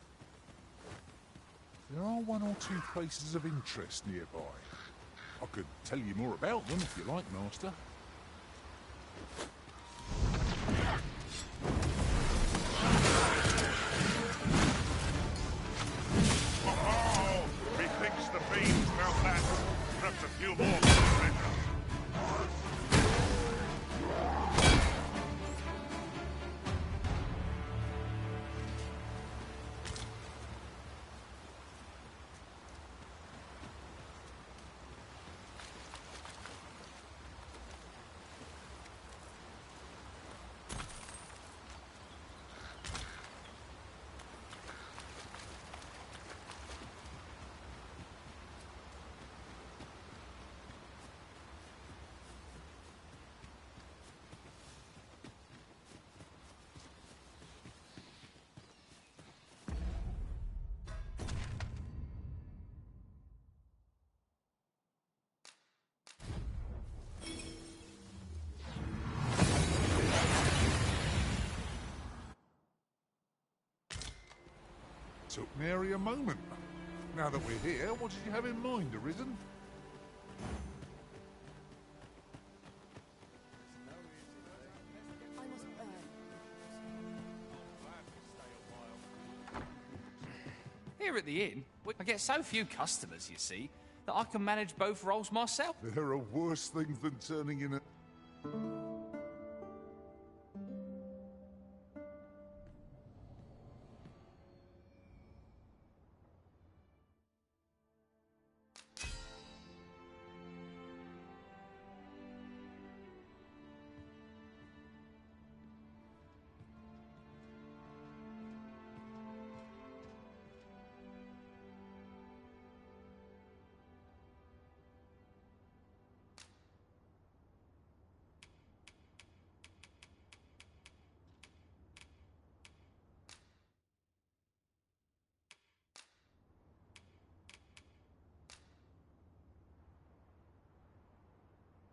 Speaker 5: There are one or two places of interest nearby. I could tell you more about them if you like, Master.
Speaker 14: Oh, methinks the fiends smell that. You more treasure.
Speaker 5: Took nary a moment. Now that we're here, what did you have in mind, Arisen?
Speaker 13: Here at the inn, I get so few customers, you see, that I can manage both roles myself.
Speaker 5: There are worse things than turning in a...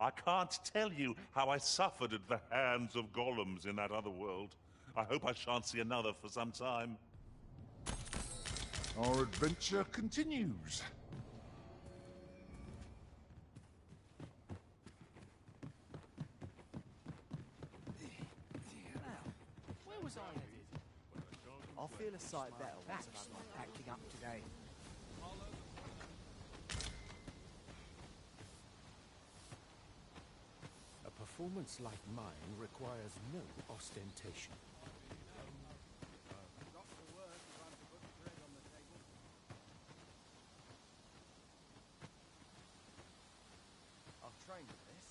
Speaker 14: I can't tell you how I suffered at the hands of golems in that other world. I hope I shan't see another for some time.
Speaker 5: Our adventure continues.
Speaker 12: Where was I headed? I'll feel a sight better once I've had my packing up today.
Speaker 1: A performance like mine requires no ostentation.
Speaker 12: I've trained for this.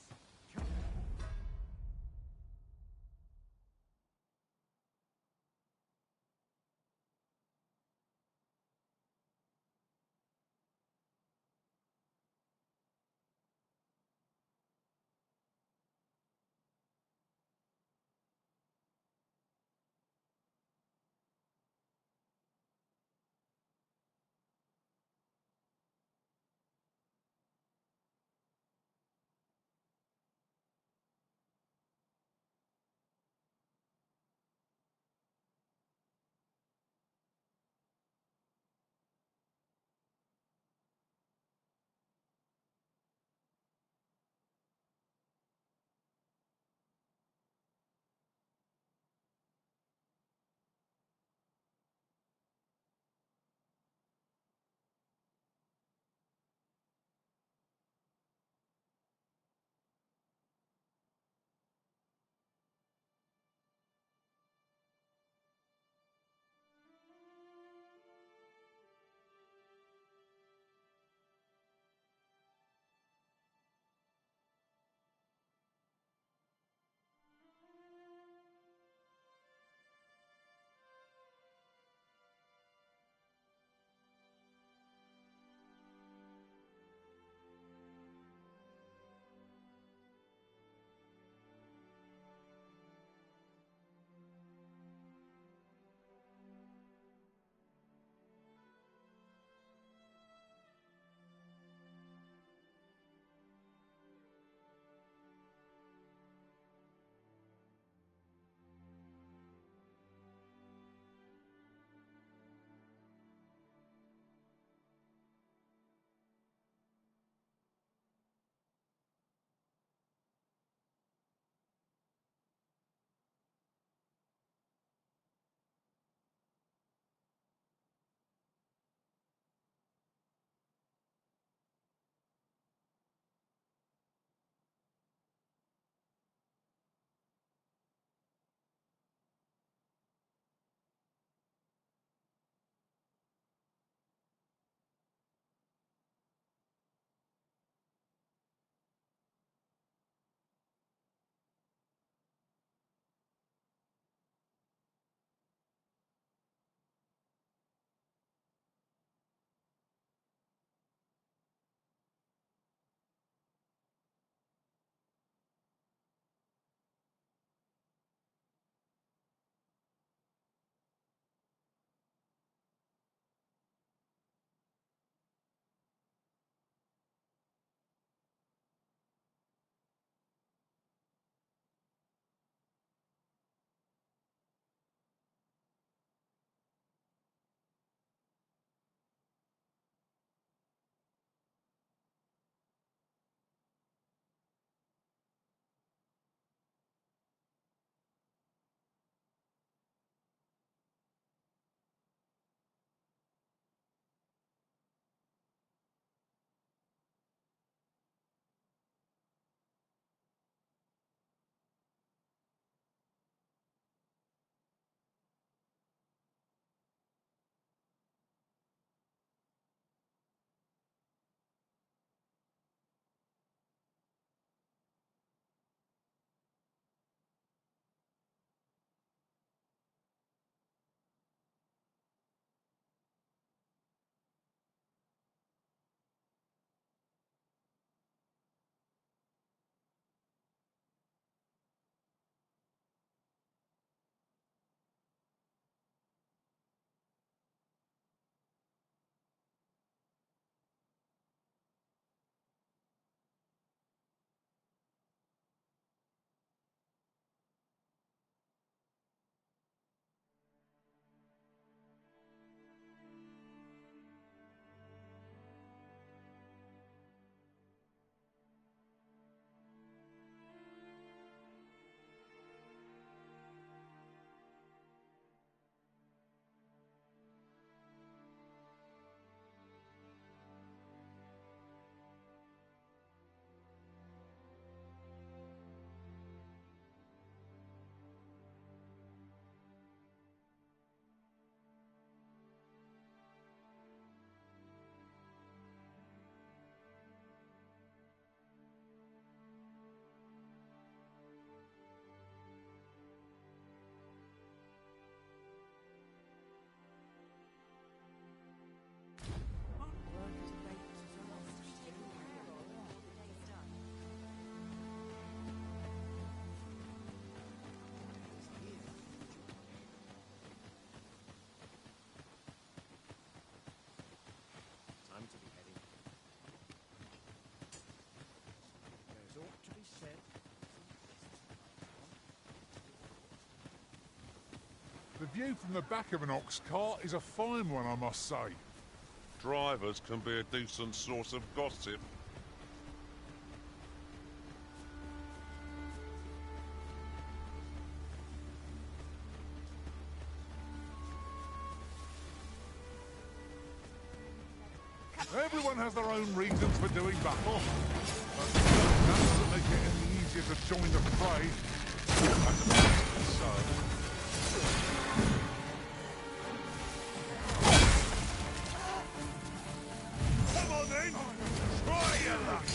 Speaker 5: view from the back of an ox cart is a fine one, I must say.
Speaker 14: Drivers can be a decent source of gossip.
Speaker 5: Everyone has their own reasons for doing battle. But that doesn't make it any easier to join the fray.
Speaker 8: Come on then! Try your luck!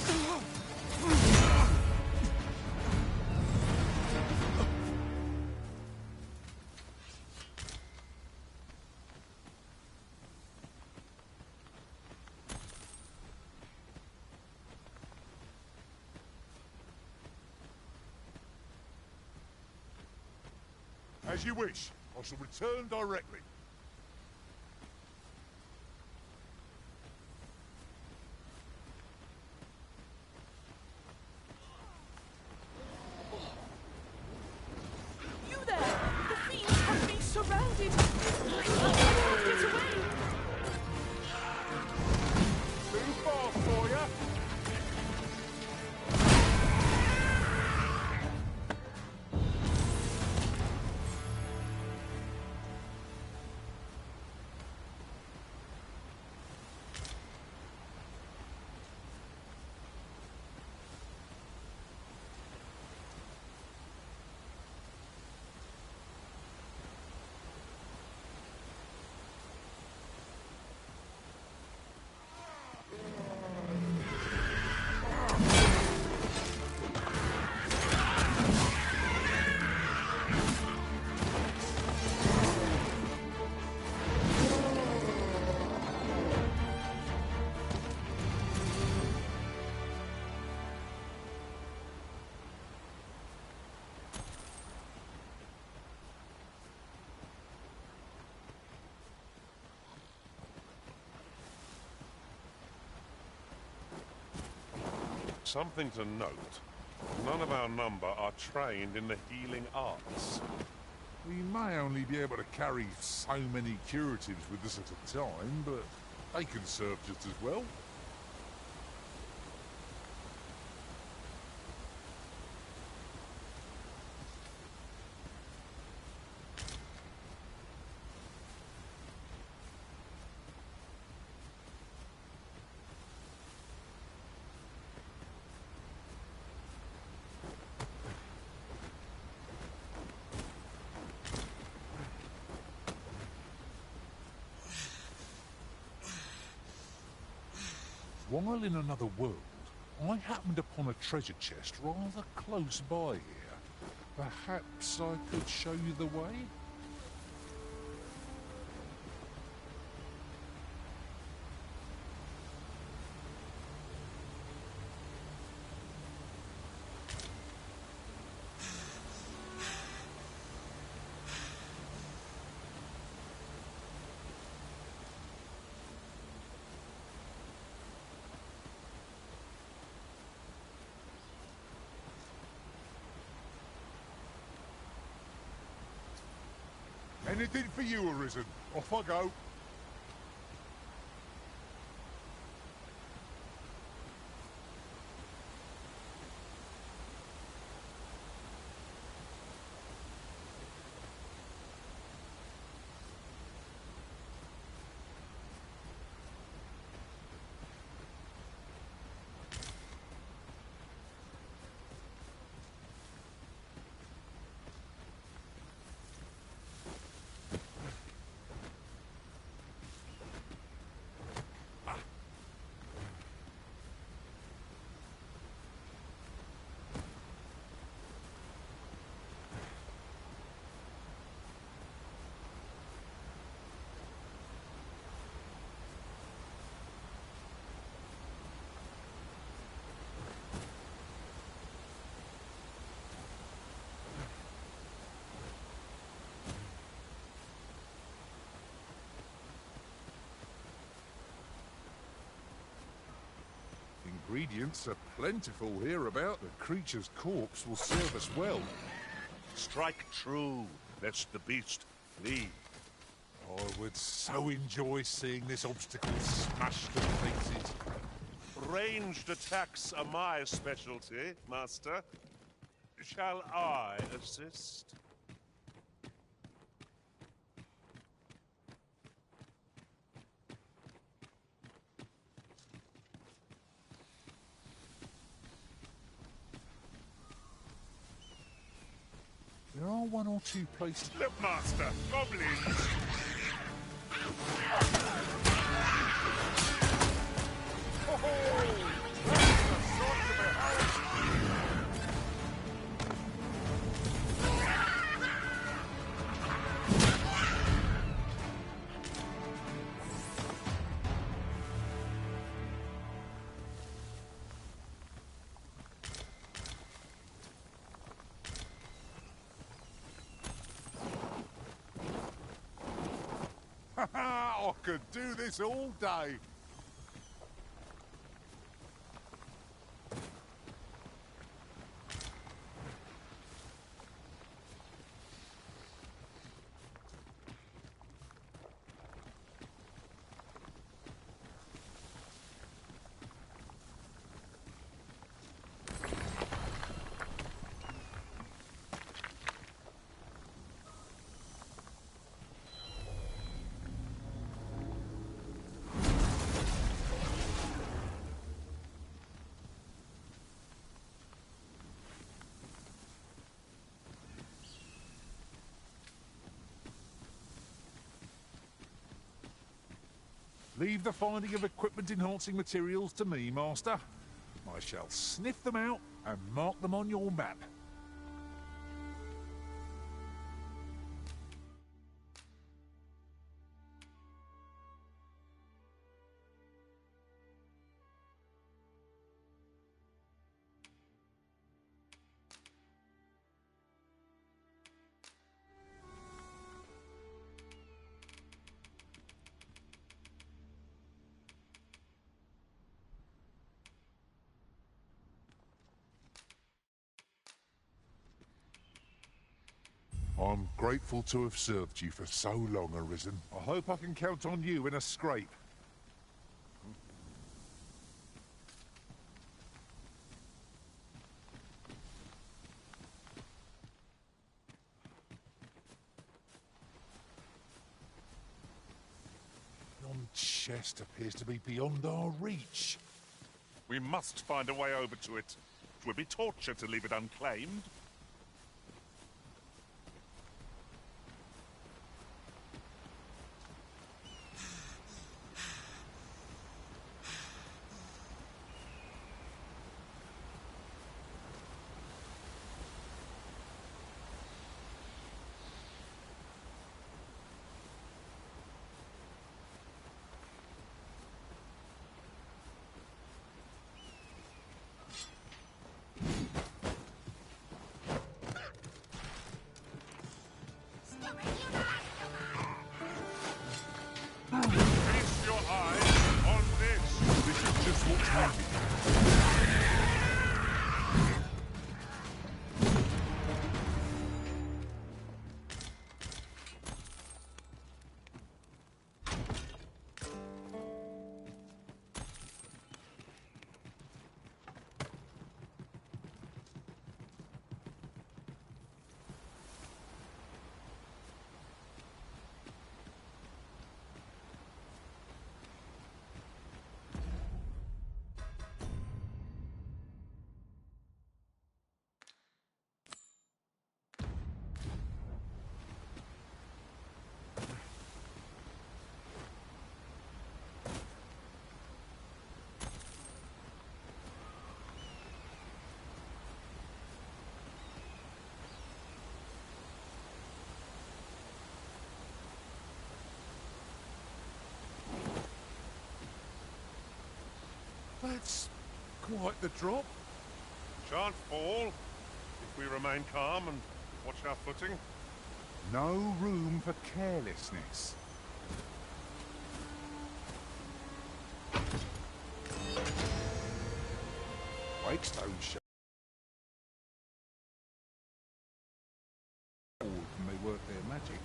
Speaker 5: As you wish. I shall return directly.
Speaker 10: You there! The fiends have me surrounded! I cannot get away!
Speaker 5: Too fast for you.
Speaker 14: Something to note. None of our number are trained in the healing arts.
Speaker 5: We may only be able to carry so many curatives with us at a time, but they can serve just as well. While in another world, I happened upon a treasure chest rather close by here. Perhaps I could show you the way? Anything for you, Arisen. Off I go. Ingredients are plentiful hereabout. The creature's corpse will serve us well.
Speaker 14: Strike true, lest the beast Leave.
Speaker 5: I would so enjoy seeing this obstacle smashed to pieces.
Speaker 14: Ranged attacks are my specialty, Master. Shall I assist?
Speaker 5: There are one or two places...
Speaker 14: Look, Master! Goblins!
Speaker 5: I could do this all day. Leave the finding of equipment-enhancing materials to me, Master. I shall sniff them out and mark them on your map. I'm grateful to have served you for so long, Arisen. I hope I can count on you in a scrape. Yon chest appears to be beyond our reach.
Speaker 14: We must find a way over to it. It would be torture to leave it unclaimed. Feast your eyes on this.
Speaker 5: This is just what's needed. That's quite the drop.
Speaker 14: Shan't fall if we remain calm and watch our footing.
Speaker 5: No room for carelessness. Wakestone show. When they work their magic.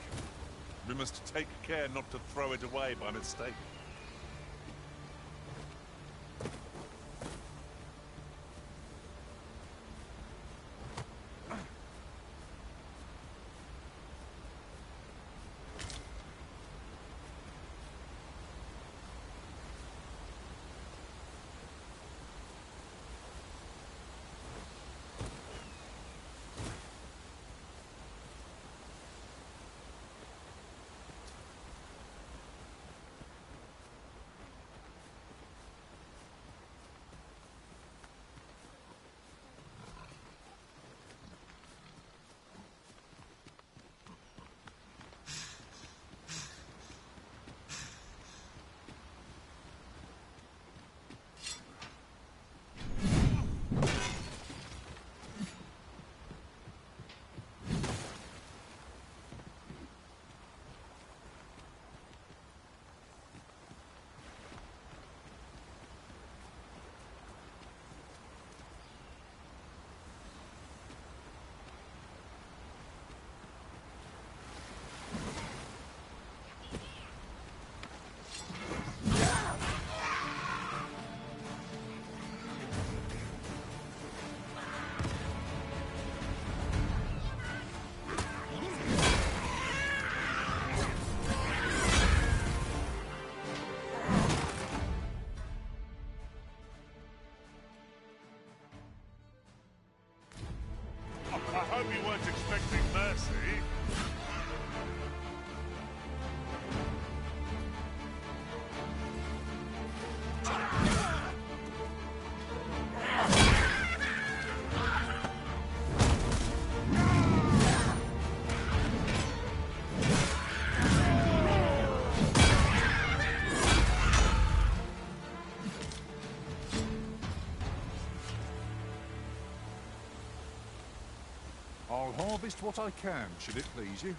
Speaker 14: We must take care not to throw it away by mistake. I hope you weren't expecting mercy.
Speaker 5: I'll harvest what I can, should it please you.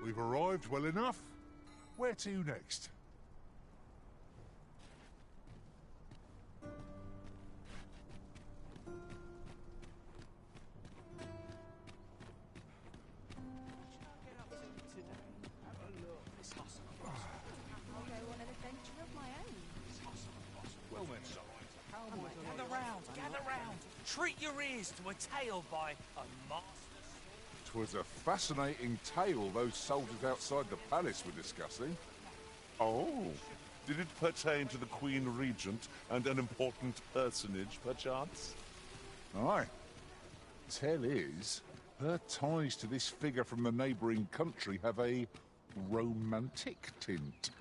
Speaker 5: We've arrived well enough. Where to next?
Speaker 13: Gather round. Treat your ears to a tale by a master.
Speaker 5: 'Twas a fascinating tale those soldiers outside the palace were discussing.
Speaker 14: Oh, did it pertain to the Queen Regent and an important personage, perchance?
Speaker 5: Aye. Tell is, her ties to this figure from the neighbouring country have a romantic tint.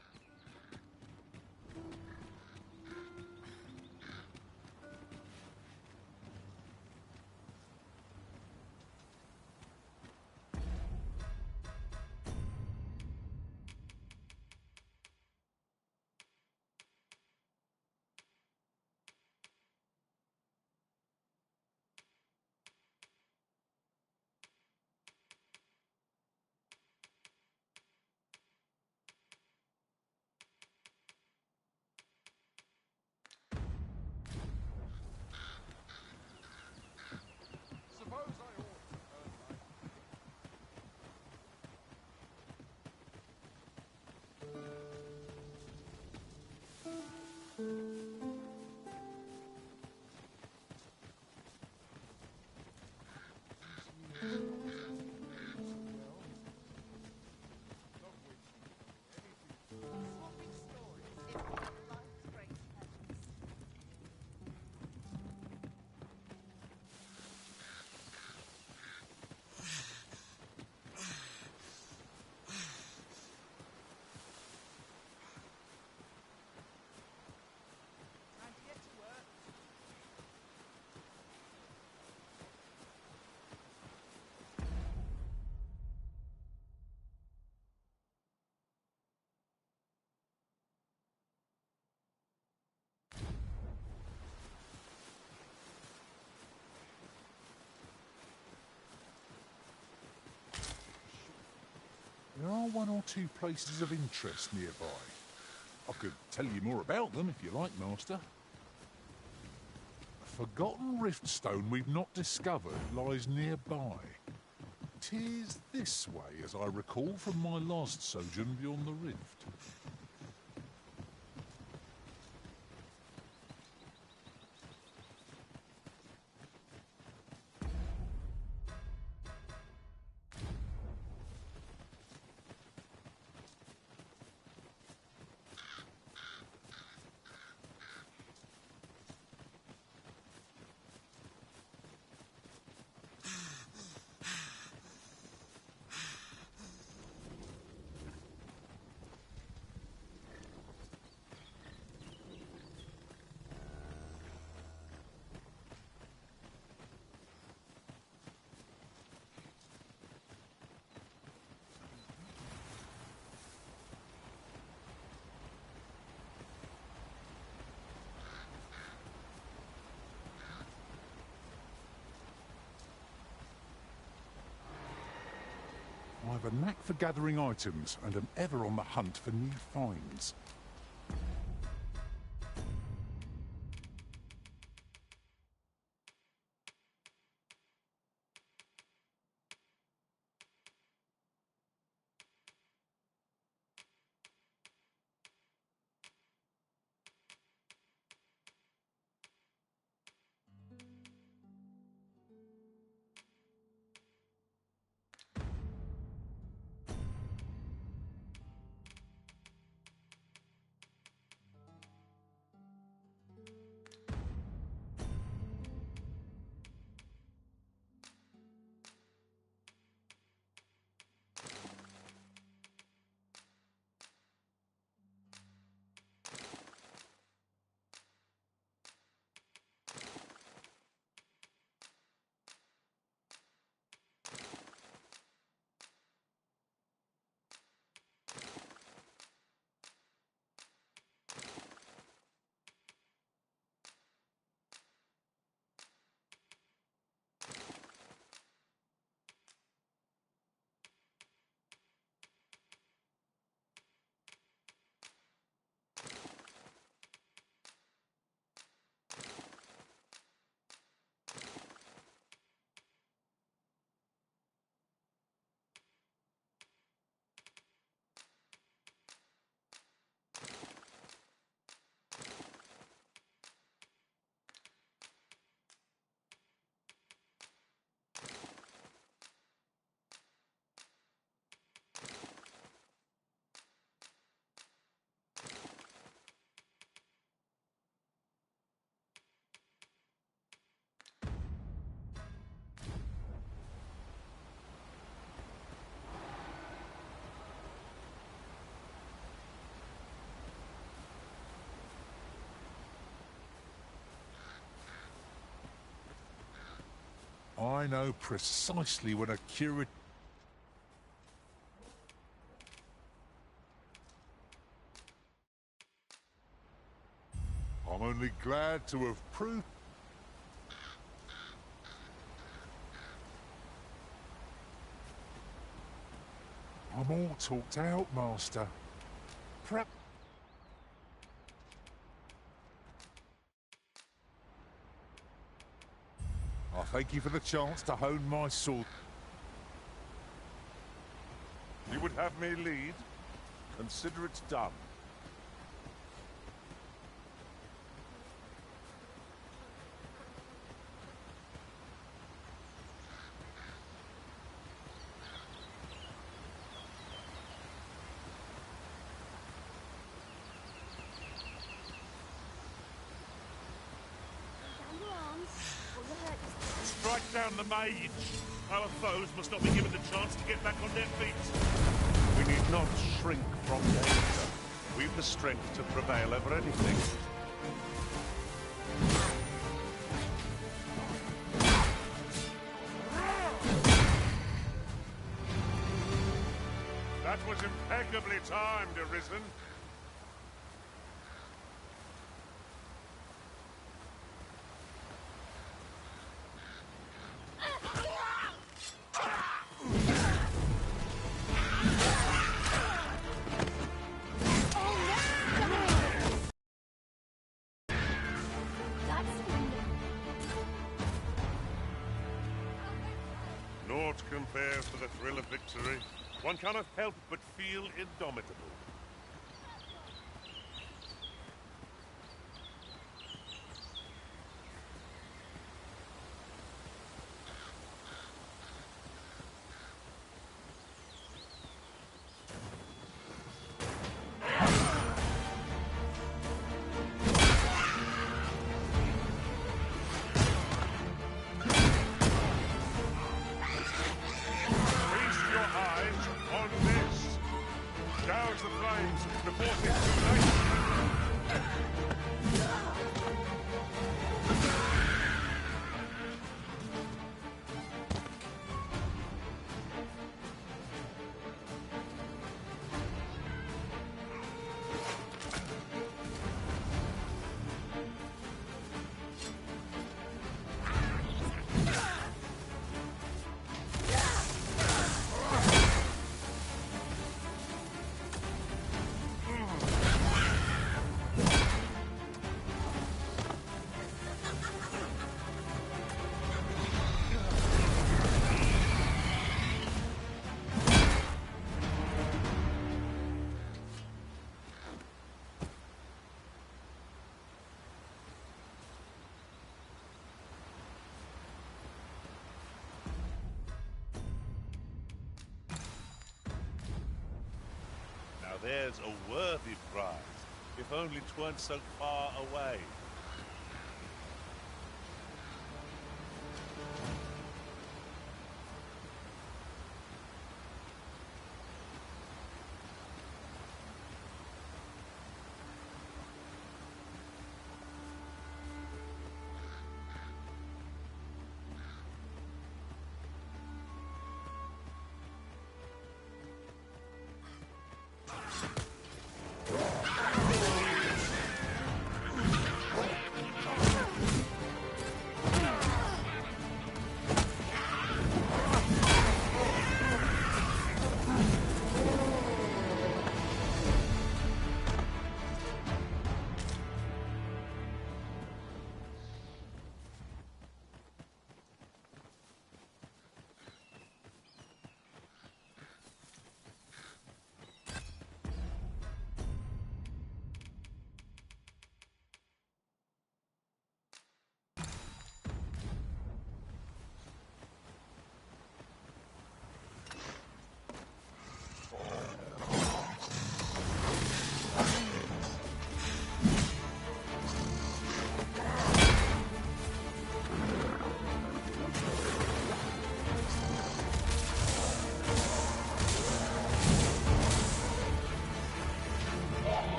Speaker 5: There are one or two places of interest nearby. I could tell you more about them if you like, Master. A forgotten riftstone we've not discovered lies nearby. 'Tis this way, as I recall from my last sojourn beyond the rift. I have a knack for gathering items and am ever on the hunt for new finds. I know precisely when a curate... I'm only glad to have proved... I'm all talked out, Master. Perhaps... I thank you for the chance to hone my sword.
Speaker 8: You would have me lead? Consider it done.
Speaker 14: Strike down the mage. Our foes must not be given the chance to get back on their feet.
Speaker 8: We need not shrink from danger. We've the strength to prevail over anything.
Speaker 14: That was impeccably timed, Arisen. prepare for the thrill of victory. One cannot help but feel indomitable. There's a worthy prize, if only 'tweren't so far away.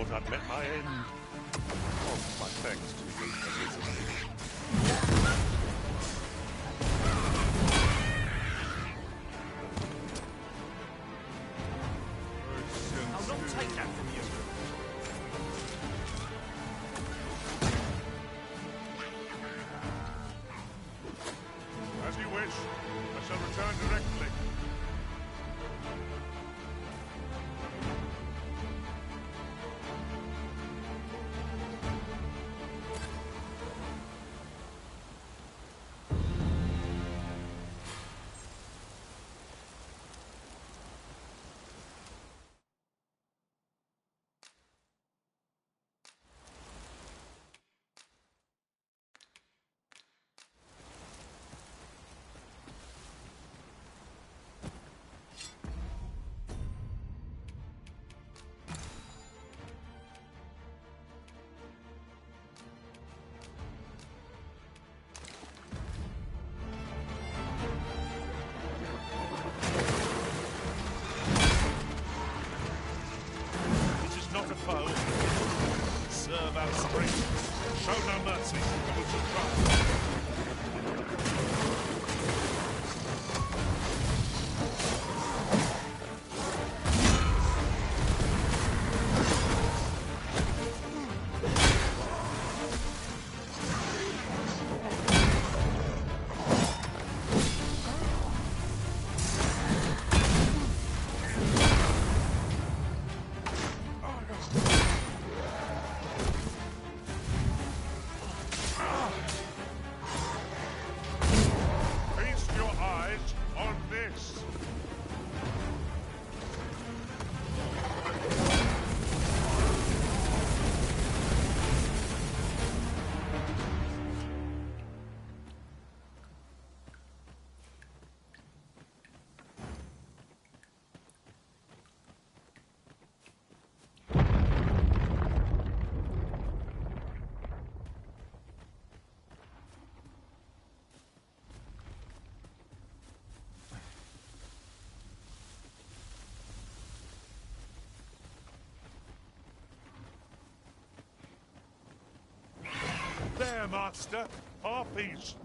Speaker 14: thought I'd met my end. Oh, my thanks to you, Elizabeth.
Speaker 13: I'll not take that from you.
Speaker 14: As you wish. I shall return directly. Serve our spring. Show no mercy. We shall try. There, master. Harpies.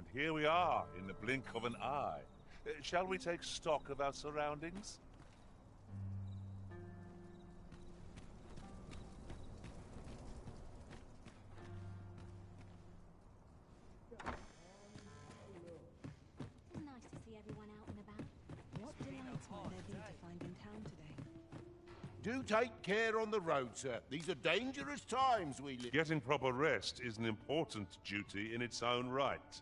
Speaker 14: And here we are, in the blink of an eye. Shall we take stock of our surroundings?
Speaker 22: Nice to see everyone out and about. What delights might there be to find in town today?
Speaker 8: Do take care on the road, sir. These are dangerous times we live.
Speaker 14: Getting proper rest is an important duty in its own right.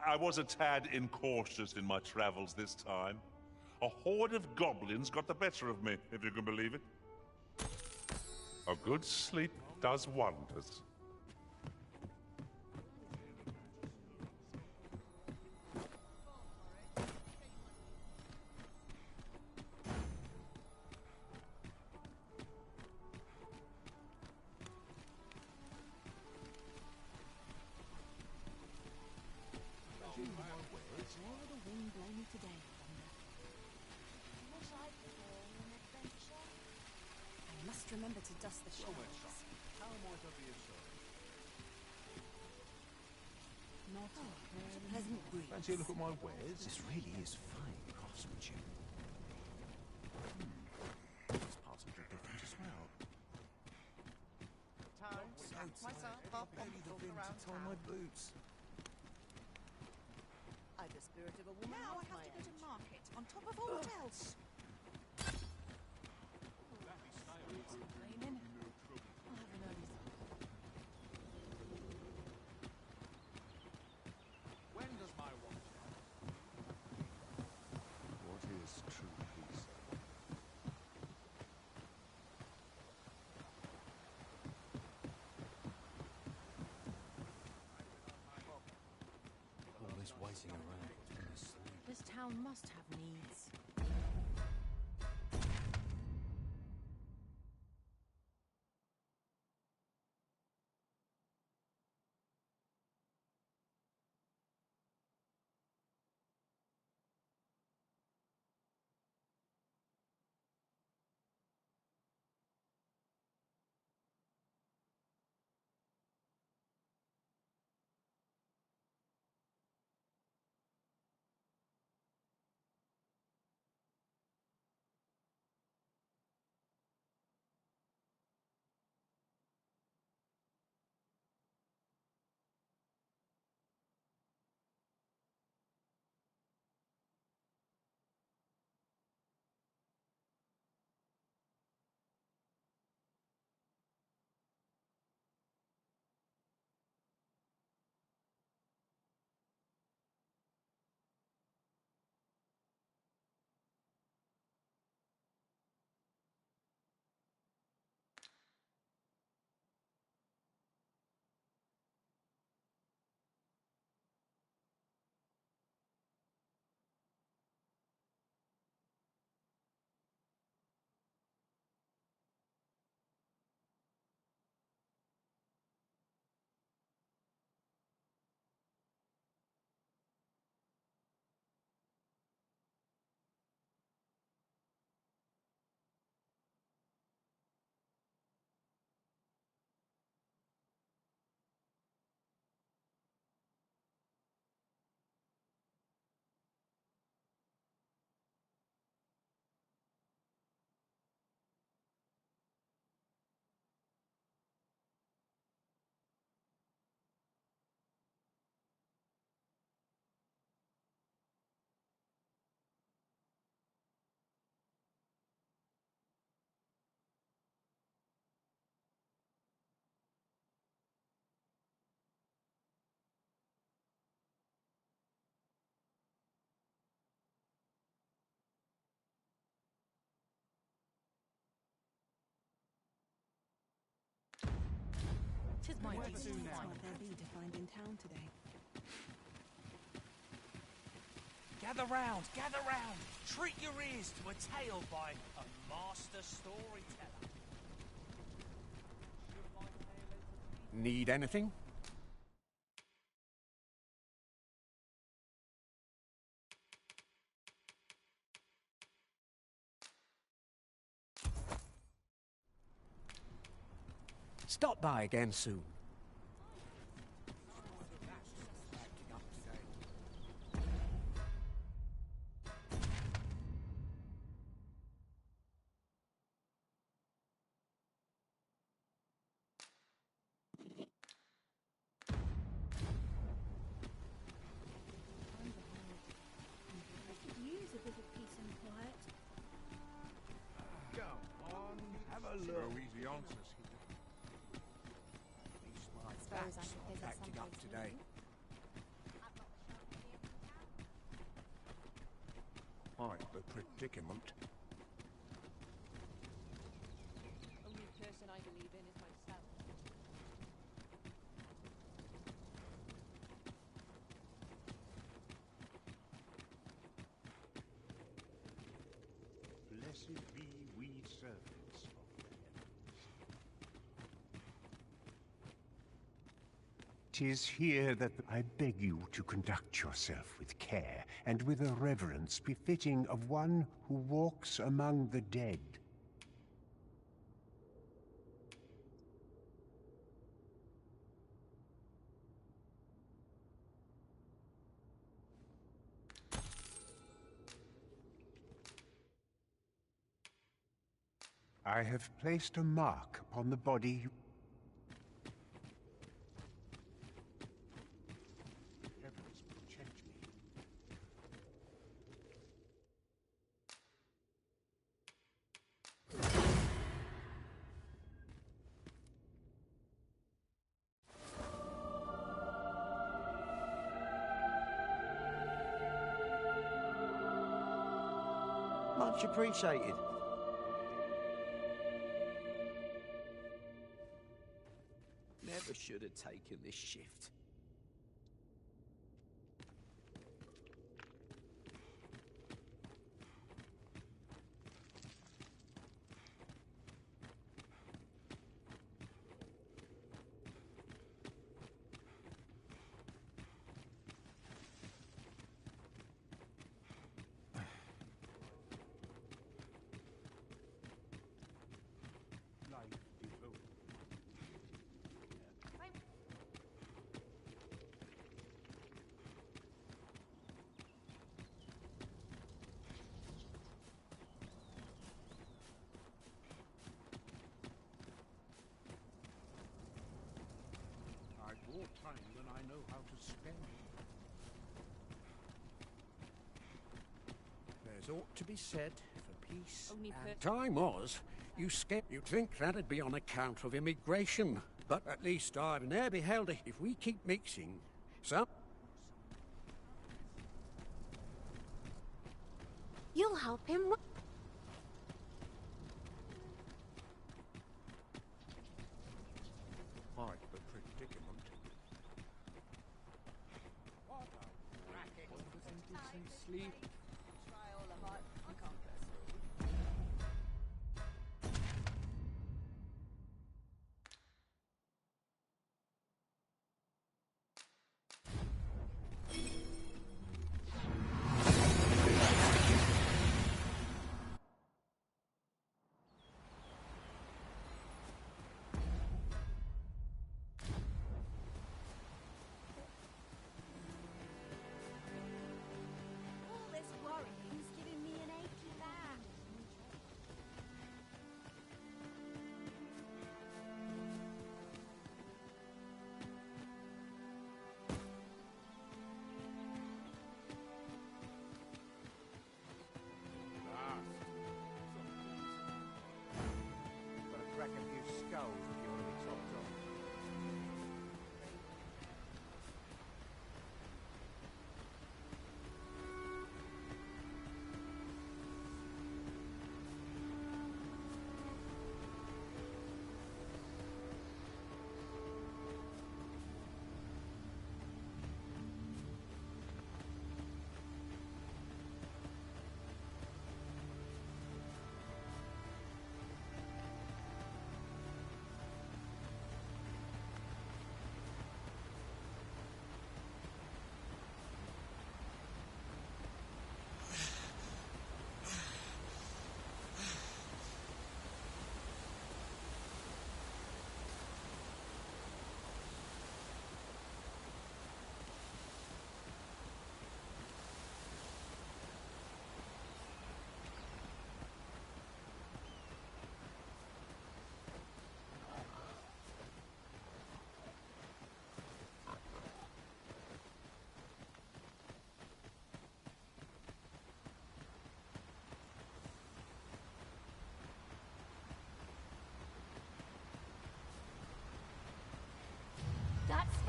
Speaker 14: I was a tad incautious in my travels this time. A horde of goblins got the better of me, if you can believe it. A good sleep does wonders.
Speaker 22: I must remember to dust the shelves.
Speaker 13: How might I be of service?
Speaker 22: Not a pleasant breeze.
Speaker 6: Fancy a look at my wares? This really is fine craftsmanship. This part's a bit different as well.
Speaker 2: Myself up on
Speaker 6: Barely the
Speaker 2: the
Speaker 6: vim to
Speaker 2: around
Speaker 6: tie my boots.
Speaker 2: I've the spirit of a woman.
Speaker 16: Now I
Speaker 2: off
Speaker 16: have
Speaker 2: my
Speaker 16: to go to
Speaker 2: end.
Speaker 16: market on top of all else.
Speaker 2: Complaining. I'll have an early supper.
Speaker 13: When does my watch?
Speaker 6: What is true peace? All this waiting around puts me to sleep.
Speaker 22: This town must have needs.
Speaker 2: 'Tis my
Speaker 22: Where
Speaker 2: duty
Speaker 22: to
Speaker 2: to
Speaker 22: now?
Speaker 2: what there be to find in town today.
Speaker 13: Gather round, gather round. Treat your ears to a tale by a master storyteller.
Speaker 1: Need anything? Stop by again soon.
Speaker 22: Use a bit of peace and quiet.
Speaker 8: Go on, have a
Speaker 1: No
Speaker 8: look.
Speaker 1: easy answers here. These my
Speaker 22: Suppose I
Speaker 1: backs
Speaker 22: should
Speaker 1: are
Speaker 22: visit
Speaker 1: acting up
Speaker 22: someplace
Speaker 1: today.
Speaker 22: new.
Speaker 1: Quite the predicament.
Speaker 3: Only person I believe in is myself.
Speaker 8: Blessed be we servants of the heavens. 'Tis here that I beg you to conduct yourself with care and with a reverence befitting of one who walks among the dead. I have placed a mark upon the body you... Heavens protect me.
Speaker 6: Much appreciated. Never should have taken this shift.
Speaker 1: Life is over. I've more time than I know how to spend. There's aught to be said for peace
Speaker 3: Only
Speaker 1: and... Time was, you'd think that'd be on account of immigration. But at least I've ne'er beheld it. If we keep mixing, some...
Speaker 15: You'll help him.
Speaker 1: Quite the predicament.
Speaker 10: Sleep.
Speaker 22: All this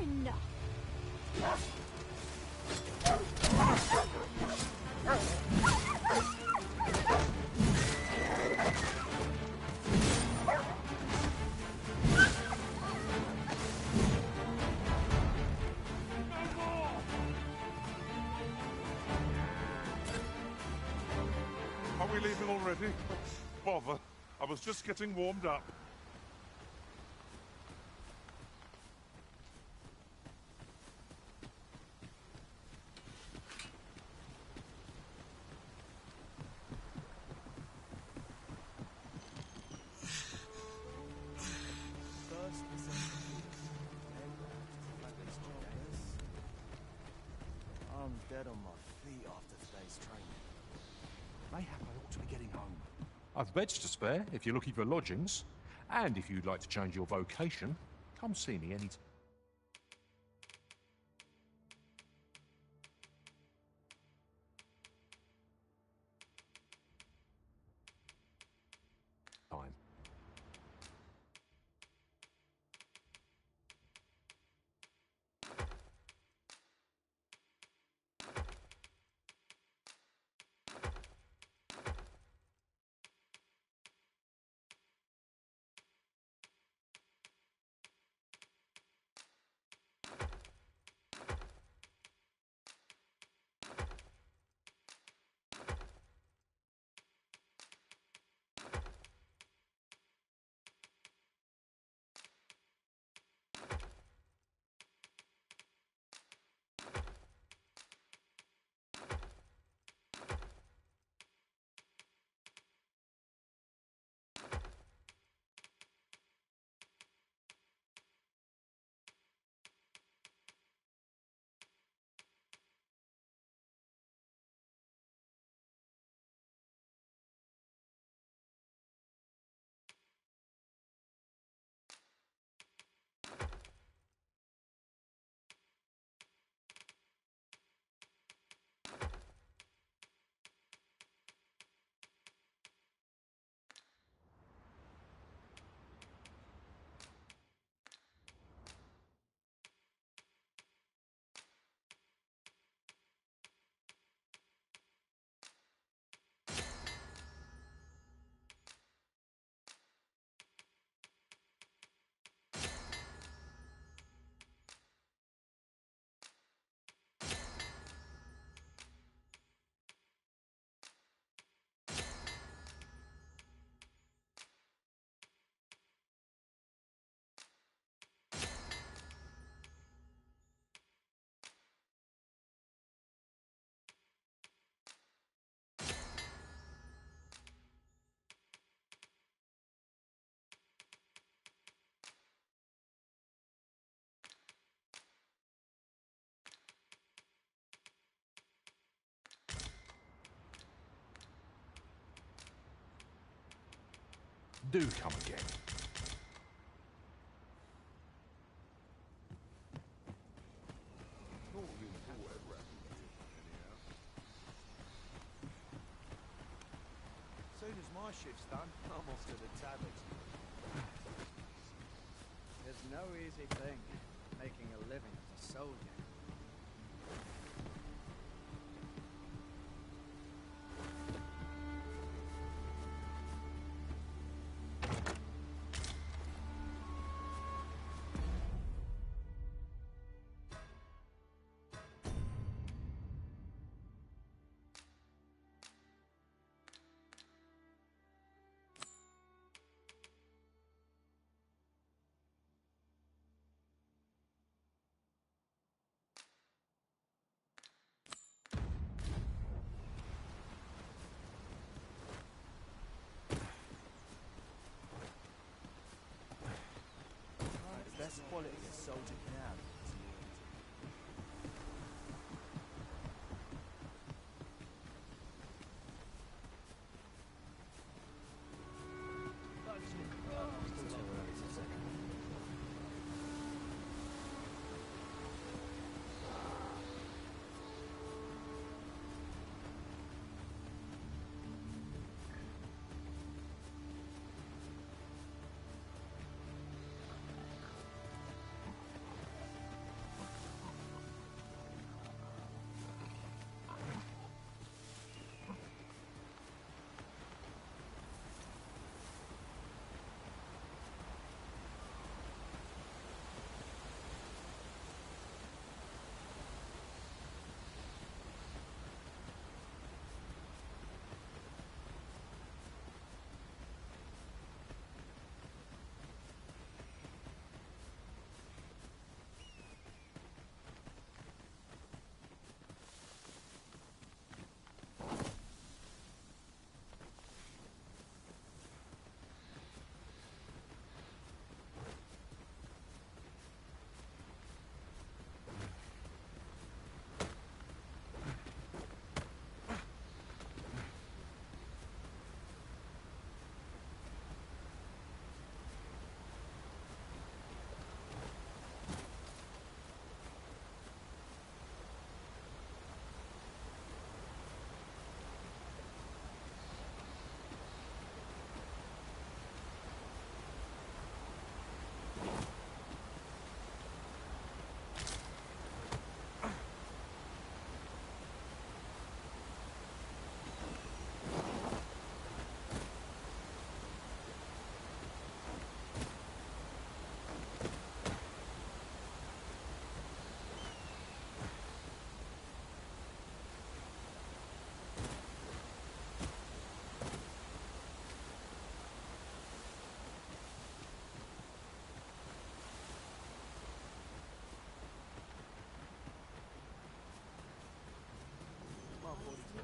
Speaker 22: Enough.
Speaker 14: Are we leaving already? Bother. I was just getting warmed up.
Speaker 6: I'm dead on my feet after today's training. Mayhap I ought to be getting home.
Speaker 7: I've beds to spare if you're looking for lodgings. And if you'd like to change your vocation, come see me any time. Do come again.
Speaker 6: Soon as my shift's done, I'm off to the tablets.
Speaker 13: There's no easy thing, making a living as a soldier.
Speaker 6: Best quality a soldier can have.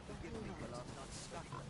Speaker 6: Forgive me for last night's scuffle.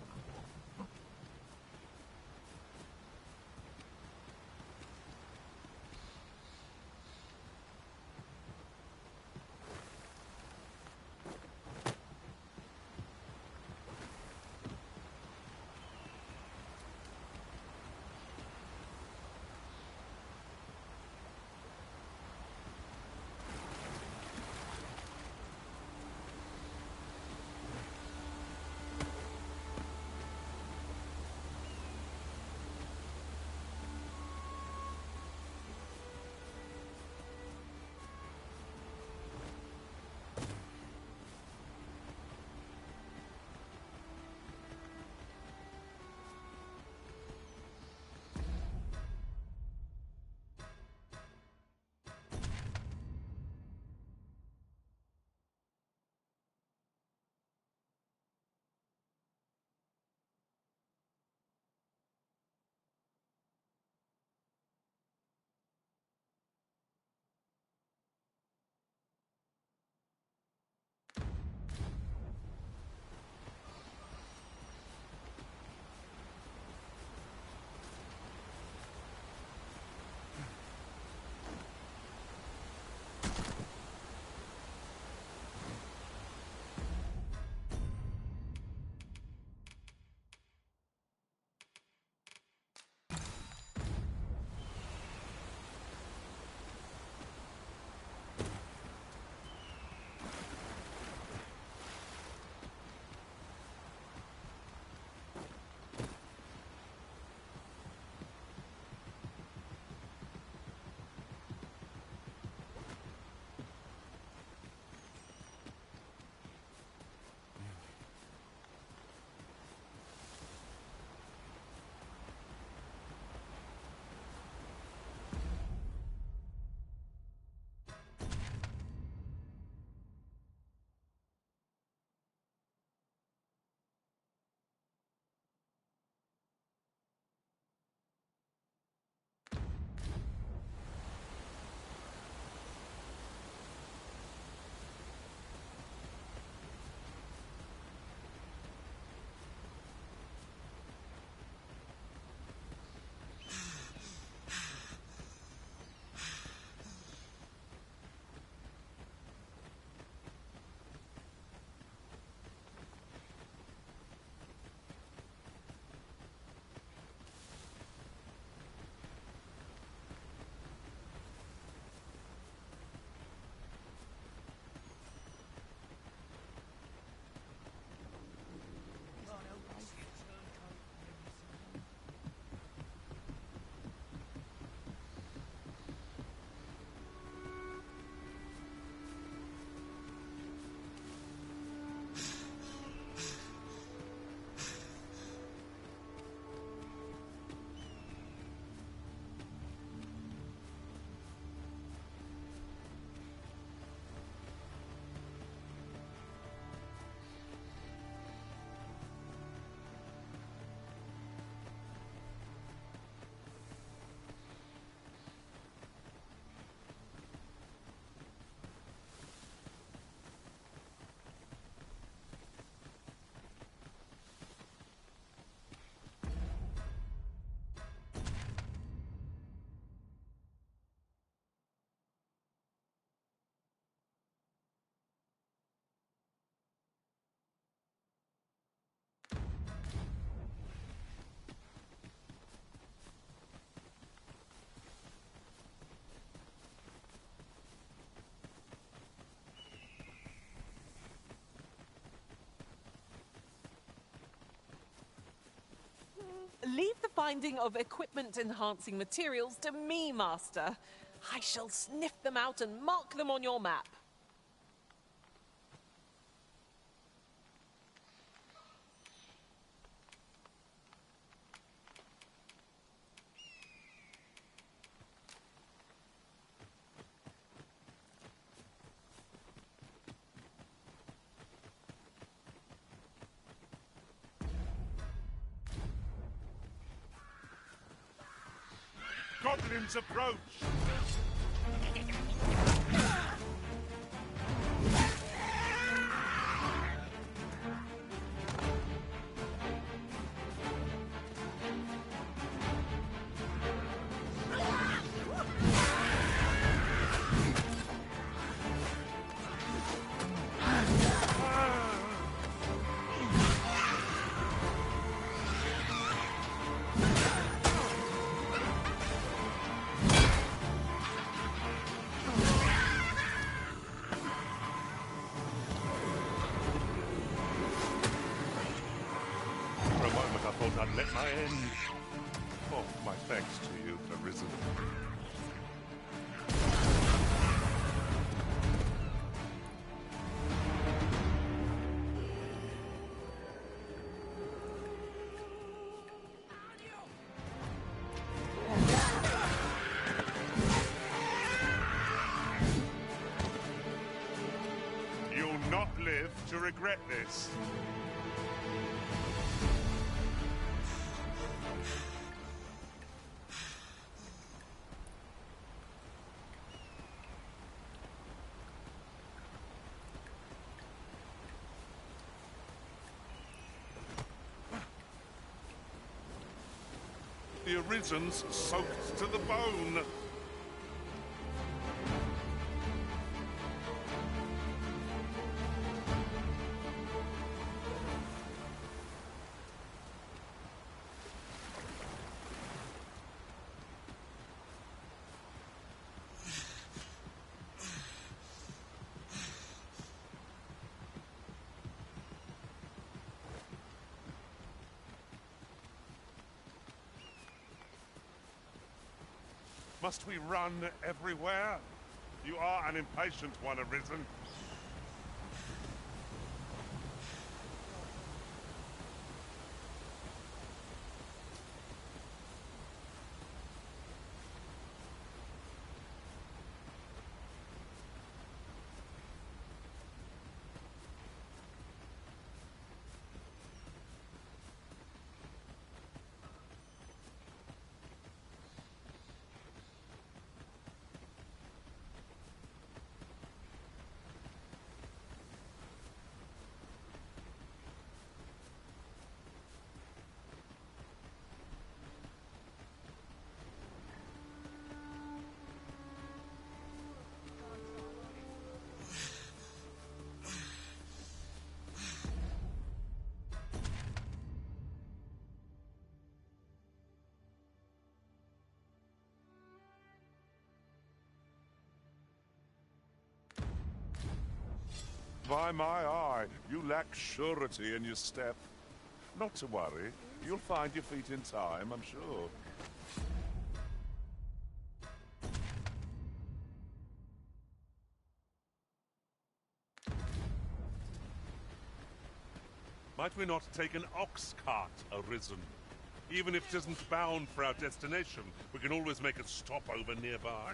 Speaker 11: Leave the finding of equipment-enhancing materials to me, Master. I shall sniff them out and mark them on your map.
Speaker 14: Goblins approach! not let my end. Oh, my thanks to you, Arisen. You'll not live to regret this. The Arisen's soaked to the bone. Must we run everywhere? You are an impatient one, Arisen. By my eye, you lack surety in your step. Not to worry. You'll find your feet in time, I'm sure. Might we not take an ox cart, Arisen? Even if it isn't bound for our destination, we can always make a stopover nearby.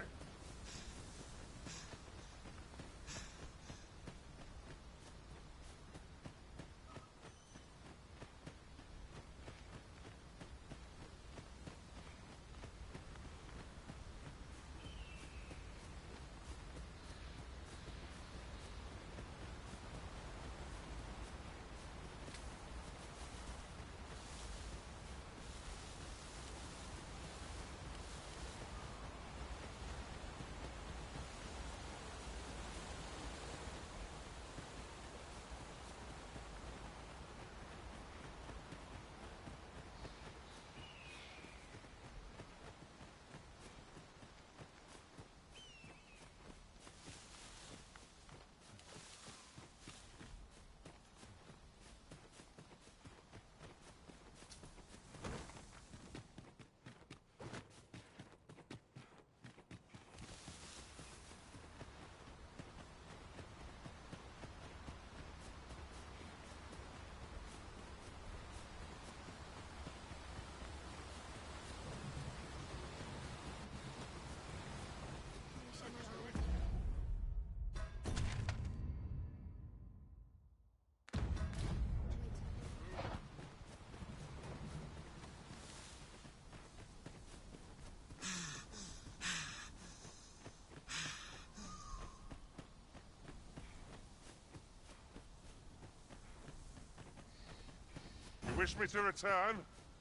Speaker 14: Wish me to return?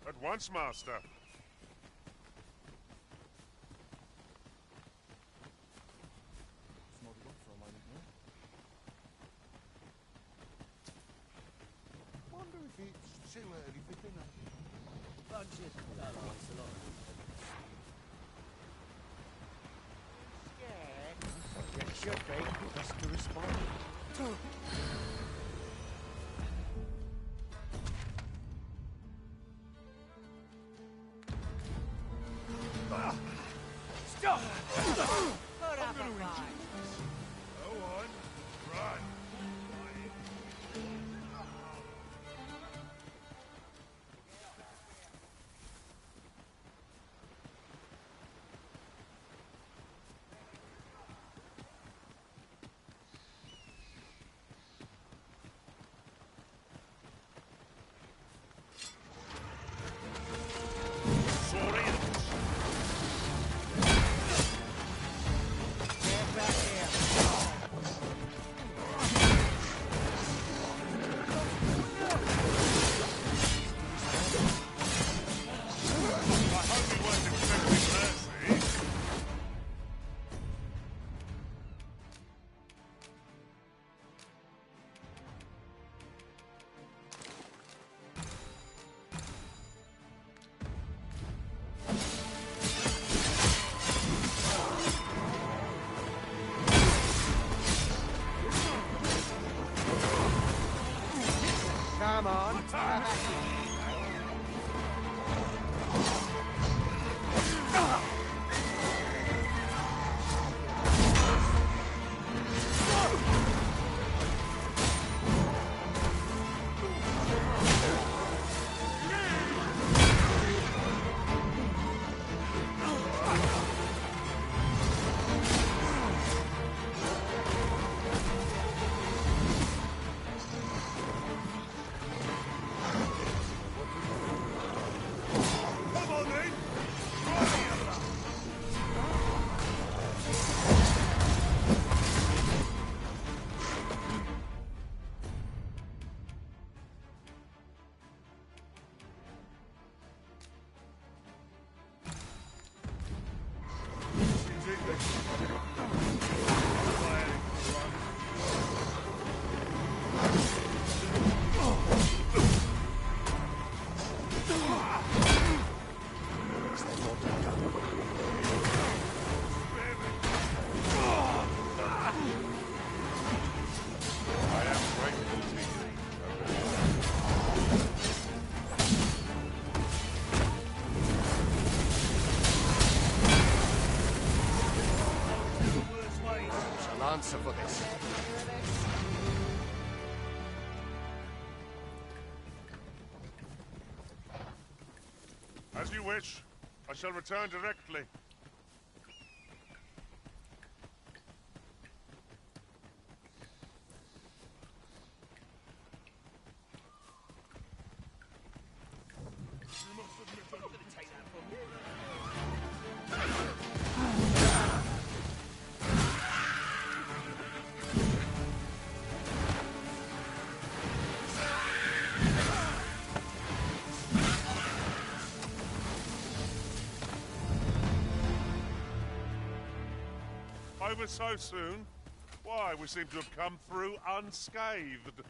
Speaker 14: At once, Master.
Speaker 8: Wonder if it's too early for dinner.
Speaker 12: Bunches. That likes a lot. Scared? Yeah, it should be. Just to respond.
Speaker 6: Come on. Answer for this.
Speaker 14: As you wish. I shall return directly. Over so soon? Why, we seem to have come through unscathed.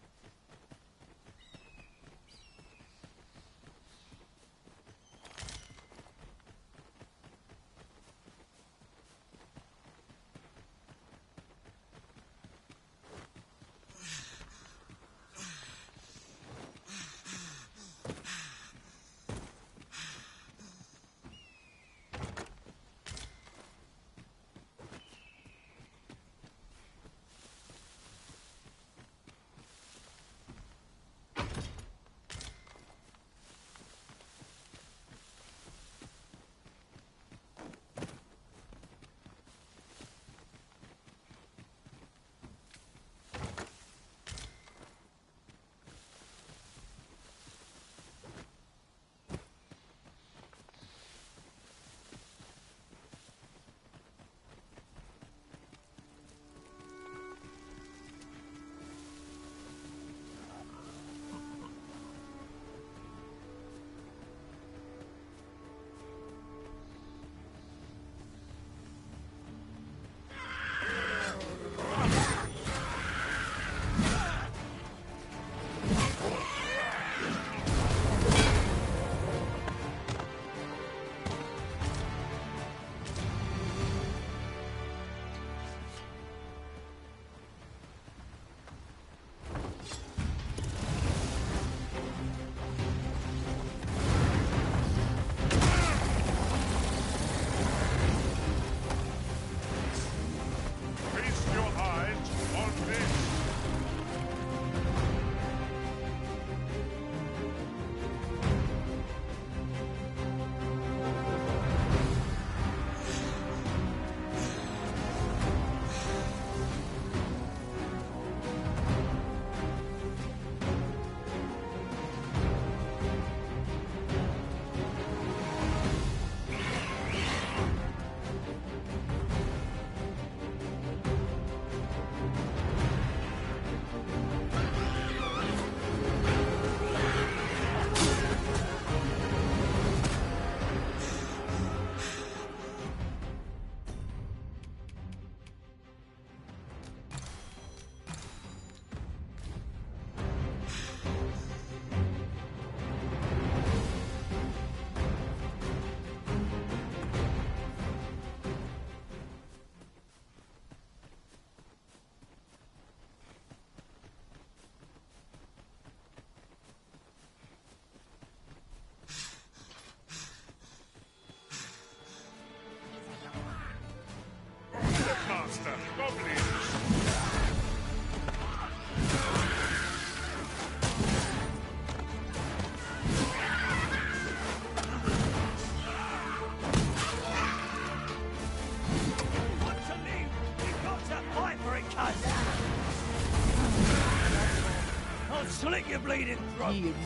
Speaker 3: You're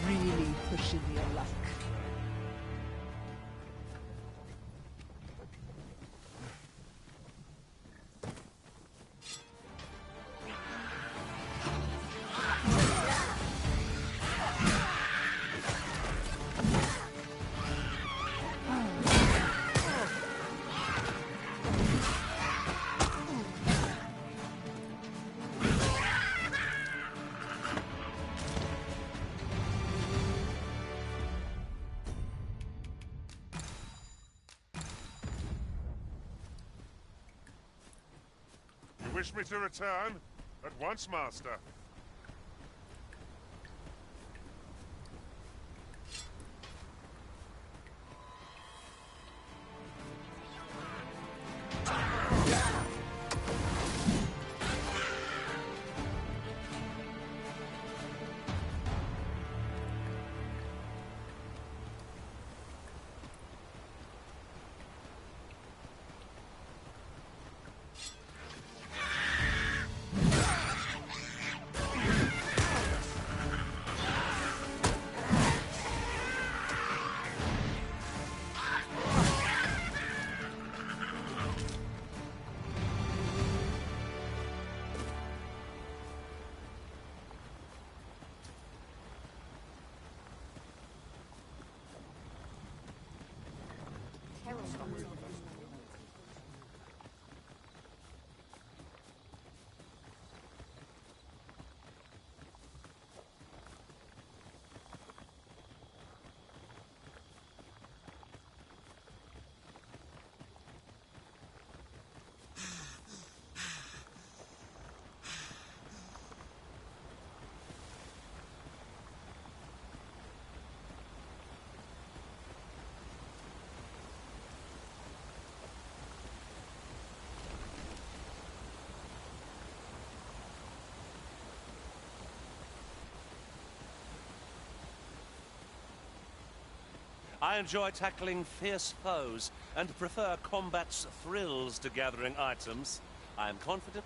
Speaker 3: really pushing your luck.
Speaker 14: Wish me to return? At once, Master.
Speaker 19: I enjoy tackling fierce foes and prefer combat's thrills to gathering items. I am confident.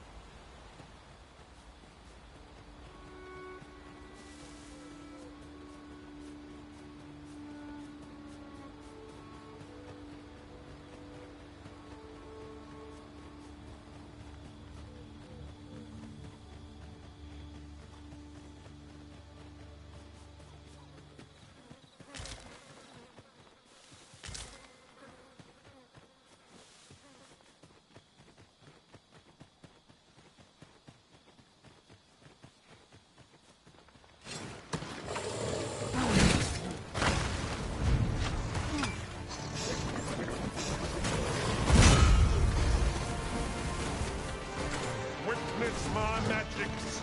Speaker 14: Witness my magics.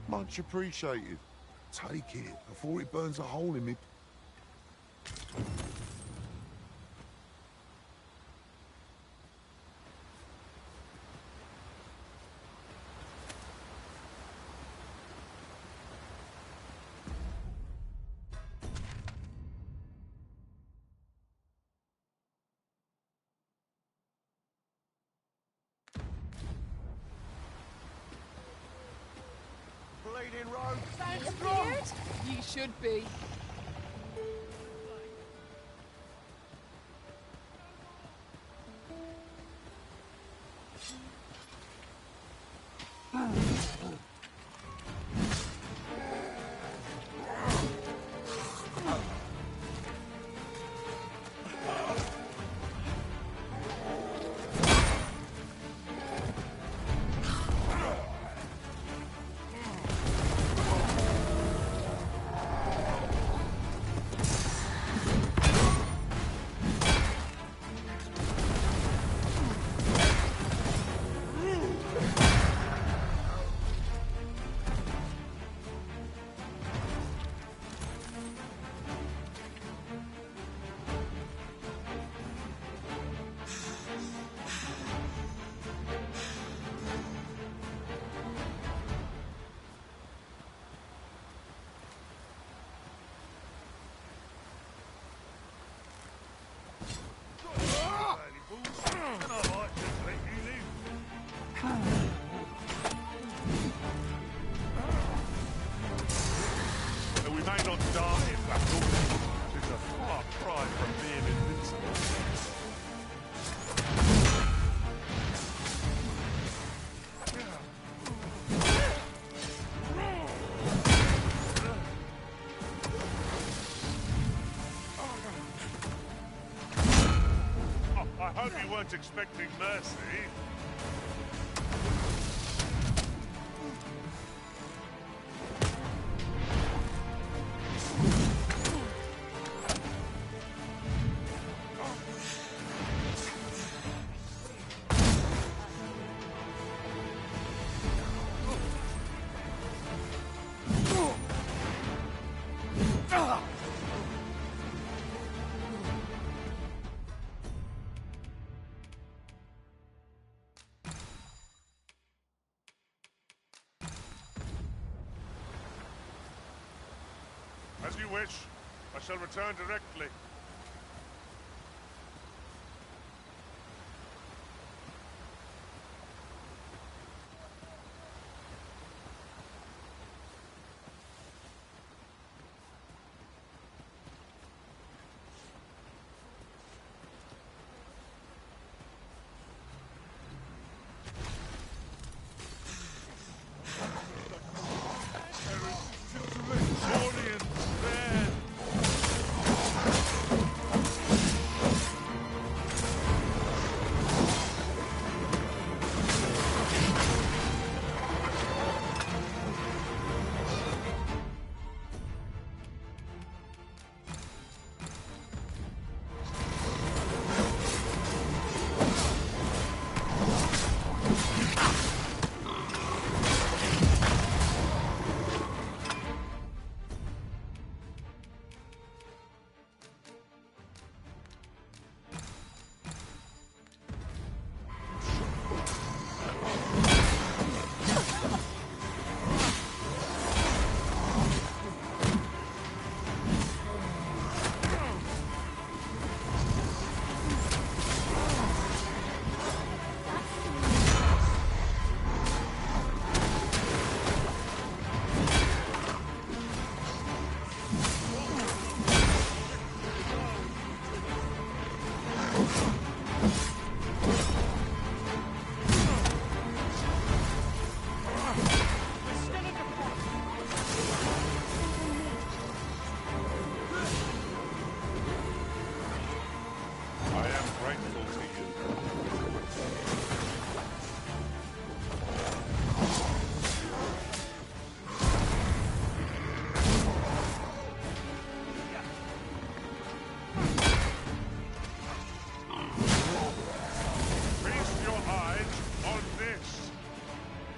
Speaker 17: Much appreciated. Take it before it burns a hole in me.
Speaker 6: Bleeding road.
Speaker 3: Thanks, Lord. You should be.
Speaker 14: far cry from being invincible. Oh, I hope you weren't expecting mercy. As you wish. I shall return directly.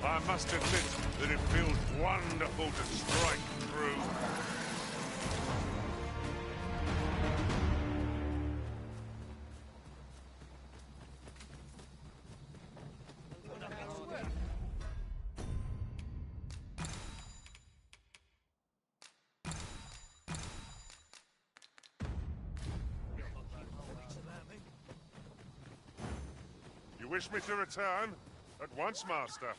Speaker 14: I must admit that it feels wonderful to strike through. You wish me to return? At once, Master.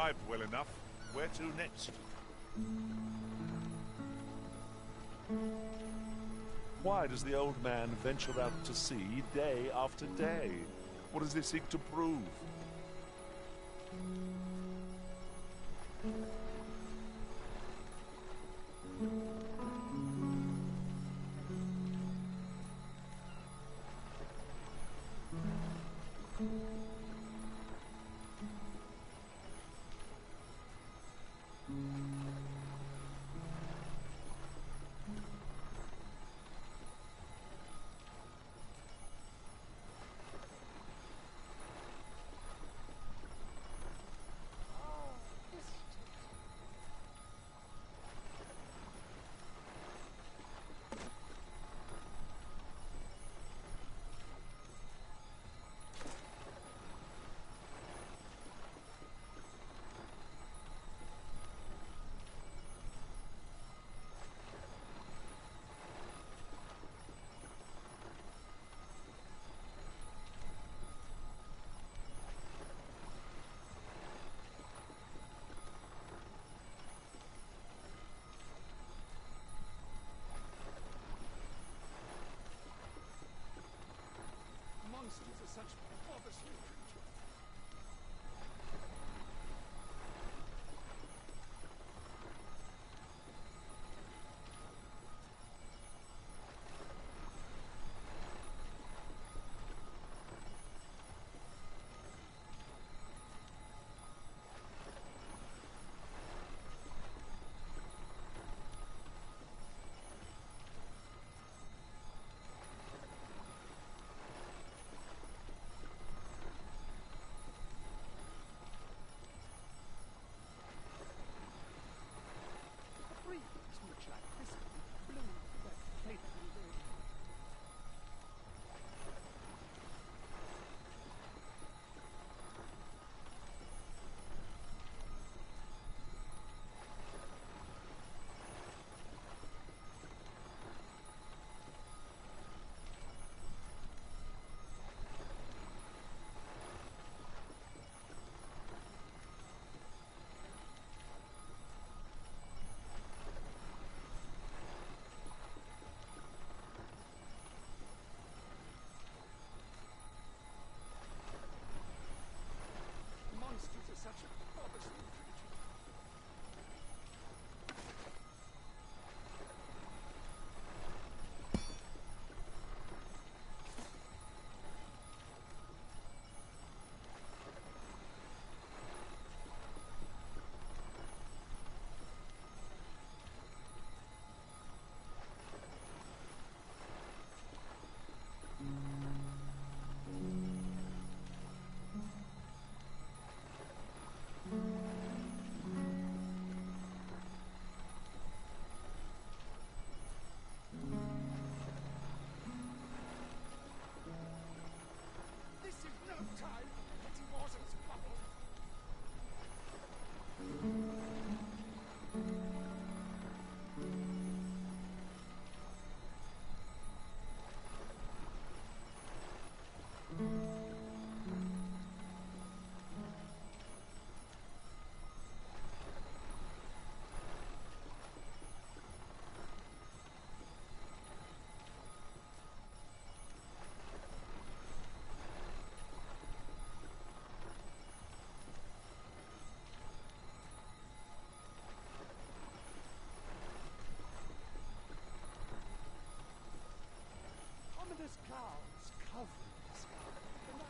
Speaker 14: arrived well enough. Where to next? Why does the old man venture out to sea day after day? What does he seek to prove?
Speaker 12: Monsters are such bothersome creatures. Such a bothersome creature. This is no time for petty wars and squabbles. Ominous clouds covering the sky. And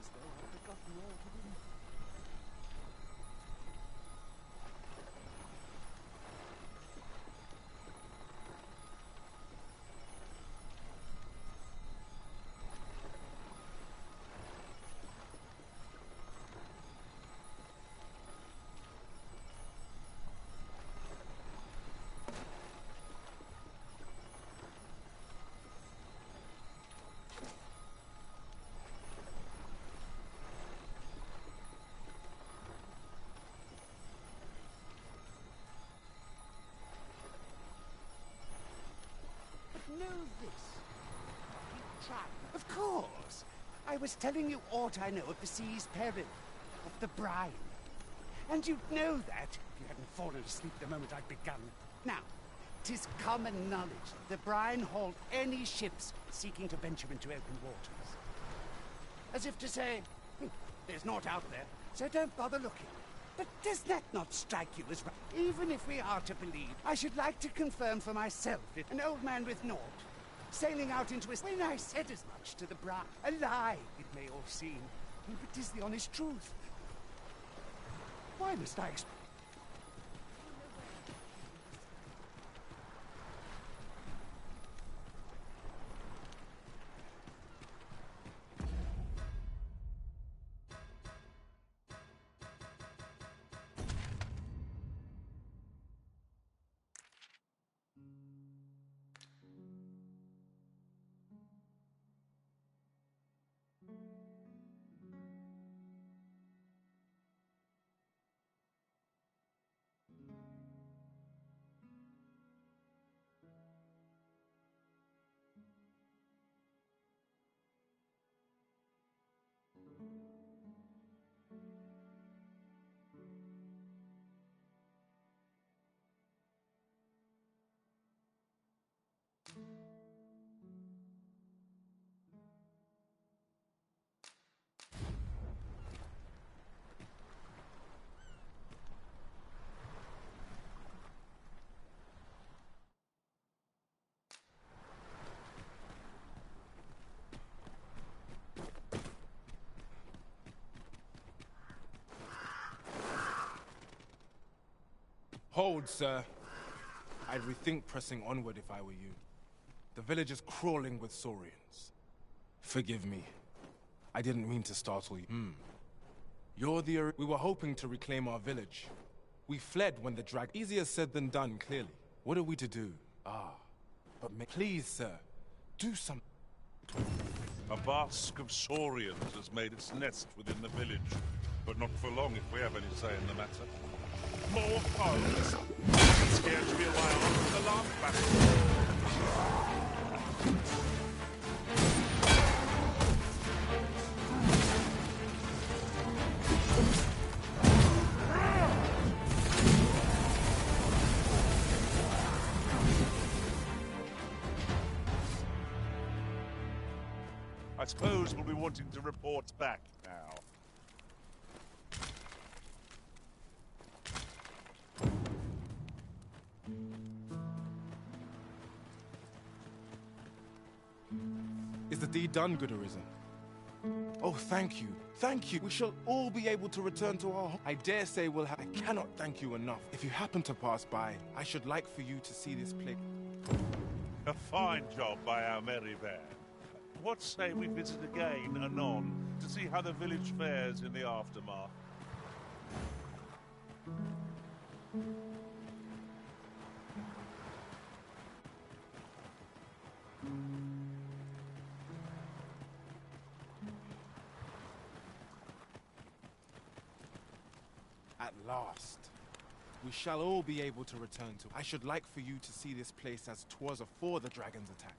Speaker 13: as though I'd forgotten all to do.
Speaker 12: Know this. Keep track. Of course. I was telling you aught I know of the sea's peril, of the brine. And you'd know that if you hadn't fallen asleep the moment I'd begun. Now, 'tis common knowledge that the brine halt any ships seeking to venture into open waters. As if to say, there's naught out there, so don't bother looking. But does that not strike you as right? Even if we are to believe, I should like to confirm for myself if an old man with naught, sailing out into his... When I said as much to the bride, a lie it may all seem, but 'tis the honest truth. Why must I explain?
Speaker 18: Hold, sir. I'd rethink pressing onward if I were you. The village is crawling with Saurians. Forgive me. I didn't mean to startle you. You're the... We were hoping to reclaim our village. We fled when the drag... Easier said than done, clearly. What are we to do? But please, sir, do something.
Speaker 14: A bask of Saurians has made its nest within the village, but not for long if we have any say in the matter. More foes! I'm scared to be a while after the last battle. I suppose we'll be wanting to report back now.
Speaker 18: Is the deed done, good Arisen? Oh, thank you. Thank you. We shall all be able to return to our home. I dare say we'll have... I cannot thank you enough. If you happen to pass by, I should like for you to see this place.
Speaker 14: A fine job by our merry band. What say we visit again anon to see how the village fares in the aftermath?
Speaker 18: At last. We shall all be able to return to... I should like for you to see this place as 'twas afore the dragon's attack.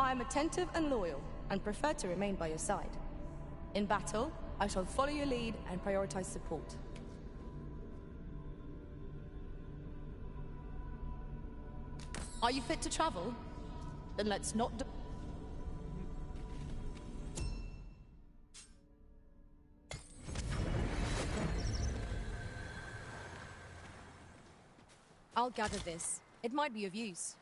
Speaker 4: I am attentive and loyal, and prefer to remain by your side. In battle, I shall follow your lead and prioritize support. Are you fit to travel? Then let's not do—
Speaker 22: I'll gather this. It might be of use.